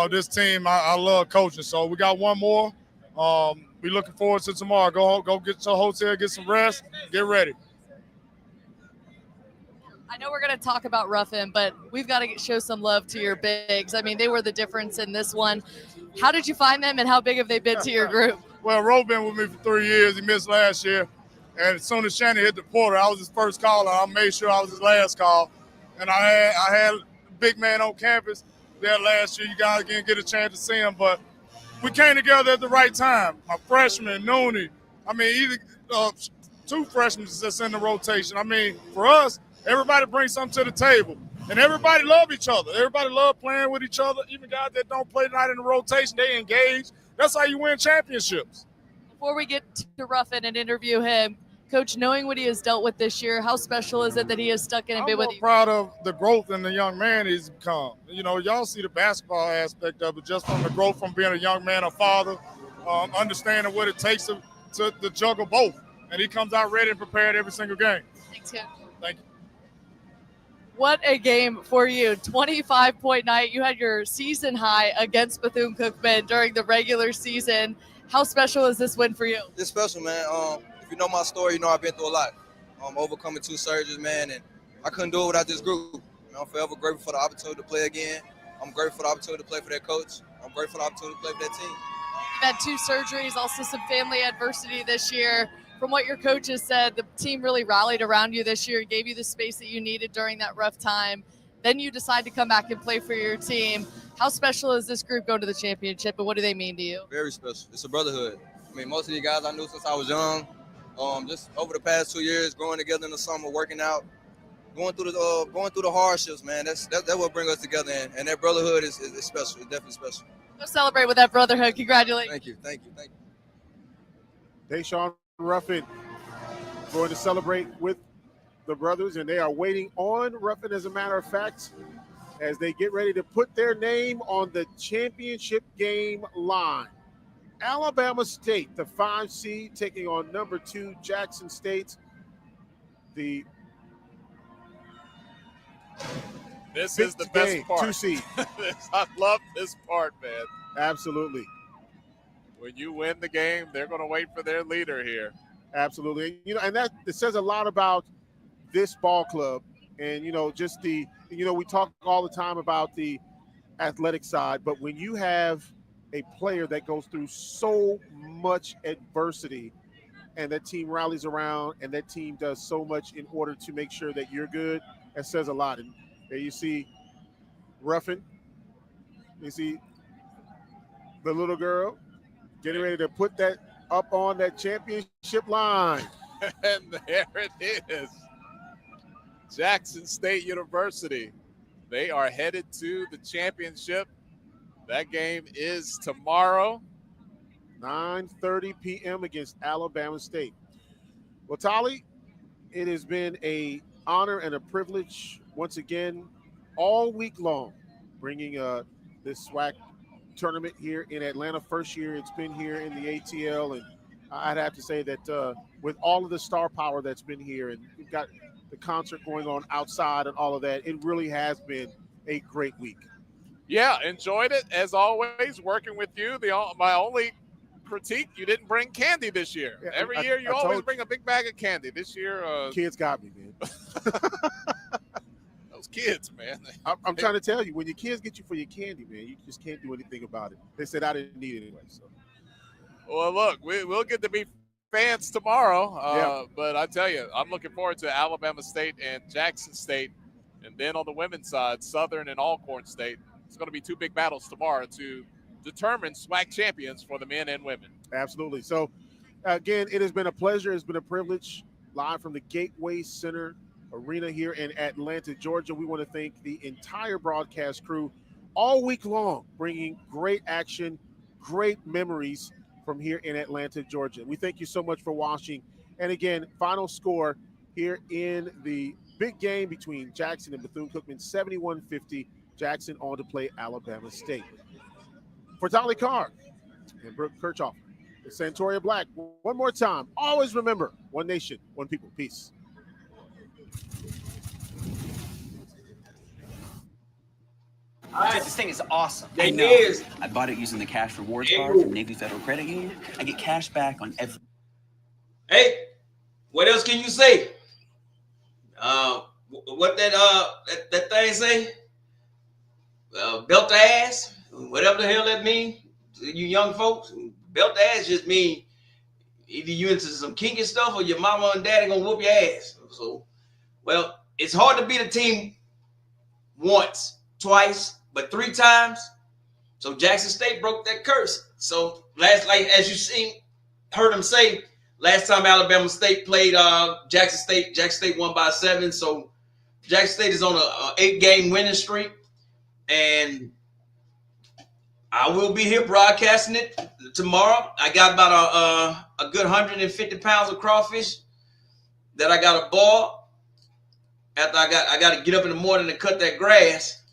This team, I love coaching. So we got one more. We looking forward to tomorrow. Go get to a hotel, get some rest, get ready. I know we're going to talk about Ruffin, but we've got to show some love to your bigs. I mean, they were the difference in this one. How did you find them, and how big have they been to your group? Well, Roe been with me for 3 years. He missed last year. And as soon as Shannon hit the portal, I was his first call, and I made sure I was his last call. And I had a big man on campus there last year. You guys didn't get a chance to see him, but we came together at the right time. My freshman, Nooney. I mean, either 2 freshmen that's in the rotation. I mean, for us, everybody brings something to the table, and everybody love each other. Everybody love playing with each other. Even guys that don't play tonight in the rotation, they engage. That's how you win championships. Before we get to Ruffin and interview him, Coach, knowing what he has dealt with this year, how special is it that he has stuck in and been with you? I'm proud of the growth in the young man he's become. Y'all see the basketball aspect of it, just from the growth from being a young man, a father, understanding what it takes to juggle both. And he comes out ready and prepared every single game. Thanks, Coach. Thank you. What a game for you. 25-point night. You had your season high against Bethune Cookman during the regular season. How special is this win for you? It's special, man. If you know my story, you know I've been through a lot. Overcoming 2 surgeries, man, and I couldn't do it without this group. I'm forever grateful for the opportunity to play again. I'm grateful for the opportunity to play for that coach. I'm grateful for the opportunity to play for that team. You've had 2 surgeries, also some family adversity this year. From what your coaches said, the team really rallied around you this year, gave you the space that you needed during that rough time. Then you decide to come back and play for your team. How special is this group going to the championship, and what do they mean to you? Very special. It's a brotherhood. I mean, most of these guys I knew since I was young. Just over the past 2 years, growing together in the summer, working out, going through the hardships, man. That's what brings us together, and that brotherhood is special. It's definitely special. Go celebrate with that brotherhood. Congratulations. Thank you. Deshaun Ruffin going to celebrate with the brothers, and they are waiting on Ruffin, as a matter of fact, as they get ready to put their name on the championship game line. Alabama State, the 5 seed, taking on number 2 Jackson State. This is the best part. 2 seed. I love this part, man. Absolutely. When you win the game, they're going to wait for their leader here. Absolutely. And that it says a lot about this ball club, and just we talk all the time about the athletic side, but when you have a player that goes through so much adversity and that team rallies around and that team does so much in order to make sure that you're good, that says a lot. And there you see Ruffin, you see the little girl getting ready to put that up on that championship line. And there it is. Jackson State University. They are headed to the championship. That game is tomorrow. 9:30 p.m. against Alabama State. Well, Tolly, it has been an honor and a privilege once again all week long bringing this SWAC tournament here in Atlanta. First year it's been here in the ATL, and I'd have to say that with all of the star power that's been here, and we've got the concert going on outside and all of that, it really has been a great week. Yeah, enjoyed it as always. Working with you. My only critique: you didn't bring candy this year. Yeah, Every year you always bring a big bag of candy. This year, kids got me, man. Those kids, man. I'm trying to tell you, when your kids get you for your candy, man, you just can't do anything about it. They said I didn't need it anyway. So, well, look, we'll get to be fans tomorrow. But I tell you, I'm looking forward to Alabama State and Jackson State. And then on the women's side, Southern and Alcorn State. It's going to be two big battles tomorrow to determine SWAC champions for the men and women. Absolutely. So, again, it has been a pleasure. It's been a privilege. Live from the Gateway Center Arena here in Atlanta, Georgia. We want to thank the entire broadcast crew all week long, bringing great action, great memories from here in Atlanta, Georgia. We thank you so much for watching. And again, final score here in the big game between Jackson and Bethune-Cookman, 71-50. Jackson on to play Alabama State. For Dolly Carr and Brooke Kirchhoff, it's Santoria Black. One more time, always remember, one nation, one people. Peace. This thing is awesome. It I know. is. I bought it using the cash rewards card from Navy Federal Credit Union. I get cash back on every. Hey, what else can you say? What that thing say? Belt the ass, whatever the hell that mean. You young folks, belt the ass just mean either you into some kinky stuff or your mama and daddy gonna whoop your ass. So, well, it's hard to beat a team once, twice, but 3 times. So Jackson State broke that curse. So like as you heard him say, last time Alabama State played Jackson State won by 7. So Jackson State is on a 8-game winning streak, and I will be here broadcasting it tomorrow. I got about a good 150 pounds of crawfish that I got to boil. After I got to get up in the morning and cut that grass.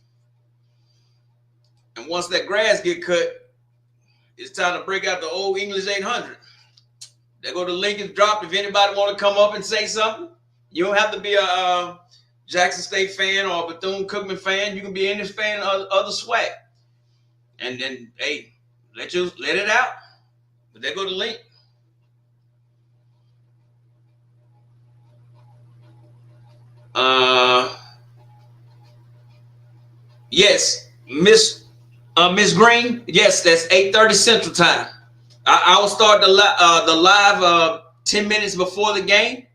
And once that grass get cut, it's time to break out the old English 800. There go the link is dropped. If anybody want to come up and say something, you don't have to be a Jackson State fan or a Bethune-Cookman fan. You can be any fan of the SWAC. And then, hey, let it out. But there go the link. Yes, Miss Green. Yes, that's 8:30 Central Time. I will start the live 10 minutes before the game.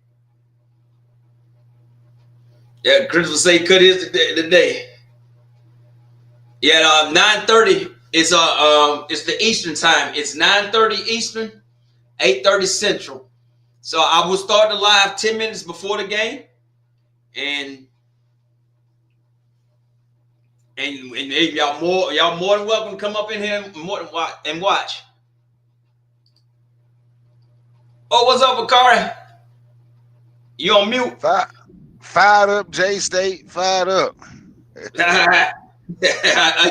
Yeah, Chris will say cut his today. Yeah, 9:30 is it's the Eastern time. It's 9:30 Eastern, 8:30 Central. So I will start the live 10 minutes before the game, and hey, y'all more than welcome to come up in here and watch. Oh, what's up, Akari? You on mute? Fired up, J State. Fired up. I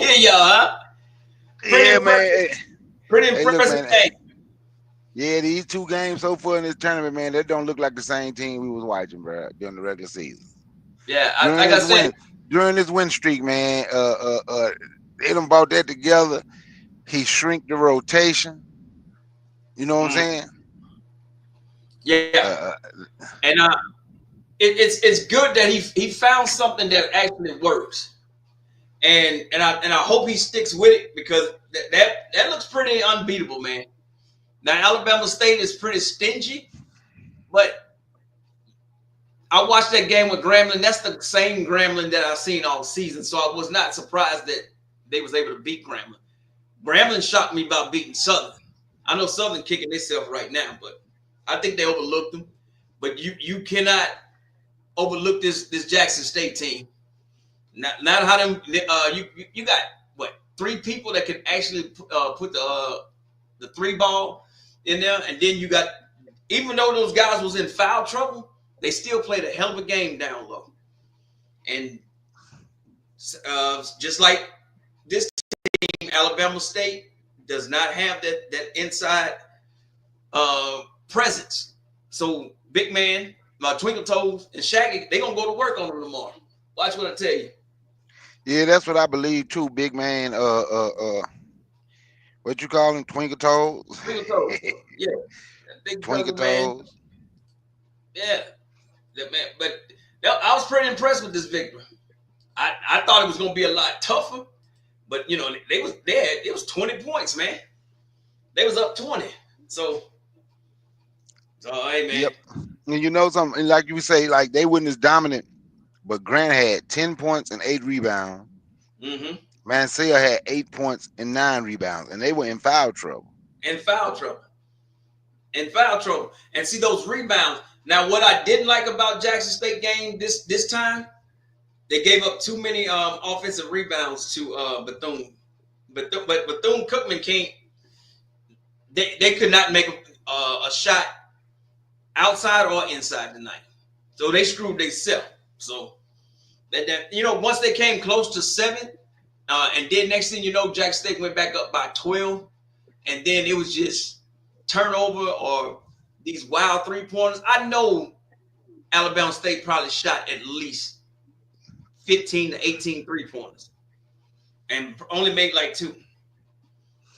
hear y'all, huh? Pretty impressive game. Yeah, these 2 games so far in this tournament, man, that don't look like the same team we was watching, bro, during the regular season. Yeah, like I said, during this win streak, man, they done brought that together. He shrink the rotation. You know what I'm saying? Yeah, and it's good that he found something that actually works, and I hope he sticks with it, because that looks pretty unbeatable, man. Now Alabama State is pretty stingy, but I watched that game with Grambling. That's the same Grambling that I've seen all season, so I was not surprised that they was able to beat Grambling. Grambling shocked me about beating Southern. I know Southern kicking themselves right now, but I think they overlooked them. But you cannot overlook this Jackson State team. Not how them you got what, 3 people that can actually put the 3 ball in there, and then you got, even though those guys was in foul trouble, they still played a hell of a game down low. And just like this team, Alabama State does not have that inside presence. So big man, Twinkle Toes and Shaggy, they gonna go to work on them tomorrow. Watch what I tell you. Yeah, that's what I believe too, big man. What you call him, Twinkle Toes? Twinkle Toes, yeah. Big Twinkle brother, Toes. Yeah, man. But I was pretty impressed with this victory. I thought it was gonna be a lot tougher, but you know they was there. It was 20 points, man. They was up 20, so So, hey, man. Yep. And you know something, like you say, like they weren't as dominant, but Grant had 10 points and 8 rebounds. Mm-hmm. Mansell had 8 points and 9 rebounds, and they were in foul trouble. In foul trouble. And see those rebounds. Now, what I didn't like about Jackson State game this time, they gave up too many offensive rebounds to Bethune. But Bethune Cookman can't. They could not make a shot outside or inside tonight. So they screwed themselves. So that once they came close to 7, and then next thing you know, Jackson State went back up by 12, and then it was just turnover or these wild 3-pointers. I know Alabama State probably shot at least 15 to 18 3-pointers and only made like 2.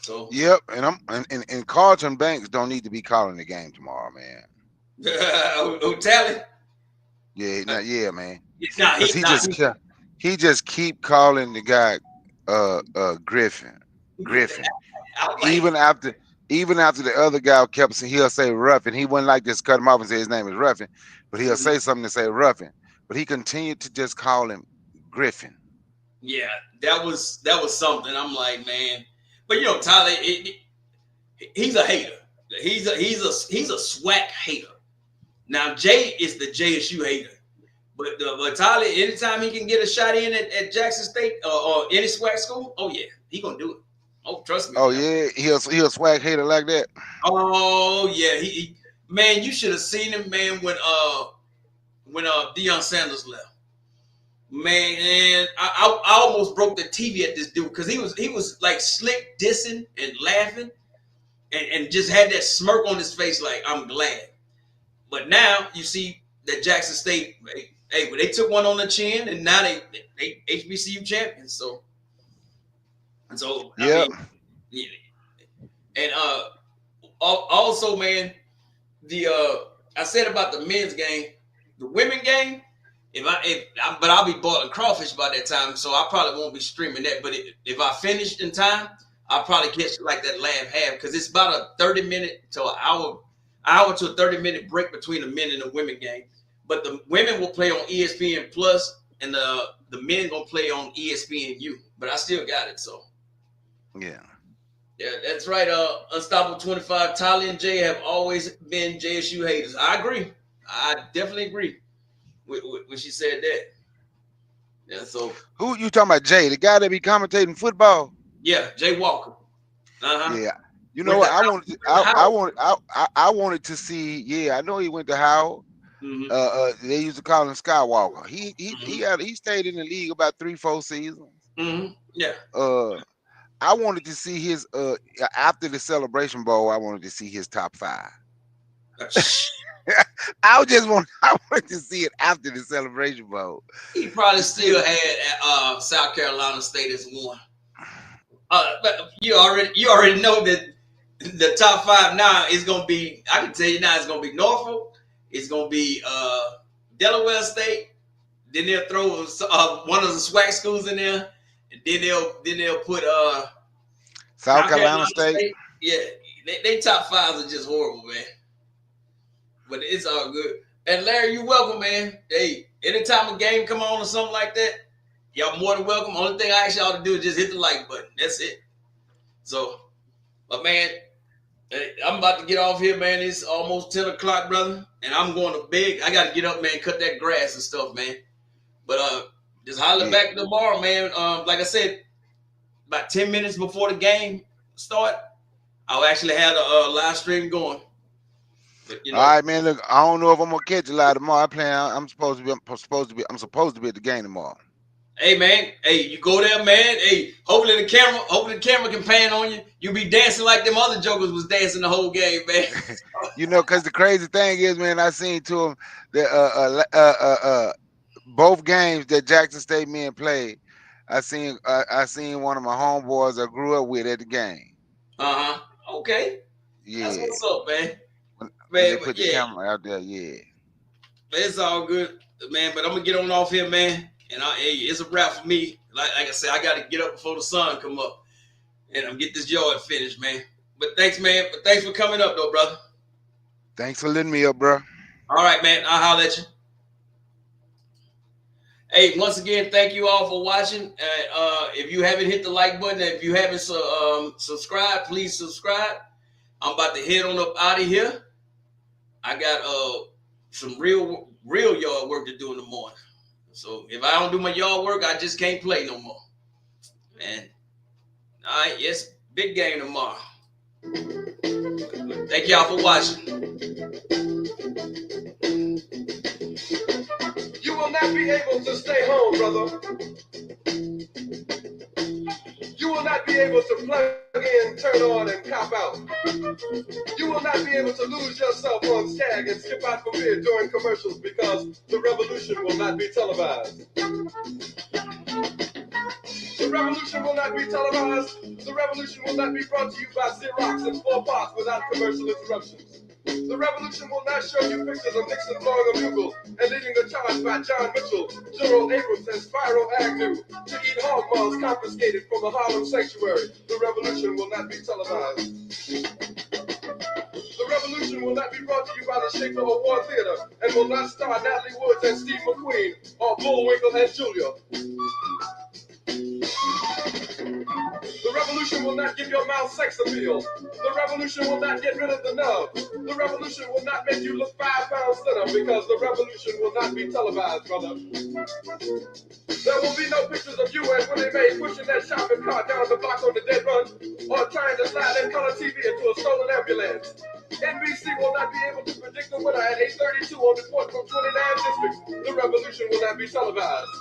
So yep, and Carlton Banks don't need to be calling the game tomorrow, man. Tally? Yeah, man. Nah, he just keep calling the guy Griffin. Even after the other guy kept saying, he'll say Ruffin. He wouldn't like just cut him off and say his name is Ruffin, but he'll say something to say Ruffin. But he continued to just call him Griffin. Yeah, that was something. I'm like, man. But Tyler, he's a hater. He's a SWAC hater. Now Jay is the JSU hater. But Tyler, anytime he can get a shot in at Jackson State or any SWAC school, oh yeah, he gonna do it. Oh, trust me. Oh yeah, he'll SWAC hater like that. Oh yeah, he man, you should have seen him, man, when Deion Sanders left. Man, I almost broke the TV at this dude because he was like slick dissing and laughing and just had that smirk on his face like I'm glad. But now you see that Jackson State, hey, but they took one on the chin and now they HBCU champions. So yeah. And also, man, I said about the men's game, the women game. But I'll be boiling crawfish by that time, so I probably won't be streaming that. But if I finish in time, I'll probably catch like that last half because it's about a 30-minute to an hour to a 30-minute break between the men and the women game. But the women will play on ESPN Plus, and the men gonna play on ESPNU. But I still got it, so yeah, that's right. Unstoppable 25. Tyler and Jay have always been JSU haters. I agree. I definitely agree. When she said that. Yeah, so who you talking about, Jay? The guy that be commentating football? Yeah, Jay Walker. Uh-huh. Yeah. You know what? I wanted to see. Yeah, I know he went to Howard. Mm-hmm. They used to call him Skywalker. He stayed in the league about 3-4 seasons. Mm-hmm. Yeah. I wanted to see his after the Celebration Bowl. I wanted to see his top 5. I wanted to see it after the Celebration Bowl. He probably still had South Carolina State as one. But you already know that the top 5 now is gonna be. I can tell you now, it's gonna be Norfolk. It's gonna be Delaware State. Then they'll throw one of the SWAC schools in there, and then they'll put South Carolina State. Yeah, they top 5s are just horrible, man. But it's all good. And Larry, you're welcome, man. Hey, anytime a game come on or something like that, y'all more than welcome. Only thing I ask y'all to do is just hit the like button. That's it. So, but man, I'm about to get off here, man. It's almost 10 o'clock, brother. And I'm going to bed. I got to get up, man, cut that grass and stuff, man. But just holler back tomorrow, man. Like I said, about 10 minutes before the game start, I'll actually have a live stream going. But, all right, man. Look, I don't know if I'm gonna catch a lot tomorrow. I'm supposed to be at the game tomorrow. Hey, man. Hey, you go there, man. Hey, hopefully the camera can pan on you. You be dancing like them other jokers was dancing the whole game, man. Because the crazy thing is, man, I seen to them that both games that Jackson State men played. I seen one of my homeboys I grew up with at the game. Okay. Yeah. That's what's up, man. They put the camera out there, yeah. It's all good, man. But I'm gonna get on off here, man. And it's a wrap for me. Like I said, I got to get up before the sun come up, and I'm get this yard finished, man. But thanks, man. But thanks for coming up, though, brother. Thanks for letting me up, bro. All right, man. I'll holler at you. Hey, once again, thank you all for watching. If you haven't hit the like button, if you haven't subscribed, please subscribe. I'm about to head on up out of here. I got some real yard work to do in the morning. So if I don't do my yard work, I just can't play no more. Man. All right, yes, big game tomorrow. Thank y'all for watching. You will not be able to stay home, brother. You will not be able to plug in, turn on, and cop out. You will not be able to lose yourself on Skag and skip out for beer during commercials because the revolution will not be televised. The revolution will not be televised. The revolution will not be brought to you by Xerox in 4 parts without commercial interruptions. The revolution will not show you pictures of Nixon blowing a bugle and leading a charge by John Mitchell, General Abrams, and Spyro Agnew to eat hog maws confiscated from a Harlem sanctuary. The revolution will not be televised. The revolution will not be brought to you by the Schaefer Award Theater and will not star Natalie Woods and Steve McQueen or Bullwinkle and Julia. The revolution will not give your mouth sex appeal. The revolution will not get rid of the nub. The revolution will not make you look 5 pounds thinner because the revolution will not be televised, brother. There will be no pictures of you and Willie Mae pushing that shopping cart down the block on the dead run or trying to slide in color TV into a stolen ambulance. NBC will not be able to predict the winner at 8:32 on the court from 29 districts. The revolution will not be televised.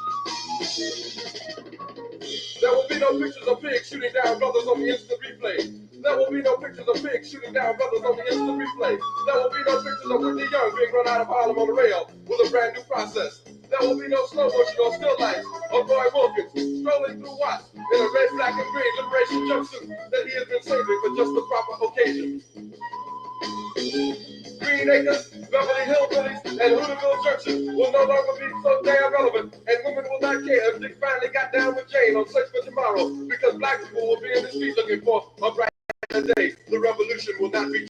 There will be no pictures of pigs shooting down brothers on the instant replay. There will be no pictures of pigs shooting down brothers on the instant replay. There will be no pictures of Whitney Young being run out of Harlem on the rail with a brand new process. There will be no slow motion or still life of Roy Wilkins strolling through Watts in a red, black, and green liberation jumpsuit that he has been saving for just the proper occasion. Green Acres, Beverly Hillbillies, and Hooterville churches will no longer be so damn relevant, and women will not care if Dick finally got down with Jane on Search for Tomorrow, because black people will be in the street looking for a brighter day. The revolution will not be